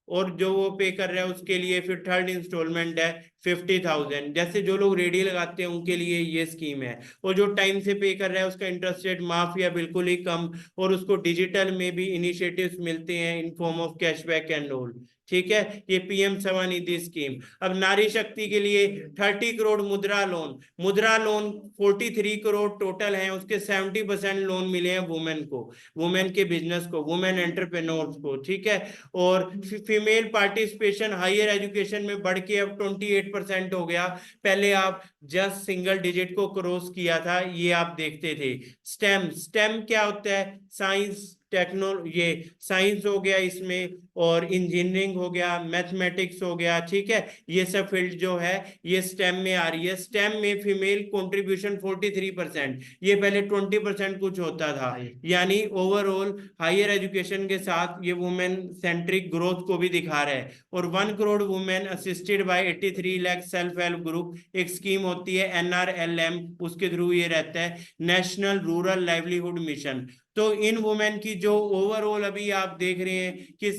और जो वो पे कर रहा है उसके लिए फिर थर्ड इंस्टॉलमेंट है 50,000। जैसे जो लोग रेडी लगाते हैं उनके लिए ये स्कीम है, और जो टाइम से पे कर रहा है उसका इंटरेस्ट रेट माफ या बिल्कुल ही कम, और उसको डिजिटल में भी इनिशिएटिव्स मिलते हैं in form of cashback and all. ठीक है, ये पीएम स्वनिधि स्कीम। अब नारी शक्ति के लिए 30 करोड़ मुद्रा लोन, मुद्रा लोन 43 करोड़ टोटल है, उसके 70% लोन मिले हैं वुमेन को, वुमेन के बिजनेस को, वुमेन एंटरप्रेन्योर्स को। ठीक है, और फीमेल पार्टिसिपेशन हायर एजुकेशन में बढ़ के अब 28% हो गया, पहले आप जस्ट सिंगल डिजिट को क्रॉस किया था, ये आप देखते थे। स्टेम, स्टेम क्या होता है? साइंस ये साइंस हो गया इसमें, और इंजीनियरिंग हो गया, मैथमेटिक्स हो गया। ठीक है, ये सब फील्ड जो है ये स्टेम में आ रही है। स्टेम में फीमेल कंट्रीब्यूशन 43%, ये पहले 20% कुछ होता था, यानी ओवरऑल हायर एजुकेशन के साथ ये वुमेन सेंट्रिक ग्रोथ को भी दिखा रहा है। और 1 crore women assisted by 83 lakh self help group, एक स्कीम होती है NRLM, उसके थ्रू ये रहता है, नेशनल रूरल लाइवलीहुड मिशन। तो इन वुमेन की जो ओवरऑल अभी आप देख रहे हैं कि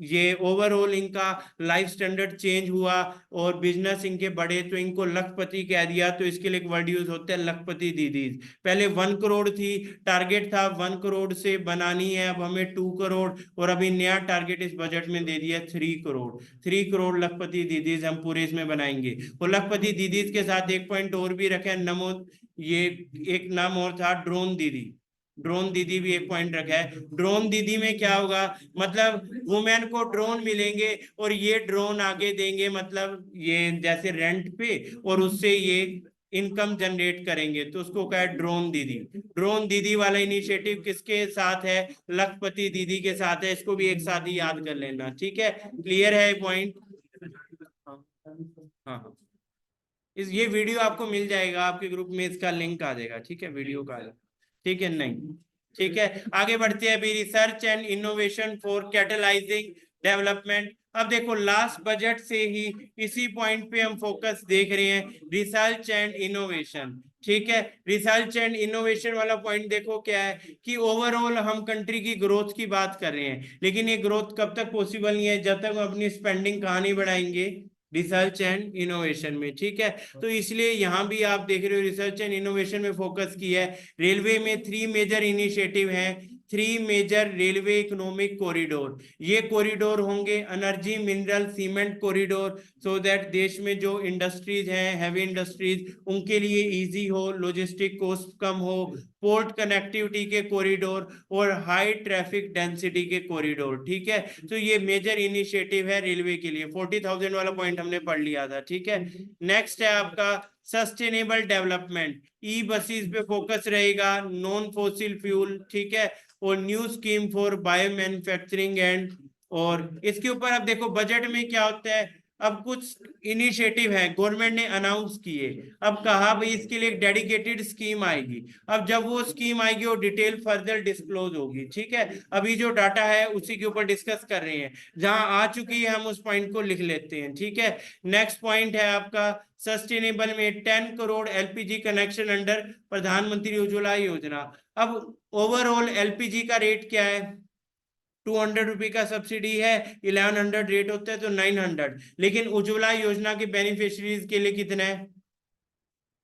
ये ओवरऑल इनका लाइफ स्टैंडर्ड चेंज हुआ और बिजनेस इनके बढ़े, तो इनको लखपति कह दिया। तो इसके लिए एक वर्ड यूज होता है लखपति दीदीज। पहले 1 करोड़ थी, टारगेट था 1 करोड़ से बनानी है, अब हमें 2 करोड़, और अभी नया टारगेट इस बजट में दे दिया 3 करोड़। 3 करोड़ लखपति दीदीज हम पूरे इसमें बनाएंगे। और लखपति दीदीज के साथ एक पॉइंट और भी रखे, नमो, ये एक नाम और था ड्रोन दीदी, ड्रोन दीदी भी एक पॉइंट रखा है। ड्रोन दीदी में क्या होगा, मतलब वुमेन को ड्रोन मिलेंगे और ये ड्रोन आगे देंगे, मतलब ये जैसे रेंट पे, और उससे ये इनकम जनरेट करेंगे, तो उसको कहा है ड्रोन दीदी। ड्रोन दीदी वाला इनिशिएटिव किसके साथ है? लखपति दीदी के साथ है, इसको भी एक साथ ही याद कर लेना। ठीक है, क्लियर है पॉइंट? हाँ, ये वीडियो आपको मिल जाएगा आपके ग्रुप में, इसका लिंक आ जाएगा। ठीक है, वीडियो का। ठीक है, नहीं ठीक है, आगे बढ़ते हैं अभी। Research and innovation for catalysing development. अब देखो लास्ट बजट से ही इसी पॉइंट पे हम फोकस देख रहे हैं, रिसर्च एंड इनोवेशन। ठीक है, रिसर्च एंड इनोवेशन वाला पॉइंट देखो क्या है कि ओवरऑल हम कंट्री की ग्रोथ की बात कर रहे हैं, लेकिन ये ग्रोथ कब तक पॉसिबल नहीं है? जब तक हम अपनी स्पेंडिंग कहाँ नहीं बढ़ाएंगे? रिसर्च एंड इनोवेशन में। ठीक है, तो इसलिए यहां भी आप देख रहे हो रिसर्च एंड इनोवेशन में फोकस किया है। रेलवे में 3 मेजर इनिशिएटिव हैं, 3 मेजर रेलवे इकोनॉमिक कॉरिडोर। ये कॉरिडोर होंगे energy, mineral, cement corridor, so that देश में जो इंडस्ट्रीज हैं, हैवी इंडस्ट्रीज, उनके लिए इजी हो, लॉजिस्टिक कॉस्ट कम हो, पोर्ट कनेक्टिविटी के कॉरिडोर, और हाई ट्रैफिक डेंसिटी के कॉरिडोर। ठीक है, तो ये मेजर इनिशिएटिव है रेलवे के लिए। 40,000 वाला पॉइंट हमने पढ़ लिया था। ठीक है, नेक्स्ट है आपका सस्टेनेबल डेवलपमेंट। ई बसेस पे फोकस रहेगा, नॉन फॉसिल फ्यूल। ठीक है, और new scheme for bio manufacturing and, और इसके ऊपर अब देखो बजट में क्या होता है, अब कुछ इनिशिएटिव है गवर्नमेंट ने अनाउंस किए, अब कहा भाई इसके लिए एक डेडिकेटेड स्कीम आएगी। अब जब वो स्कीम आएगी वो डिटेल फर्दर डिस्क्लोज होगी। ठीक है, अभी जो डाटा है उसी के ऊपर डिस्कस कर रहे हैं, जहां आ चुकी है हम उस पॉइंट को लिख लेते हैं। ठीक है, नेक्स्ट पॉइंट है आपका सस्टेनेबल में 10 करोड़ एलपीजी कनेक्शन अंडर प्रधानमंत्री उज्ज्वला योजना। अब ओवरऑल एलपीजी का रेट क्या है? 200 रुपये का सब्सिडी है, 1100 रेट होता है तो 900, लेकिन उज्ज्वला योजना के बेनिफिशियरीज के लिए कितना है?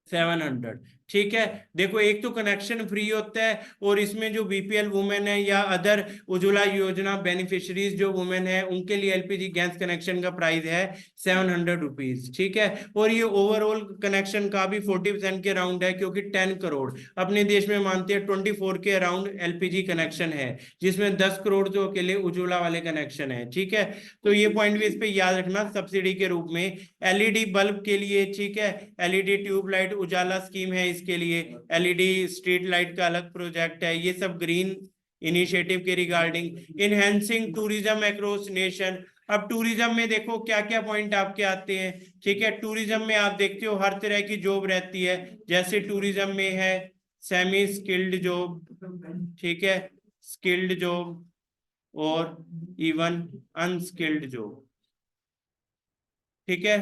700। ठीक है, देखो एक तो कनेक्शन फ्री होता है, और इसमें जो बीपीएल वुमेन है या अदर उज्ज्वला योजना बेनिफिशियरीज जो वुमेन है उनके लिए एलपीजी गैस कनेक्शन का प्राइस है 700 रुपीज। ठीक है, और ये ओवरऑल कनेक्शन का भी 40% के अराउंड है, क्योंकि 10 करोड़ अपने देश में मानते हैं 24 के अराउंड एलपीजी कनेक्शन है, जिसमें 10 करोड़ तो अकेले उज्ज्वला वाले कनेक्शन है। ठीक है, तो ये पॉइंट भी इस पे याद रखना सब्सिडी के रूप में। एलईडी बल्ब के लिए, ठीक है, एलईडी ट्यूबलाइट उजाला स्कीम है, इसके लिए एलईडी स्ट्रीट लाइट का अलग प्रोजेक्ट है। ये सब ग्रीन इनिशिएटिव के regarding. Enhancing tourism across nation. अब टूरिज्म में देखो क्या क्या पॉइंट आपके आते हैं। ठीक है, टूरिज्म में आप देखते हो हर तरह की जॉब रहती है, जैसे टूरिज्म में है सेमी स्किल्ड जॉब, ठीक है, स्किल्ड जॉब, और इवन अनस्किल्ड जॉब। ठीक है,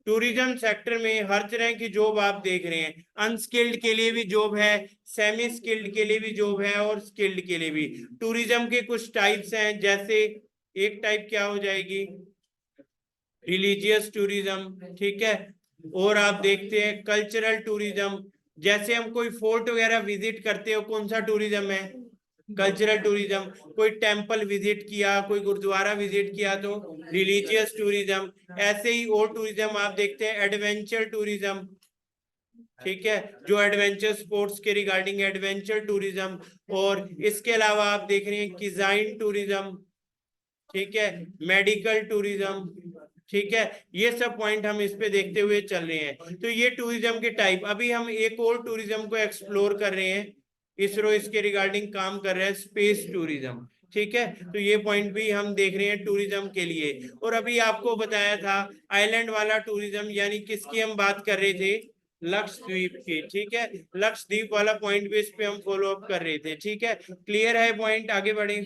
टूरिज्म सेक्टर में हर तरह की जॉब आप देख रहे हैं, अनस्किल्ड के लिए भी जॉब है, सेमी स्किल्ड के लिए भी जॉब है, और स्किल्ड के लिए भी। टूरिज्म के कुछ टाइप्स हैं, जैसे एक टाइप क्या हो जाएगी, रिलीजियस टूरिज्म, ठीक है, और आप देखते हैं कल्चरल टूरिज्म, जैसे हम कोई फोर्ट वगैरह विजिट करते हो, कौन सा टूरिज्म है? Cultural tourism. कोई टेम्पल विजिट किया, कोई गुरुद्वारा विजिट किया तो रिलीजियस टूरिज्म। ऐसे ही और टूरिज्म आप देखते हैं एडवेंचर टूरिज्म, ठीक है, जो एडवेंचर स्पोर्ट्स के रिगार्डिंग एडवेंचर टूरिज्म। और इसके अलावा आप देख रहे हैं किजाइन टूरिज्म, ठीक है, मेडिकल टूरिज्म, ठीक है। ये सब पॉइंट हम इस पे देखते हुए चल रहे हैं। तो ये टूरिज्म के टाइप। अभी हम एक और टूरिज्म को एक्सप्लोर कर रहे हैं, इसरो इसके रिगार्डिंग काम कर रहा है, स्पेस टूरिज्म, ठीक है। तो ये पॉइंट भी हम देख रहे हैं टूरिज्म के लिए। और अभी आपको बताया था आइलैंड वाला टूरिज्म, यानी किसकी हम बात कर रहे थे? लक्षद्वीप की, ठीक है। लक्षद्वीप वाला पॉइंट भी इस पे हम फॉलो अप कर रहे थे, ठीक है। क्लियर है पॉइंट? आगे बढ़े।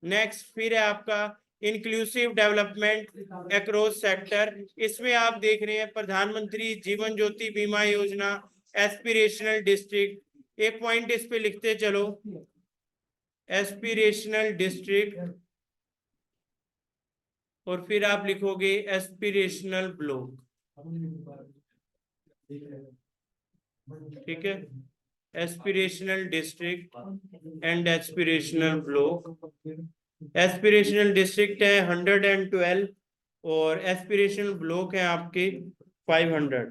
नेक्स्ट फिर है आपका इंक्लूसिव डेवलपमेंट अक्रॉस सेक्टर। इसमें आप देख रहे हैं प्रधानमंत्री जीवन ज्योति बीमा योजना, एस्पिरेशनल डिस्ट्रिक्ट। एक पॉइंट इस पे लिखते चलो, एस्पिरेशनल डिस्ट्रिक्ट, और फिर आप लिखोगे एस्पिरेशनल ब्लॉक, ठीक है। Aspirational district and aspirational block. Aspirational district है 112 और एस्पिरेशनल ब्लॉक है आपके 500,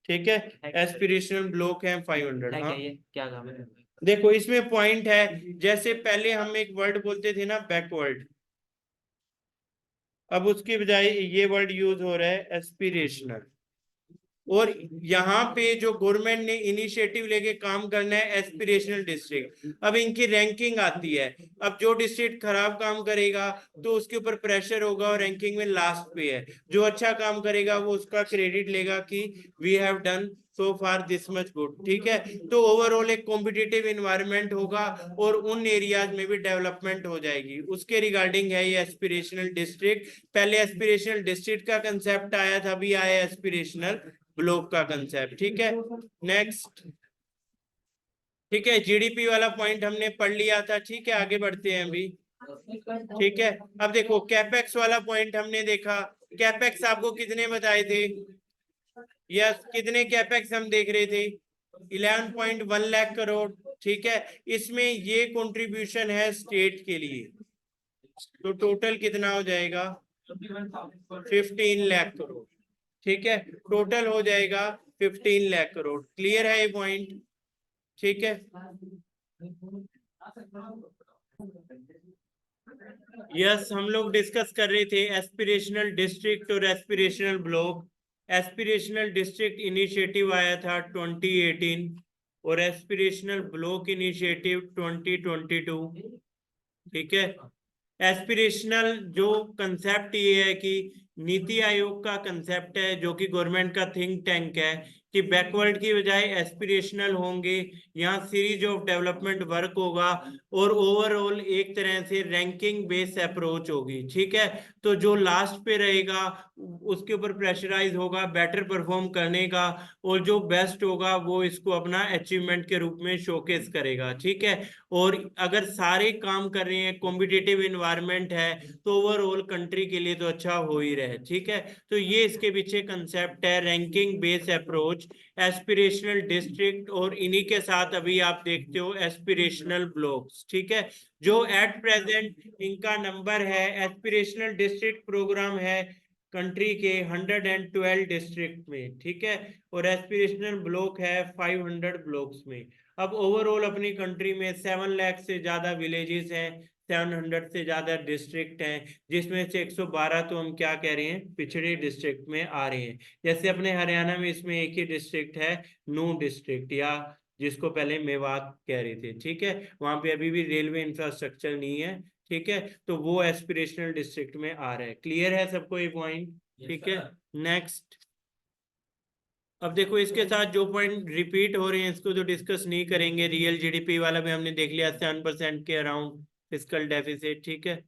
ठीक है। एस्पिरेशनल ब्लॉक है 500। क्या हाँ, ये क्या काम है? देखो इसमें पॉइंट है, जैसे पहले हम एक वर्ड बोलते थे ना बैकवर्ड, अब उसकी बजाय ये वर्ड यूज हो रहा है एस्पिरेशनल। और यहाँ पे जो गवर्नमेंट ने इनिशिएटिव लेके काम करना है एस्पिरेशनल डिस्ट्रिक्ट। अब इनकी रैंकिंग आती है, अब जो डिस्ट्रिक्ट खराब काम करेगा तो उसके ऊपर प्रेशर होगा और रैंकिंग में लास्ट पे है। जो अच्छा काम करेगा वो उसका क्रेडिट लेगा कि we have done so far this much good, ठीक है। तो ओवरऑल एक कॉम्पिटिटिव इन्वायरमेंट होगा और उन एरियाज में भी डेवलपमेंट हो जाएगी, उसके रिगार्डिंग है ये एस्पिरेशनल डिस्ट्रिक्ट। पहले एस्पिरेशनल डिस्ट्रिक्ट का कंसेप्ट आया था, अभी आया एस्पिरेशनल ब्लॉक का कंसेप्ट, ठीक है। नेक्स्ट, ठीक है, जीडीपी वाला पॉइंट हमने पढ़ लिया था, ठीक है। आगे बढ़ते हैं अभी, ठीक है। अब देखो कैपेक्स वाला पॉइंट हमने देखा। कैपेक्स आपको कितने बताए थे? यस, कितने कैपेक्स हम देख रहे थे? 11.1 लाख करोड़, ठीक है। इसमें ये कंट्रीब्यूशन है स्टेट के लिए, तो टोटल कितना हो जाएगा? 15 लाख करोड़, ठीक है। टोटल हो जाएगा 15 लाख करोड़। क्लियर है ये पॉइंट? ठीक है। यस, हम लोग डिस्कस कर रहे थे एस्पिरेशनल डिस्ट्रिक्ट और aspirational block. Aspirational district initiative आया था 2018 और एस्पिरेशनल ब्लॉक इनिशिएटिव 2022, ठीक है। एस्पिरेशनल जो कंसेप्ट ये है कि नीति आयोग का कंसेप्ट है, जो कि गवर्नमेंट का थिंक टैंक है, कि बैकवर्ड की बजाय एस्पिरेशनल होंगे, यहाँ सीरीज ऑफ डेवलपमेंट वर्क होगा और ओवरऑल एक तरह से रैंकिंग बेस्ड अप्रोच होगी, ठीक है। तो जो लास्ट पे रहेगा उसके ऊपर प्रेशराइज होगा बेटर परफॉर्म करने का, और जो बेस्ट होगा वो इसको अपना अचीवमेंट के रूप में शोकेस करेगा, ठीक है। और अगर सारे काम कर रहे हैं, कॉम्पिटिटिव इन्वायरमेंट है, तो ओवरऑल कंट्री के लिए तो अच्छा हो ही रहे, ठीक है। तो ये इसके पीछे कंसेप्ट है, ranking based approach, aspirational district, और इन्हीं के साथ अभी आप देखते हो एस्पिरेशनल ब्लॉक्स, ठीक है। जो एट प्रेजेंट इनका नंबर है, एस्पिरेशनल डिस्ट्रिक्ट प्रोग्राम है कंट्री के 112 डिस्ट्रिक्ट में, ठीक है। और एस्पिरेशनल ब्लॉक है 500 ब्लॉक्स में। अब ओवरऑल अपनी कंट्री में 7 लाख से ज्यादा विलेजेस हैं, 700 से ज्यादा डिस्ट्रिक्ट हैं, जिसमें से 112 तो हम क्या कह रहे हैं, पिछड़े डिस्ट्रिक्ट में आ रहे हैं। जैसे अपने हरियाणा में इसमें एक ही डिस्ट्रिक्ट है, नूह डिस्ट्रिक्ट, या जिसको पहले मेवात कह रहे थे, ठीक है। वहां पे अभी भी रेलवे इंफ्रास्ट्रक्चर नहीं है, ठीक है। तो वो एस्पिरेशनल डिस्ट्रिक्ट में आ रहा है। क्लियर है सबको ये पॉइंट? ठीक है। नेक्स्ट, अब देखो इसके साथ जो पॉइंट रिपीट हो रहे हैं इसको तो डिस्कस नहीं करेंगे। रियल जीडीपी वाला भी हमने देख लिया, 7% के अराउंड फिस्कल डेफिसिट, ठीक है।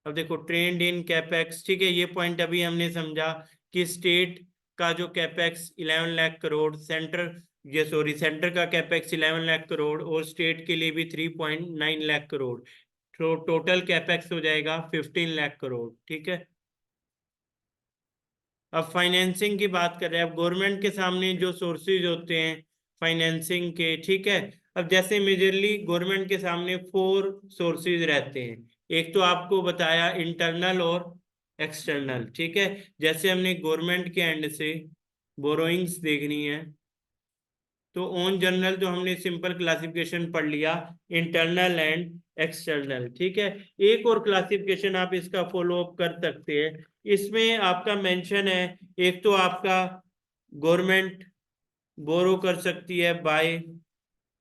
अब देखो ट्रेंड इन कैपेक्स, ठीक है। ये पॉइंट अभी हमने समझा कि स्टेट का जो कैपेक्स 11 लाख करोड़, सेंटर का कैपेक्स 11 लाख करोड़ और स्टेट के लिए भी 3.9 लाख करोड़, तो टोटल कैपेक्स हो जाएगा 15 लाख करोड़, ठीक है। अब फाइनेंसिंग की बात कर रहे हैं। अब गवर्नमेंट के सामने जो सोर्सेज होते हैं फाइनेंसिंग के, ठीक है। अब जैसे मेजरली गवर्नमेंट के सामने 4 सोर्सेज रहते हैं। एक तो आपको बताया इंटरनल और एक्सटर्नल, ठीक है। जैसे हमने गवर्नमेंट के एंड से बोरोइंग्स देखनी है तो ऑन जनरल जो हमने सिंपल क्लासिफिकेशन पढ़ लिया, इंटरनल एंड एक्सटर्नल, ठीक है। एक और क्लासिफिकेशन आप इसका फॉलो अप कर सकते हैं। इसमें आपका मेंशन है, एक तो आपका गवर्नमेंट बोरो कर सकती है by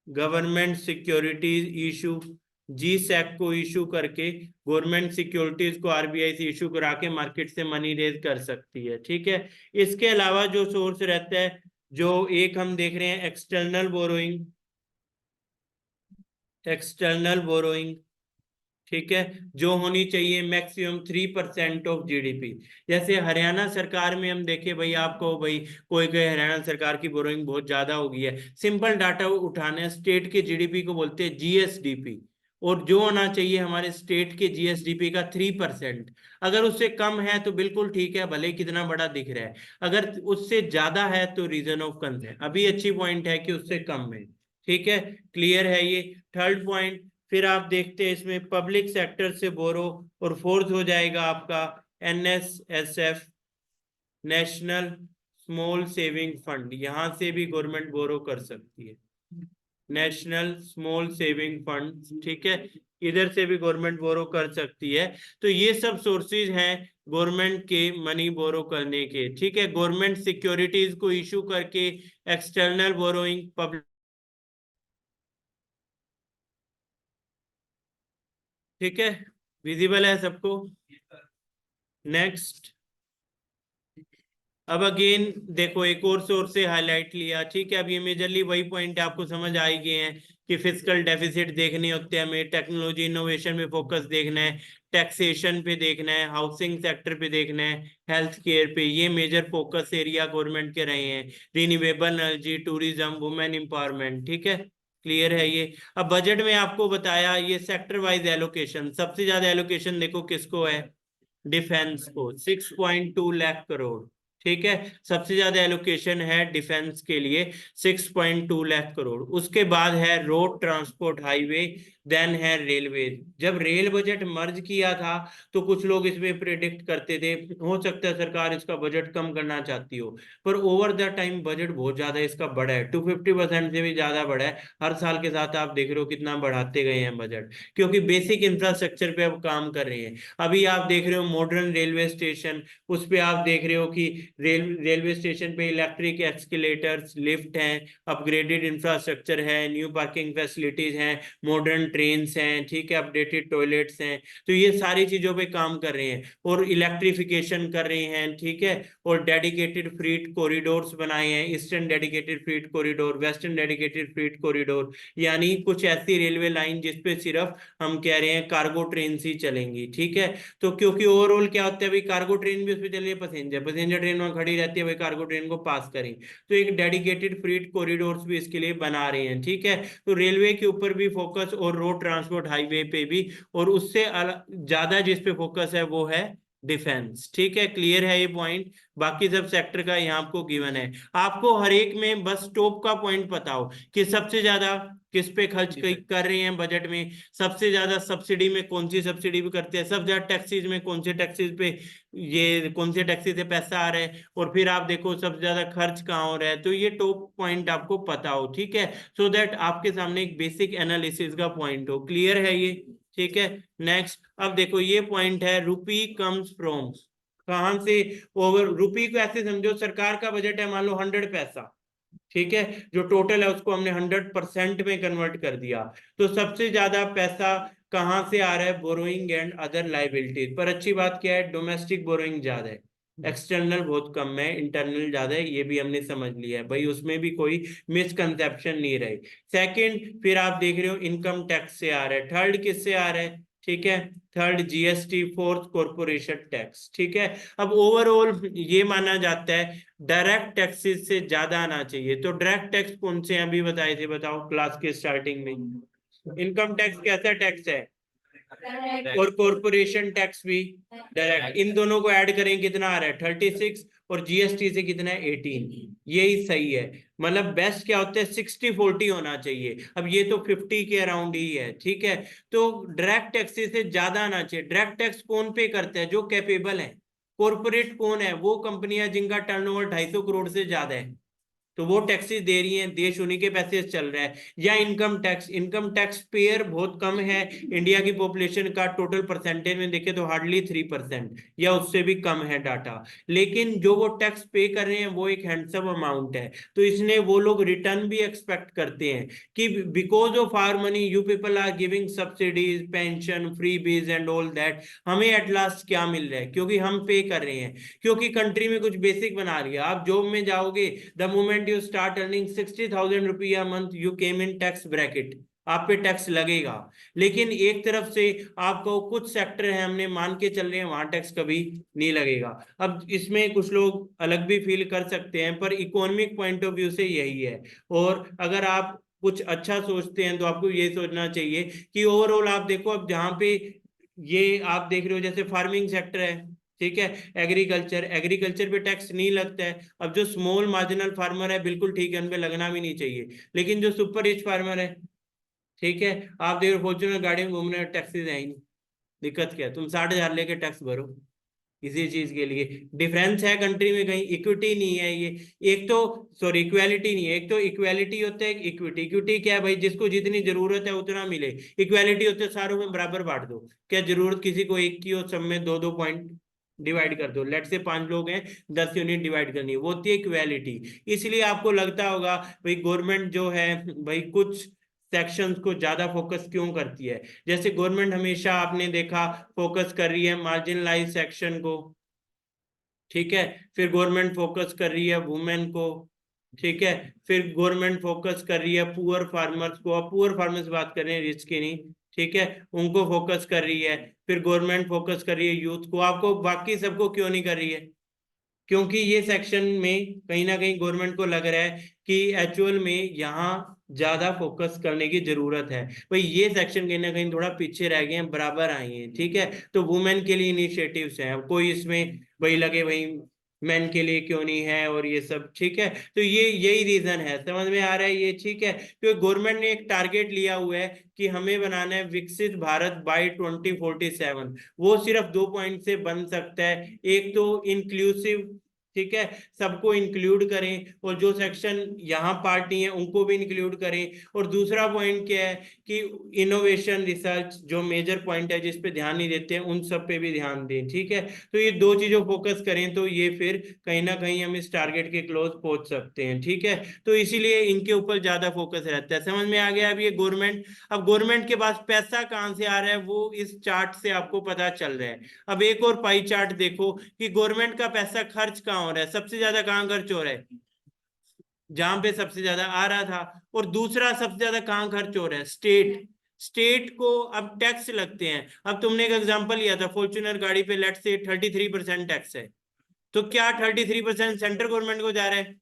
government securities issue, G sec को इशू करके गवर्नमेंट सिक्योरिटीज को आरबीआई से इशू करा के मार्केट से मनी रेज कर सकती है, ठीक है। इसके अलावा जो सोर्स रहता है, जो एक हम देख रहे हैं एक्सटर्नल बोरोइंग, एक्सटर्नल बोरोइंग, ठीक है, जो होनी चाहिए मैक्सिमम 3% ऑफ जीडीपी। जैसे हरियाणा सरकार में हम देखें भाई, आपको भाई कोई कहे हरियाणा सरकार की बोरोइंग बहुत ज्यादा हो गई है, सिंपल डाटा उठाना है, स्टेट के जीडीपी को बोलते हैं जीएसडीपी, और जो होना चाहिए हमारे स्टेट के जीएसडीपी का 3%। अगर उससे कम है तो बिल्कुल ठीक है, भले कितना बड़ा दिख रहा है। अगर उससे ज्यादा है तो रीजन ऑफ कंसर्न। अभी अच्छी पॉइंट है कि उससे कम है, ठीक है, क्लियर है ये। थर्ड पॉइंट, फिर आप देखते हैं इसमें पब्लिक सेक्टर से बोरो, और फोर्थ हो जाएगा आपका एनएसएसएफ, नेशनल स्मॉल सेविंग फंड, यहां से भी गवर्नमेंट बोरो कर सकती है, नेशनल स्मॉल सेविंग फंड, ठीक है, इधर से भी गवर्नमेंट बोरो कर सकती है। तो ये सब सोर्सेज हैं गवर्नमेंट के मनी बोरो करने के, ठीक है। गवर्नमेंट सिक्योरिटीज को इशू करके एक्सटर्नल बोरोइंग, पब्लिक, ठीक है, विजिबल है सबको। नेक्स्ट, अब अगेन देखो एक और सोर्स से हाईलाइट लिया, ठीक है। अब ये मेजरली वही पॉइंट आपको समझ आ ही गए हैं कि फिजिकल डेफिसिट देखने होते हैं हमें, टेक्नोलॉजी इनोवेशन में फोकस देखना है, टैक्सेशन पे देखना है, हाउसिंग सेक्टर पे देखना है, हेल्थ केयर पे, ये मेजर फोकस एरिया गवर्नमेंट के रहे हैं। Renewable energy, tourism, women empowerment, ठीक है, क्लियर है ये। अब बजट में आपको बताया ये सेक्टर वाइज एलोकेशन, सबसे ज्यादा एलोकेशन देखो किसको है, डिफेंस को, 6.2 लाख करोड़, ठीक है। सबसे ज्यादा एलोकेशन है डिफेंस के लिए 6.2 लाख करोड़। उसके बाद है रोड ट्रांसपोर्ट हाईवे, देन है रेलवे। जब रेल बजट मर्ज किया था तो कुछ लोग इसमें प्रेडिक्ट करते थे हो सकता है सरकार इसका बजट कम करना चाहती हो, पर ओवर द टाइम बजट बहुत ज्यादा इसका बढ़ा है, 250% से भी ज्यादा बढ़ा है। हर साल के साथ आप देख रहे हो कितना बढ़ाते गए हैं बजट, क्योंकि बेसिक इंफ्रास्ट्रक्चर पे अब काम कर रहे हैं। अभी आप देख रहे हो मॉडर्न रेलवे स्टेशन, उस पे आप देख रहे हो कि रेलवे स्टेशन पे इलेक्ट्रिक एक्सकेलेटर्स, लिफ्ट हैं, अपग्रेडेड इंफ्रास्ट्रक्चर है, न्यू पार्किंग फैसिलिटीज हैं, मॉडर्न ट्रेन्स हैं, ठीक है, अपडेटेड टॉयलेट्स हैं। तो ये सारी चीजों पे काम कर रहे हैं और इलेक्ट्रिफिकेशन कर रहे हैं, ठीक है। और डेडिकेटेड फ्रीट कॉरिडोर्स बनाए हैं, eastern dedicated freight corridor, western dedicated freight corridor, यानी कुछ ऐसी रेलवे लाइन जिसपे सिर्फ हम कह रहे हैं कार्गो ट्रेन ही चलेंगी, ठीक है। तो क्योंकि ओवरऑल क्या होता है भाई, कार्गो ट्रेन भी उस पर चल रही है, पैसेंजर ट्रेन वहां खड़ी रहती है भाई, कार्गो ट्रेन को पास करें, तो एक डेडिकेटेड फ्रीट कॉरिडोर्स भी इसके लिए बना रहे हैं, ठीक है। तो रेलवे के ऊपर भी फोकस और रोड ट्रांसपोर्ट हाईवे पे भी, और उससे ज्यादा जिस पे फोकस है वो है डिफेंस, ठीक है, क्लियर है ये पॉइंट। बाकी सब सेक्टर का यहाँ आपको गिवन है, आपको हर एक में बस टॉप का पॉइंट पता हो कि सबसे ज्यादा किस पे खर्च कर रहे हैं बजट में, सबसे ज्यादा सब्सिडी में कौन सी सब्सिडी भी करते हैं, सबसे ज्यादा टैक्सीज में कौन से टैक्सीज पे, ये कौन से टैक्सी से पैसा आ रहा है, और फिर आप देखो सबसे ज्यादा खर्च कहाँ हो रहा है। तो ये टॉप पॉइंट आपको पता हो, ठीक है, सो दैट आपके सामने एक बेसिक एनालिसिस का पॉइंट हो, क्लियर है ये, ठीक है। नेक्स्ट, अब देखो ये पॉइंट है रुपी कम्स फ्रॉम, कहां से, ओवर रुपी को ऐसे समझो सरकार का बजट है मान लो 100 पैसा, ठीक है, जो टोटल है उसको हमने 100% में कन्वर्ट कर दिया। तो सबसे ज्यादा पैसा कहां से आ रहा है, बोरोइंग एंड अदर लाइबिलिटीज। पर अच्छी बात क्या है, डोमेस्टिक बोरोइंग ज्यादा है, एक्सटर्नल बहुत कम है, इंटरनल ज्यादा है, ये भी हमने समझ लिया है भाई, उसमें भी कोई मिसकंसेप्शन नहीं रही। सेकंड, फिर आप देख रहे हो इनकम टैक्स से आ रहा है, थर्ड किससे आ रहा है, ठीक है, third GST, fourth corporation tax, ठीक है। अब ओवरऑल ये माना जाता है डायरेक्ट टैक्सेस से ज्यादा आना चाहिए। तो डायरेक्ट टैक्स कौन से हैं अभी बताए थे, बताओ क्लास के स्टार्टिंग में। इनकम टैक्स कैसा टैक्स है, और कॉरपोरेशन टैक्स भी डायरेक्ट। इन दोनों को ऐड करें कितना आ रहा है 36 और जीएसटी से कितना है 18। यही सही है। मतलब बेस्ट क्या होता है 60-40 होना चाहिए। अब ये तो 50 के अराउंड ही है, ठीक है। तो डायरेक्ट टैक्सेस से ज्यादा आना चाहिए। डायरेक्ट टैक्स कौन पे करता है? जो कैपेबल है। कॉर्पोरेट कौन है? वो कंपनियां जिनका टर्नओवर 250 करोड़ से ज्यादा है, तो वो टैक्सेस दे रही हैं, देश उन्हीं के पैसे से चल रहा है। या income tax, income tax payer बहुत कम है। इंडिया की पॉपुलेशन का टोटल परसेंटेज में देखें तो हार्डली 3% या उससे भी कम है डाटा। लेकिन जो वो टैक्स पे कर रहे हैं वो एक हैंडसम अमाउंट है। तो इसने वो लोग रिटर्न भी एक्सपेक्ट करते हैं कि because of our money you people are giving subsidies, pension, free बीज एंड ऑल दैट। हमें एट लास्ट क्या मिल रहा है? क्योंकि हम पे कर रहे हैं, क्योंकि कंट्री में कुछ बेसिक बना रही है। आप जॉब में जाओगे, the moment you start earning 60,000 रुपया a month, you came in tax bracket, आप पे टैक्स लगेगा। लेकिन एक तरफ से आपको कुछ सेक्टर है, हमने मान के चल रहे हैं, वहां टैक्स कभी नहीं लगेगा। अब इसमें कुछ लोग अलग भी फील कर सकते हैं, पर इकोनॉमिक पॉइंट ऑफ व्यू से यही है। और अगर आप कुछ अच्छा सोचते हैं तो आपको ये सोचना चाहिए कि ओवरऑल आप देखो, अब जहाँ पे ये आप देख रहे हो जैसे फार्मिंग सेक्टर है, ठीक है, एग्रीकल्चर, एग्रीकल्चर पे टैक्स नहीं लगता है। अब जो स्मॉल मार्जिनल फार्मर है बिल्कुल ठीक है, उन पे लगना भी नहीं चाहिए। लेकिन जो सुपर रिच फार्मर है, ठीक है, आप देखो फॉर्च्यूनर गाड़ी में घूम रहे हो, टैक्सेस है ही नहीं। दिक्कत क्या है? तुम 60,000 लेके टैक्स भरो इसी चीज के लिए। डिफरेंस है कंट्री में, कहीं इक्विटी नहीं है ये। एक तो सॉरी इक्वालिटी नहीं है। एक तो इक्वालिटी होता है, एक इक्विटी। इक्विटी क्या है भाई? जिसको जितनी जरूरत है उतना मिले। इक्वालिटी होते है सारों में बराबर बांट दो। क्या जरूरत किसी को एक की हो, सब में 2-2 पॉइंट डिवाइड कर दो। लेट से 5 लोग हैं, 10 यूनिट डिवाइड करनी है, वो होती है इक्वालिटी। इसलिए आपको लगता होगा भाई गवर्नमेंट जो है भाई कुछ सेक्शंस को ज्यादा फोकस क्यों करती है। जैसे गवर्नमेंट हमेशा आपने देखा फोकस कर रही है मार्जिनलाइज सेक्शन को, ठीक है। फिर गवर्नमेंट फोकस कर रही है वुमेन को, ठीक है। फिर गवर्नमेंट फोकस कर रही है पुअर फार्मर्स को। अब पुअर फार्मर्स बात कर रहे हैं, रिच की नहीं, ठीक है, उनको फोकस कर रही है। फिर गवर्नमेंट फोकस कर रही है यूथ को। आपको बाकी सबको क्यों नहीं कर रही है? क्योंकि ये सेक्शन में कहीं ना कहीं गवर्नमेंट को लग रहा है कि एक्चुअल में यहाँ ज्यादा फोकस करने की जरूरत है। भाई ये सेक्शन कहीं ना कहीं थोड़ा पीछे रह गए हैं, बराबर आए हैं, ठीक है। तो वुमेन के लिए इनिशिएटिव्स हैं, अब कोई इसमें वही लगे भाई मेन के लिए क्यों नहीं है और ये सब, ठीक है। तो ये यही रीजन है, समझ में आ रहा है ये, ठीक है। तो गवर्नमेंट ने एक टारगेट लिया हुआ है कि हमें बनाना है विकसित भारत बाय 2047। वो सिर्फ 2 पॉइंट से बन सकता है। एक तो इंक्लूसिव, ठीक है, सबको इंक्लूड करें, और जो सेक्शन यहाँ पार्ट नहीं है उनको भी इंक्लूड करें। और दूसरा पॉइंट क्या है कि इनोवेशन रिसर्च जो मेजर पॉइंट है जिस पे ध्यान नहीं देते हैं उन सब पे भी ध्यान दें, ठीक है। तो ये 2 चीजों फोकस करें तो ये फिर कहीं ना कहीं हम इस टारगेट के क्लोज पहुंच सकते हैं, ठीक है। तो इसीलिए इनके ऊपर ज्यादा फोकस रहता है। समझ में आ गया? अब ये गवर्नमेंट, अब गवर्नमेंट के पास पैसा कहाँ से आ रहा है वो इस चार्ट से आपको पता चल रहा है। अब एक और पाई चार्ट देखो कि गवर्नमेंट का पैसा खर्च कहाँ हो रहा है, सबसे ज्यादा कहाँ खर्च हो रहा है, जहां पे सबसे ज्यादा आ रहा था। और दूसरा सबसे ज्यादा कहाँ खर्च हो रहा है, स्टेट। स्टेट को अब टैक्स लगते हैं। अब तुमने एक एग्जांपल लिया था फॉर्च्यूनर गाड़ी पे, लेट से 33% टैक्स है। तो क्या 33% सेंट्रल गवर्नमेंट को जा रहा है?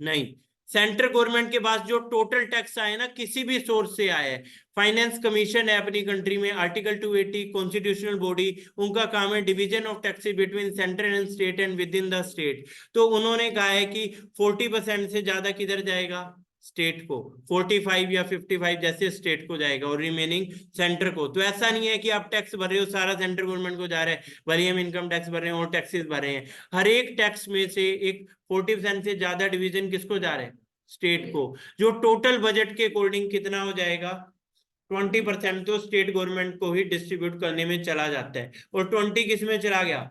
नहीं। सेंट्रल गवर्नमेंट के पास जो टोटल टैक्स आए ना किसी भी सोर्स से आए है, फाइनेंस कमीशन है अपनी कंट्री में, आर्टिकल 280 कॉन्स्टिट्यूशनल बॉडी, उनका काम है division of taxes between central and state and with in the state. तो उन्होंने कहा है कि 40% से ज्यादा किधर जाएगा, स्टेट को, 45 या 55 जैसे स्टेट को जाएगा, और रिमेनिंग सेंटर को। तो ऐसा नहीं है कि आप टैक्स भर रहे हो सारा सेंट्रल गवर्नमेंट को जा रहा है, भले हम इनकम टैक्स भर रहे हैं और टैक्सेस भर रहे हैं। हर एक टैक्स में से एक 40% से ज्यादा डिवीजन किसको जा रहा है, स्टेट को। जो टोटल बजट के अकॉर्डिंग कितना हो जाएगा, 20% तो स्टेट गवर्नमेंट को ही डिस्ट्रीब्यूट करने में चला जाता है। और 20 किस में चला गया,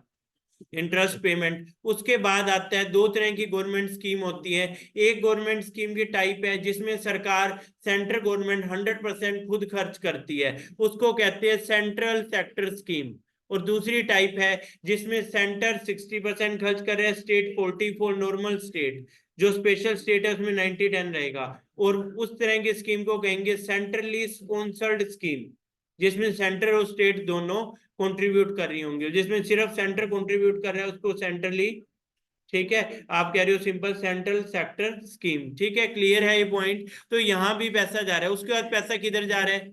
इंटरेस्ट पेमेंट। उसके बाद आता है 2 तरह की गवर्नमेंट स्कीम होती है। एक गवर्नमेंट स्कीम की टाइप है जिसमें सरकार, सेंट्रल गवर्नमेंट 100% खुद खर्च करती है, उसको कहते हैं सेंट्रल सेक्टर स्कीम। और दूसरी टाइप है जिसमें सेंटर 60% खर्च कर रहा है, स्टेट 44, नॉर्मल स्टेट। जो स्पेशल स्टेट है उसमें 90-10 रहेगा। और उस तरह की स्कीम को कहेंगे सेंट्रली स्पॉन्सर्ड स्कीम, जिसमें सेंटर और स्टेट दोनों कंट्रीब्यूट कर रही होंगी। जिसमें सिर्फ सेंटर कंट्रीब्यूट कर रहा है उसको सेंट्रली, ठीक है, आप कह रहे हो सिंपल सेंट्रल सेक्टर स्कीम, ठीक है। क्लियर है ये पॉइंट? तो यहां भी पैसा जा रहा है। उसके बाद पैसा किधर जा रहा है,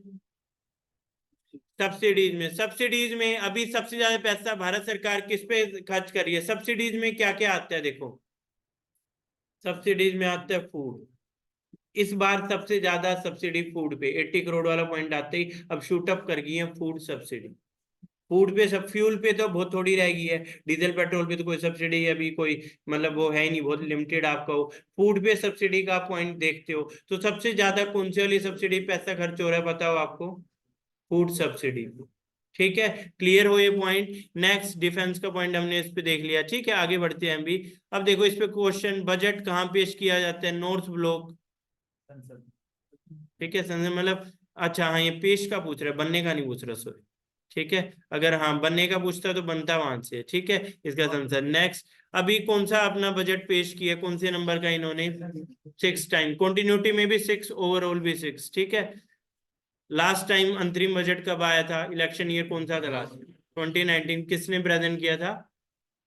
सब्सिडीज में अभी सबसे ज्यादा पैसा भारत सरकार किस पे खर्च कर रही है? सब्सिडीज में क्या क्या आता है देखो, सब्सिडीज में आता है फूड। इस बार सबसे ज्यादा सब्सिडी फूड पे 80 करोड़ वाला पॉइंट आते ही अब शूट अप कर गई है फूड सब्सिडी। फूड पे सब, फ्यूल पे तो बहुत थोड़ी रह गई है, डीजल पेट्रोल पे तो कोई सब्सिडी अभी कोई मतलब वो है ही नहीं, बहुत लिमिटेड आपका हो। फूड पे सब्सिडी का पॉइंट देखते हो तो सबसे ज्यादा कौन सी वाली सब्सिडी पैसा खर्च हो रहा है बताओ आपको? Food subsidy. ठीक है, क्लियर हो ये पॉइंट? नेक्स्ट डिफेंस का पॉइंट हमने इस पे देख लिया। ठीक है, आगे बढ़ते हैं हम भी। अब देखो इस पे क्वेश्चन, बजट कहाँ पेश किया जाता है? North block. ठीक है संजय, मतलब अच्छा हाँ, ये पेश का पूछ रहा है, बनने का नहीं पूछ रहा, सॉरी। ठीक है, अगर हाँ बनने का पूछता तो बनता वहां से। ठीक है, इसका आंसर नेक्स्ट। अभी कौन सा अपना बजट पेश किया, कौन से नंबर का इन्होंने? 6 टाइम, कंटिन्यूटी में भी 6, ओवरऑल भी 6। ठीक है, लास्ट टाइम अंतरिम बजट कब आया था? इलेक्शन ईयर कौन सा था लास्ट? 2019। किसने प्रेजेंट किया था?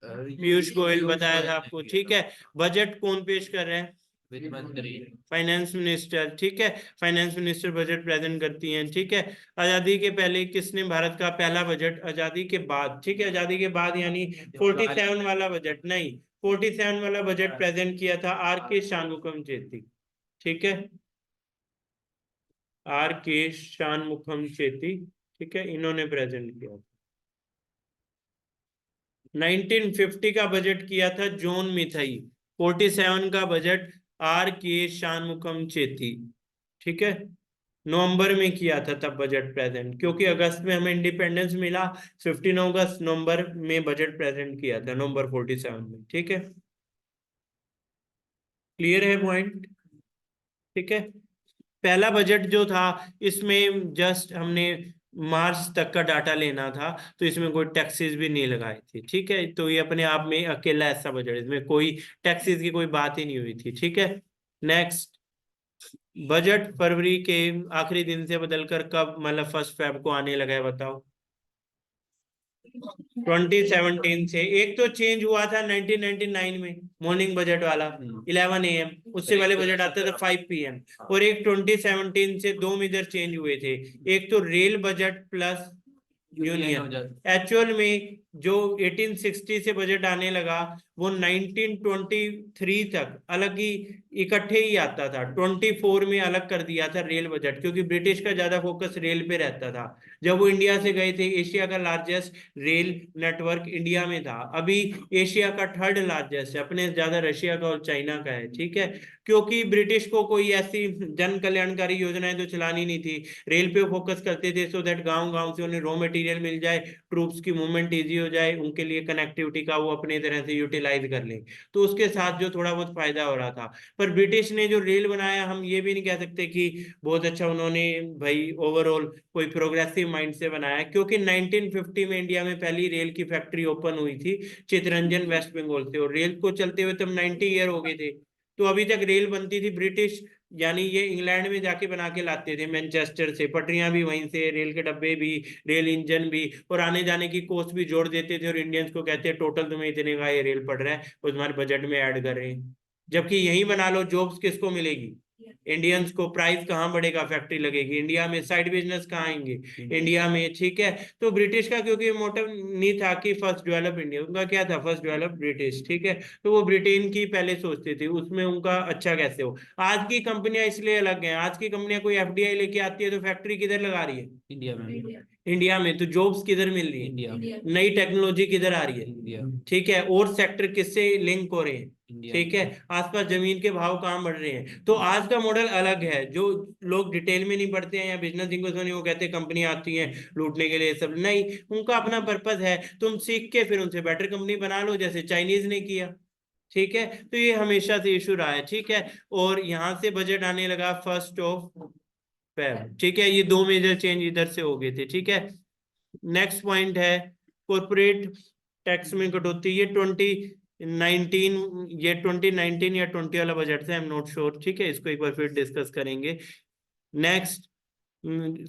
पीयूष गोयल, बताया था आपको। ठीक है, बजट कौन पेश कर रहे हैं? वित्त मंत्री। Finance minister. ठीक है, फाइनेंस मिनिस्टर बजट प्रेजेंट करती हैं। ठीक है, आजादी के पहले किसने भारत का पहला बजट, आजादी के बाद, ठीक है आजादी के बाद यानी 47 वाला बजट नहीं, 47 वाला बजट प्रेजेंट किया था आर के शानमुखम चेती। ठीक है, आर के शानमुखम चेती। ठीक है, इन्होंने प्रेजेंट किया था। 1950 का बजट किया था जॉन मिथाई। 47 का बजट आर के शानमुखम चेती। ठीक है, नवंबर में किया था तब बजट प्रेजेंट, क्योंकि अगस्त में हमें इंडिपेंडेंस मिला। 15 अगस्त नवंबर में बजट प्रेजेंट किया था, नवंबर 47 में। ठीक है, क्लियर है पॉइंट? ठीक है, पहला बजट जो था इसमें जस्ट हमने मार्च तक का डाटा लेना था, तो इसमें कोई टैक्सेस भी नहीं लगाए थे। ठीक है, तो ये अपने आप में अकेला ऐसा बजट, इसमें कोई टैक्सेस की कोई बात ही नहीं हुई थी। ठीक है, नेक्स्ट। बजट फरवरी के आखिरी दिन से बदलकर कब, मतलब 1 फरवरी को आने लगा है बताओ? 2017 से। एक तो चेंज हुआ था 1999 में, मॉर्निंग बजट वाला 11 AM, उससे पहले बजट आता था 5 PM। और एक 2017 से 2 मेजर चेंज हुए थे, एक तो rail budget plus union. Actual में जो 1860 से बजट आने लगा वो 1923 तक अलग ही इकट्ठे ही आता था। 24 में अलग कर दिया था रेल बजट, क्योंकि ब्रिटिश का ज्यादा फोकस रेल पे रहता था। जब वो इंडिया से गए थे, एशिया का लार्जेस्ट रेल नेटवर्क इंडिया में था। अभी एशिया का 3rd लार्जेस्ट है, अपने ज्यादा रशिया का और चाइना का है। ठीक है, क्योंकि ब्रिटिश को कोई ऐसी जन कल्याणकारी योजनाएं तो चलानी नहीं थी, रेल पे फोकस करते थे, सो दैट गांव गांव से उन्हें रॉ मटेरियल मिल जाए, ट्रूप्स की मूवमेंट इजी हो जाए, उनके लिए कनेक्टिविटी का वो अपने तरह से यूटिलाइज कर लें। तो उसके साथ जो थोड़ा बहुत फायदा हो रहा था। पर ब्रिटिश ने जो रेल बनाया, हम ये भी नहीं कह सकते कि बहुत अच्छा उन्होंने भाई ओवरऑल कोई प्रोग्रेसिव माइंड से बनाया, क्योंकि 1950 में इंडिया में पहली रेल की फैक्ट्री ओपन हुई थी चितरंजन वेस्ट बंगाल से, और रेल को चलते हुए तब 90 ईयर हो गए थे। तो अभी तक रेल बनती थी, ब्रिटिश यानी ये इंग्लैंड में जाके बना के लाते थे मैनचेस्टर से, पटरियां भी वहीं से, रेल के डब्बे भी, रेल इंजन भी, और आने जाने की कॉस्ट भी जोड़ देते थे, और इंडियंस को कहते हैं टोटल तुम्हें इतने का ये रेल पड़ रहा है, वो तुम्हारे बजट में ऐड कर रहे हैं। जबकि यहीं बना लो, जॉब्स किसको मिलेगी? इंडियंस को। प्राइस कहाँ बढ़ेगा? फैक्ट्री लगेगी इंडिया में, साइड बिजनेस कहाँ आएंगे? इंडिया में। ठीक है, तो ब्रिटिश का क्योंकि मोटिव नहीं था कि फर्स्ट डेवलप इंडिया, उनका क्या था? First develop British. ठीक है, तो वो ब्रिटेन की पहले सोचते थे, उसमें उनका अच्छा कैसे हो। आज की कंपनियां इसलिए अलग हैं, आज की कंपनियां कोई FDI लेके आती है तो फैक्ट्री किधर लगा रही है? इंडिया में। इंडिया में। तो जॉब्स किधर मिल रही है? इंडिया में। नई टेक्नोलॉजी किधर आ रही है? इंडिया। ठीक है, और सेक्टर किससे लिंक हो रहे हैं? इंडिया। ठीक है, आसपास जमीन के भाव कहाँ बढ़ रहे हैं? तो आज का मॉडल अलग है। जो लोग डिटेल में नहीं पढ़ते हैं या बिजनेस इनको नहीं, वो कहते हैं कंपनियां आती हैं लूटने के लिए, सब नहीं, उनका अपना पर्पस है। तुम सीख के फिर उनसे बेटर कंपनी बना लो, जैसे चाइनीज ने किया। ठीक है, तो ये हमेशा से इशू रहा है। ठीक है, और यहाँ से बजट आने लगा 1 फरवरी। ठीक है, ये 2 मेजर चेंज इधर से हो गए थे। ठीक है, नेक्स्ट पॉइंट है कॉर्पोरेट टैक्स में कटौती। ये 2019 या 20 वाला बजट था, आई एम नॉट श्योर। ठीक है, इसको एक बार फिर डिस्कस करेंगे। नेक्स्ट,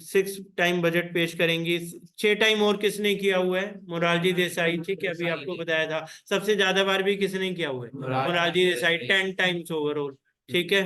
6 टाइम बजट पेश करेंगी। 6 टाइम और किसने किया हुआ है? मोरारजी देसाई। ठीक है, अभी आपको बताया था। सबसे ज्यादा बार भी किसने किया हुआ है? Morarji Desai, 10 times overall. ठीक है,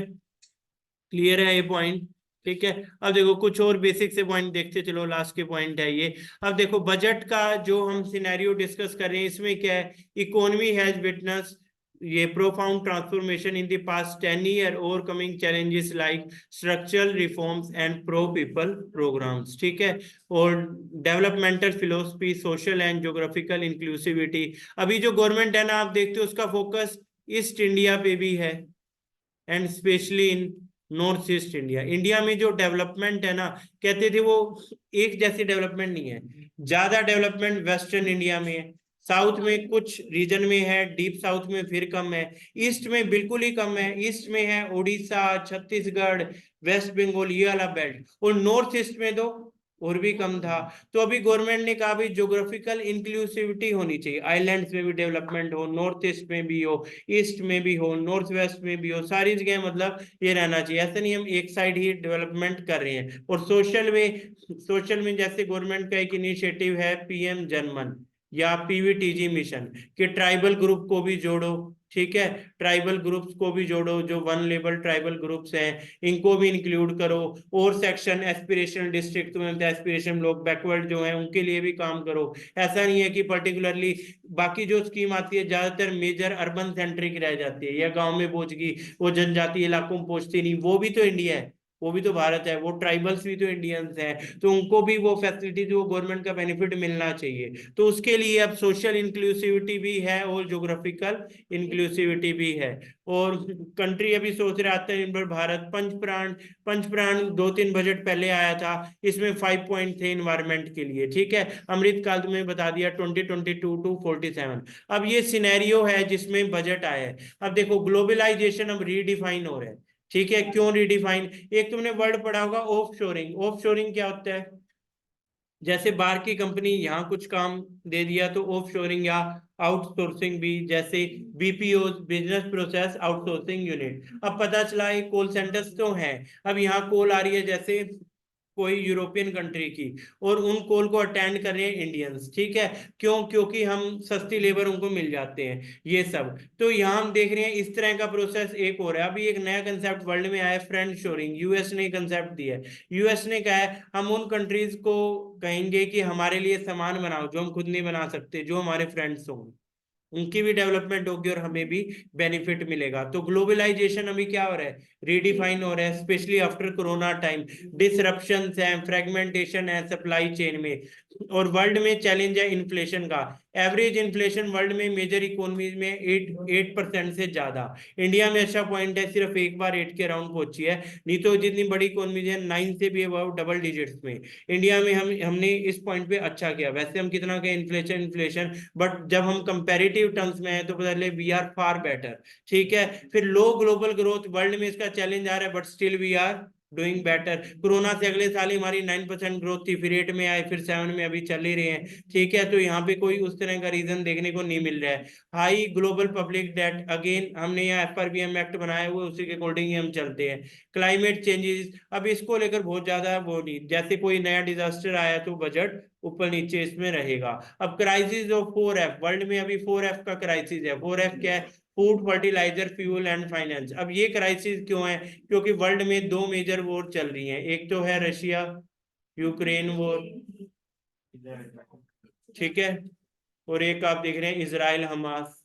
क्लियर है ये पॉइंट? ठीक है। अब देखो कुछ और बेसिक से पॉइंट देखते चलो, लास्ट के पॉइंट है ये। अब देखो बजट का जो हम सिनेरियो डिस्कस कर रहे हैं इसमें क्या है, इकोनॉमी हैज विटनेस ये profound transformation in the past 10 year, overcoming challenges like structural reforms and pro people programmes, ठीक है। और developmental philosophy, social and geographical inclusivity. अभी जो गवर्नमेंट है ना, आप देखते हो उसका फोकस ईस्ट इंडिया पे भी है, and specially in north east India. India में जो डेवलपमेंट है ना, कहते थे वो एक जैसी डेवलपमेंट नहीं है, ज्यादा डेवलपमेंट वेस्टर्न इंडिया में है, साउथ में कुछ रीजन में है, डीप साउथ में फिर कम है, ईस्ट में बिल्कुल ही कम है। ईस्ट में है उड़ीसा, छत्तीसगढ़, वेस्ट बंगाल, ये वाला बेल्ट, और नॉर्थ ईस्ट में तो और भी कम था। तो अभी गवर्नमेंट ने कहा भी ज्योग्राफिकल इंक्लूसिविटी होनी चाहिए, आइलैंड्स में भी डेवलपमेंट हो, नॉर्थ ईस्ट में भी हो, ईस्ट में भी हो, नॉर्थ वेस्ट में भी हो, सारी जगह मतलब ये रहना चाहिए। ऐसा नहीं हम एक साइड ही डेवलपमेंट कर रहे हैं। और सोशल में जैसे गवर्नमेंट का एक इनिशिएटिव है पीएम जनमन या पीवीटीजी मिशन, कि ट्राइबल ग्रुप को भी जोड़ो, ठीक है, ट्राइबल ग्रुप्स को भी जोड़ो, जो वन लेबल ट्राइबल ग्रुप्स हैं इनको भी इंक्लूड करो। और सेक्शन एस्पिरेशनल डिस्ट्रिक्ट में एस्पिरेशन लोग बैकवर्ड जो हैं उनके लिए भी काम करो। ऐसा नहीं है कि पर्टिकुलरली बाकी जो स्कीम आती है ज्यादातर मेजर अर्बन सेंट्रिक रह जाती है, या गांव में पहुंच गई, वो जनजातीय इलाकों में पहुंचती नहीं। वो भी तो इंडिया है, वो भी तो भारत है, वो ट्राइबल्स भी तो इंडियंस हैं, तो उनको भी वो फैसिलिटी जो गवर्नमेंट का बेनिफिट मिलना चाहिए। तो उसके लिए अब सोशल इंक्लूसिविटी भी है और ज्योग्राफिकल इंक्लूसिविटी भी है। और कंट्री अभी सोच रहे आत्मनिर्भर भारत, पंचप्राण 2-3 बजट पहले आया था, इसमें 5 पॉइंट थे इन्वायरमेंट के लिए, ठीक है। अमृतकाल तुम्हें बता दिया 2022 टू 47। अब ये सिनेरियो है जिसमें बजट आया है। अब देखो ग्लोबलाइजेशन अब रीडिफाइन हो रहा है, ठीक है। क्यों रीडिफाइन? एक तुमने वर्ड पढ़ा होगा ऑफ शोरिंग। ऑफ शोरिंग क्या होता है? जैसे बाहर की कंपनी यहाँ कुछ काम दे दिया तो ऑफ शोरिंग, या आउटसोर्सिंग भी, जैसे BPO, business process outsourcing unit. अब पता चला ये कॉल सेंटर्स तो हैं, अब यहाँ कॉल आ रही है जैसे कोई यूरोपियन कंट्री की, और उन कॉल को अटेंड कर रहे हैं इंडियंस, ठीक है। क्यों? क्योंकि हम सस्ती लेबर उनको मिल जाते हैं, ये सब। तो यहाँ हम देख रहे हैं इस तरह का प्रोसेस एक हो रहा है। अभी एक नया कंसेप्ट वर्ल्ड में आया है, फ्रेंड शोरिंग, यूएस ने कंसेप्ट दिया है। यूएस ने कहा है हम उन कंट्रीज को कहेंगे कि हमारे लिए सामान बनाओ जो हम खुद नहीं बना सकते, जो हमारे फ्रेंड्स हों, उनकी भी डेवलपमेंट होगी और हमें भी बेनिफिट मिलेगा। तो ग्लोबलाइजेशन अभी क्या हो रहा है? रीडिफाइन हो रहा है, specially after corona time. Disruptions हैं, फ्रेगमेंटेशन है सप्लाई चेन में, और वर्ल्ड में चैलेंज है इन्फ्लेशन का। एवरेज इन्फ्लेशन वर्ल्ड में मेजर इकोनॉमीज में 8% से ज्यादा। इंडिया में अच्छा पॉइंट है, सिर्फ एक बार 8 के अराउंड पहुंची है, नहीं तो जितनी बड़ी इकोनॉमीज है 9 से भी अबाउट डबल डिजिट्स में। इंडिया में हमने इस पॉइंट पे अच्छा किया। वैसे हम कितना के इन्फ्लेशन, बट जब हम कंपैरेटिव टर्म्स में है तो पता चले वी आर फार बेटर, ठीक है। फिर लो ग्लोबल ग्रोथ, वर्ल्ड में इसका चैलेंज आ रहा है, but still we are doing better. Corona से अगले साल ही हमारी 9% ग्रोथ थी, फिर 8 में आए, फिर 7 में, अभी चल ही रहे हैं, ठीक है। तो यहाँ पे कोई उस तरह का रीजन देखने को नहीं मिल रहा है। High global public debt, again हमने यहाँ FRBM एक्ट बनाया हुआ है, उसी के अकॉर्डिंग ही हम चलते हैं। क्लाइमेट चेंजेस, अब इसको लेकर बहुत ज्यादा वो नहीं, जैसे कोई नया डिजास्टर आया तो बजट ऊपर नीचे इसमें रहेगा। अब क्राइसिस ऑफ 4F, वर्ल्ड में अभी 4F का क्राइसिस है। 4F क्या है? Food, fertiliser, fuel and finance. अब ये क्राइसिस क्यों है? क्योंकि वर्ल्ड में 2 मेजर वॉर चल रही हैं, एक तो है रशिया यूक्रेन वॉर, ठीक है, और एक आप देख रहे हैं इजराइल हमास,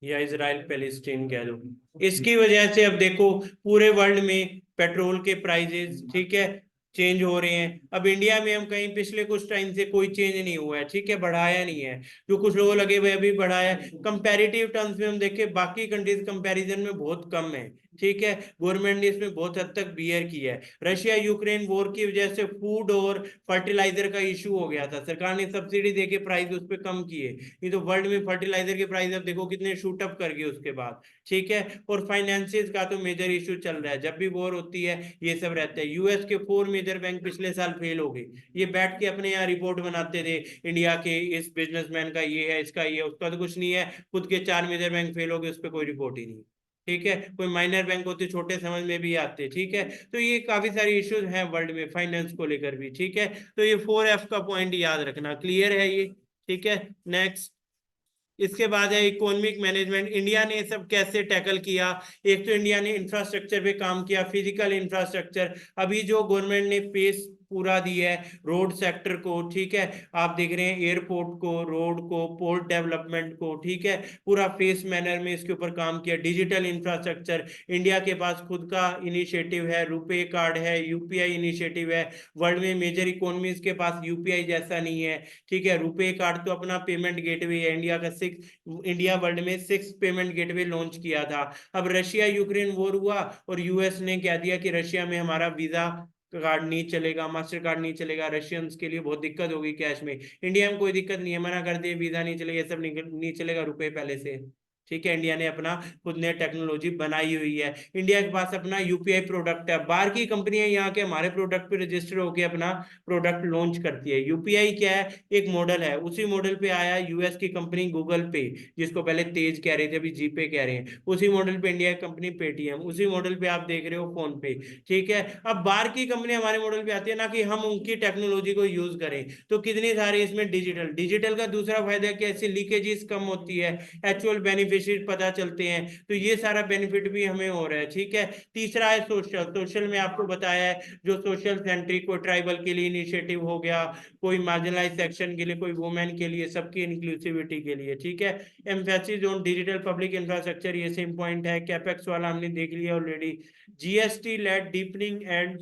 या इजराइल पैलेस्टीन कह दो। इसकी वजह से अब देखो पूरे वर्ल्ड में पेट्रोल के प्राइजेस, ठीक है, चेंज हो रहे हैं। अब इंडिया में हम कहीं पिछले कुछ टाइम से कोई चेंज नहीं हुआ है, ठीक है, बढ़ाया नहीं है। जो कुछ लोगों लगे हुए अभी बढ़ाया है। कंपैरेटिव टर्म्स में हम देखें बाकी कंट्रीज कंपैरिजन में बहुत कम है, ठीक है। गवर्नमेंट ने इसमें बहुत हद तक बियर किया है। रशिया यूक्रेन वॉर की वजह से फूड और फर्टिलाइजर का इशू हो गया था, सरकार ने सब्सिडी देके प्राइस उस पर कम किए, नहीं तो वर्ल्ड में फर्टिलाइजर के प्राइस अब देखो कितने शूट अप कर गए उसके बाद, ठीक है। और फाइनेंसिस का तो मेजर इशू चल रहा है, जब भी वॉर होती है ये सब रहता है। यूएस के 4 मेजर बैंक पिछले साल फेल हो गए, ये बैठ के अपने यहाँ रिपोर्ट बनाते थे, इंडिया के इस बिजनेसमैन का ये है, इसका ये है, उसका तो कुछ नहीं है। खुद के 4 मेजर बैंक फेल हो गए, उस पर कोई रिपोर्ट ही नहीं, ठीक है। कोई माइनर बैंक होते छोटे समझ में भी आते, ठीक है। तो ये काफी सारी इश्यूज हैं वर्ल्ड में फाइनेंस को लेकर भी, ठीक है। तो ये 4F का पॉइंट याद रखना, क्लियर है ये, ठीक है। नेक्स्ट, इसके बाद है इकोनॉमिक मैनेजमेंट। इंडिया ने सब कैसे टैकल किया। एक तो इंडिया ने इंफ्रास्ट्रक्चर पे काम किया, फिजिकल इंफ्रास्ट्रक्चर। अभी जो गवर्नमेंट ने पेस पूरा दिया है रोड सेक्टर को, ठीक है, आप देख रहे हैं एयरपोर्ट को, रोड को, पोर्ट डेवलपमेंट को, ठीक है, पूरा फेस मैनर में इसके ऊपर काम किया। डिजिटल इंफ्रास्ट्रक्चर, इंडिया के पास खुद का इनिशिएटिव है, रुपे कार्ड है, यूपीआई इनिशिएटिव है। वर्ल्ड में मेजर इकोनॉमीज के पास यूपीआई जैसा नहीं है, ठीक है। रुपे कार्ड तो अपना पेमेंट गेटवे है, इंडिया वर्ल्ड में 6 पेमेंट गेटवे लॉन्च किया था। अब रशिया यूक्रेन वॉर हुआ और यूएस ने कह दिया कि रशिया में हमारा वीजा कार्ड नहीं चलेगा, मास्टर कार्ड नहीं चलेगा, रशियंस के लिए बहुत दिक्कत होगी कैश में। इंडिया में कोई दिक्कत नहीं है, मना कर दिए, वीजा नहीं चलेगा, सब नहीं चलेगा, रुपए पहले से, ठीक है। इंडिया ने अपना खुद ने टेक्नोलॉजी बनाई हुई है। इंडिया के पास अपना यूपीआई प्रोडक्ट है। बाहर की कंपनियां यहाँ के हमारे प्रोडक्ट पे रजिस्टर होकर अपना प्रोडक्ट लॉन्च करती है। यूपीआई क्या है, एक मॉडल है, उसी मॉडल पे आया यूएस की कंपनी गूगल पे, जिसको पहले तेज कह रहे थे, अभी जीपे कह रहे हैं। उसी मॉडल पे इंडिया की कंपनी पेटीएम, उसी मॉडल पे आप देख रहे हो फोन पे, ठीक है। अब बाहर की कंपनी हमारे मॉडल पे आती है ना, कि हम उनकी टेक्नोलॉजी को यूज करें, तो कितनी सारी इसमें डिजिटल का दूसरा फायदा है कि ऐसी लीकेजेस कम होती है, एक्चुअल बेनिफिशियरी पता चलते हैं, तो ये सारा बेनिफिट भी हमें हो रहा है, ठीक है। तीसरा है सोशल में आपको बताया है, जो सोशल सेंट्रिक, कोई ट्राइबल के लिए इनिशिएटिव हो गया, कोई मार्जिनलाइज सेक्शन के लिए, कोई वुमेन के लिए, सबकी इंक्लूसिविटी के लिए, ठीक है। Emphasis on digital public infrastructure, ये सेम पॉइंट है। कैपेक्स वाला हमने देख लिया already. GST led deepening and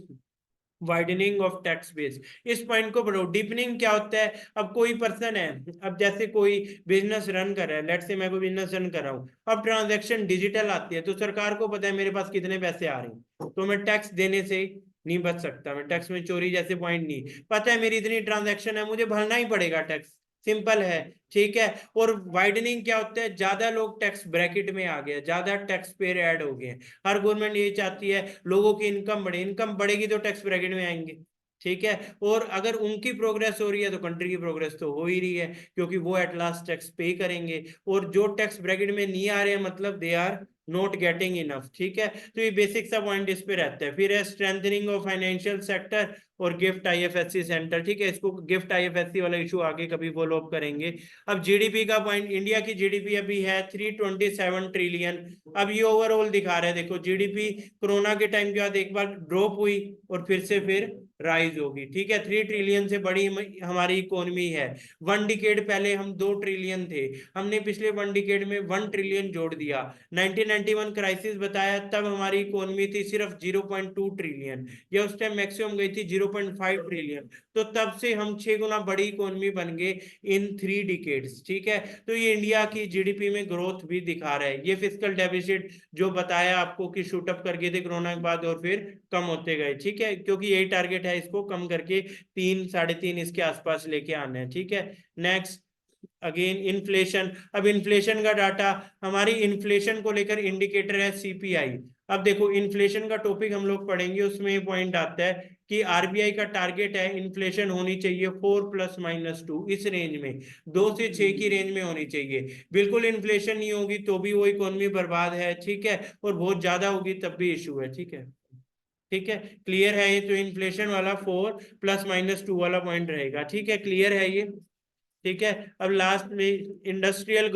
widening of tax base, इस पॉइंट को बढ़ो। डीपनिंग क्या होता है, अब कोई पर्सन है, अब जैसे कोई बिजनेस रन कर रहा है, लेट्स से मैं कोई बिजनेस रन कर रहा हूँ, अब ट्रांजैक्शन डिजिटल आती है, तो सरकार को पता है मेरे पास कितने पैसे आ रहे हैं, तो मैं टैक्स देने से नहीं बच सकता, मैं टैक्स में चोरी जैसे पॉइंट नहीं, पता है मेरी इतनी ट्रांजैक्शन है, मुझे भरना ही पड़ेगा टैक्स, सिंपल है, ठीक है। और वाइडनिंग क्या होता है, ज्यादा लोग टैक्स ब्रैकेट में आ गए, ज्यादा टैक्स पेयर ऐड हो गए। हर गवर्नमेंट यही चाहती है लोगों की इनकम बढ़े, इनकम बढ़ेगी तो टैक्स ब्रैकेट में आएंगे, ठीक है। और अगर उनकी प्रोग्रेस हो रही है तो कंट्री की प्रोग्रेस तो हो ही रही है, क्योंकि वो एट लास्ट टैक्स पे करेंगे। और जो टैक्स ब्रैकेट में नहीं आ रहे हैं, मतलब they are not getting enough, ठीक है। तो ये बेसिक सा पॉइंट इस पे रहता है। फिर है स्ट्रेंथनिंग ऑफ फाइनेंशियल सेक्टर और गिफ्ट आईएफएससी सेंटर, ठीक है। इसको गिफ्ट आईएफएससी वाला इशू आगे कभी फॉलो अप करेंगे। अब जीडीपी का पॉइंट, इंडिया की जीडीपी अभी है 327 ट्रिलियन। अब ये ओवरऑल दिखा रहा है, देखो जीडीपी कोरोना के टाइम के बाद एक बार ड्रॉप हुई और फिर राइज होगी, ठीक है। 3 ट्रिलियन से बड़ी हमारी इकोनॉमी है। 1 डिकेड पहले हम 2 ट्रिलियन थे, हमने पिछले 1 डिकेड में 1 ट्रिलियन जोड़ दिया। 1991 क्राइसिस बताया, तब हमारी इकोनॉमी थी सिर्फ 0.2 ट्रिलियन, या उस टाइम मैक्सिमम गई थी 0.5 ट्रिलियन। तो तब से हम 6 गुना बड़ी इकोनॉमी बन गए इन 3 डिकेड्स, ठीक है। तो ये इंडिया की जीडीपी में ग्रोथ भी दिखा रहा है। ये फिस्कल डेफिसिट जो बताया आपको कि शूट अप कर गए थे कोरोना के बाद और फिर कम होते गए, ठीक है, क्योंकि यही टारगेट है, इसको कम करके 3 3.5 इसके आसपास लेके आना है, ठीक है। Next again inflation. अब इन्फ्लेशन का डाटा, हमारी इन्फ्लेशन को लेकर इंडिकेटर है सीपीआई। अब देखो इन्फ्लेशन का टॉपिक हम लोग पढ़ेंगे, उसमें पॉइंट आता है कि आरबीआई का टारगेट है इन्फ्लेशन होनी चाहिए 4 ± 2, इस रेंज में, 2 से 6 की रेंज में होनी चाहिए। बिल्कुल इन्फ्लेशन नहीं होगी तो भी वो इकोनॉमी बर्बाद है, ठीक है, और बहुत ज्यादा होगी तब भी इशू है, ठीक है। ठीक है, क्लियर है ये, तो इन्फ्लेशन वाला 4 ± 2 वाला पॉइंट रहेगा, ठीक है, क्लियर है ये, ठीक है। अब लास्ट में इंडस्ट्रियल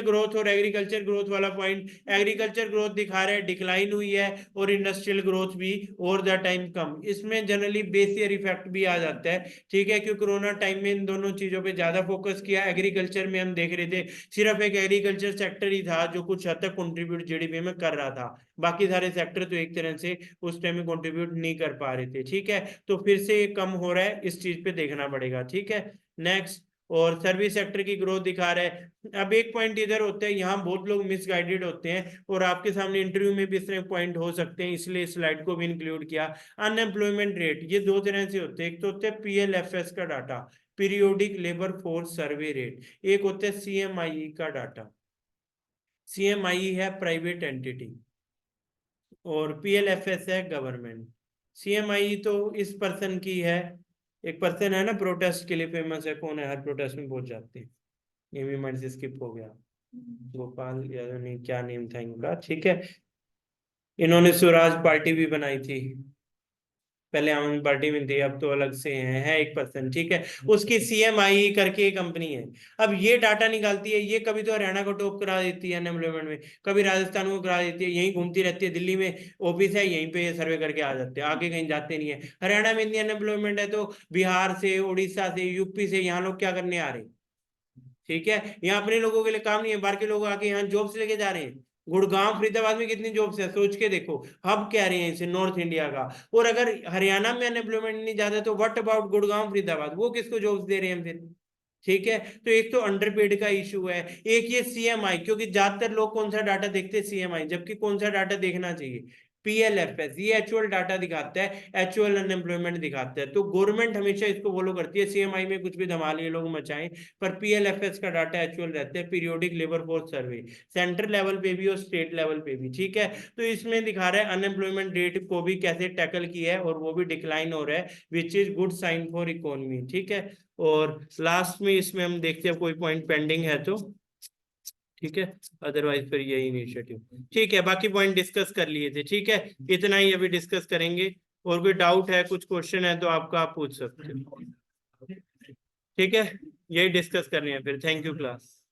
ग्रोथ और एग्रीकल्चर ग्रोथ वाला पॉइंट, एग्रीकल्चर ग्रोथ दिखा रहा है डिक्लाइन हुई है और इंडस्ट्रियल ग्रोथ भी ओवर द टाइम कम। इसमें जनरली बेस ईयर इफेक्ट भी आ जाता है, ठीक है, क्योंकि कोरोना टाइम में इन दोनों चीजों पे ज्यादा फोकस किया। एग्रीकल्चर में हम देख रहे थे सिर्फ एक एग्रीकल्चर सेक्टर ही था जो कुछ हद तक कंट्रीब्यूट जीडीपी में कर रहा था, बाकी सारे सेक्टर तो एक तरह से उस टाइम में कंट्रीब्यूट नहीं कर पा रहे थे, ठीक है। तो फिर से कम हो रहा है, इस चीज पे देखना पड़ेगा, ठीक है। नेक्स्ट, और सर्विस सेक्टर की ग्रोथ दिखा रहा है। अब एक पॉइंट इधर होता है, यहाँ बहुत लोग मिसगाइडेड होते हैं और आपके सामने इंटरव्यू में भी इस तरह पॉइंट हो सकते हैं, इसलिए स्लाइड को भी इंक्लूड किया। अनएम्प्लॉयमेंट रेट, ये 2 तरह से होते हैं, एक तो होता है पीएलएफएस का data, periodic labour force survey rate, एक होता है सीएमआई का डाटा। सीएमआई है प्राइवेट एंटिटी और पीएलएफएस है गवर्नमेंट। सीएमआई तो इस पर्सन की है, एक पर्सन है ना प्रोटेस्ट के लिए फेमस है, कौन है, हर प्रोटेस्ट में पहुंच जाते हैं, ये भी माइंड से स्किप हो गया, गोपाल यादव नहीं, क्या नेम था इनका, ठीक है। इन्होंने स्वराज पार्टी भी बनाई थी, पहले आम आदमी पार्टी में थे, अब तो अलग से है 1%, ठीक है। उसकी CMI करके कंपनी है। अब ये डाटा निकालती है, ये कभी तो हरियाणा को टॉप करा देती है अनएम्प्लॉयमेंट में, कभी राजस्थान को करा देती है, यहीं घूमती रहती है, दिल्ली में ऑफिस है, यहीं पे सर्वे करके आ जाते हैं, आगे कहीं जाते नहीं है। हरियाणा में इतनी अनएम्प्लॉयमेंट है तो बिहार से, उड़ीसा से, यूपी से यहाँ लोग क्या करने आ रहे हैं, ठीक है। यहाँ अपने लोगों के लिए काम नहीं है, बाहर के लोग आके यहाँ जॉब्स लेके जा रहे हैं। गुड़गांव फरीदाबाद में कितनी जॉब्स है, सोच के देखो, हब कह रहे हैं इसे नॉर्थ इंडिया का। और अगर हरियाणा में अनएम्प्लॉयमेंट नहीं ज्यादा तो व्हाट अबाउट गुड़गांव फरीदाबाद, वो किसको जॉब्स दे रहे हैं फिर, ठीक है। तो एक तो अंडरपेड का इशू है, एक ये CMI, क्योंकि ज्यादातर लोग कौन सा डाटा देखते हैं, CMI, जबकि कौन सा डाटा देखना चाहिए, PLFS, ये एक्चुअल डाटा दिखाता है, एक्चुअल अनएम्प्लॉयमेंट दिखाता है। तो गवर्नमेंट हमेशा इसको फॉलो करती है, CMI में कुछ भी धमाल ये लोग मचाएं, पर PLFS का डाटा एक्चुअल रहता है, periodic labour force survey, central level पे भी और स्टेट लेवल पे भी, ठीक है। तो इसमें दिखा रहा है अनएम्प्लॉयमेंट रेट को भी कैसे टैकल किया है, और वो भी डिक्लाइन हो रहा है, which is good sign for economy, ठीक है। और लास्ट में इसमें हम देखते हैं कोई पॉइंट पेंडिंग है तो, ठीक है, अदरवाइज फिर यही इनिशिएटिव, ठीक है। बाकी पॉइंट डिस्कस कर लिए थे, ठीक है, इतना ही अभी डिस्कस करेंगे। और कोई डाउट है, कुछ क्वेश्चन है तो आपका आप पूछ सकते हो, ठीक है। यही डिस्कस करनी है फिर। Thank you class.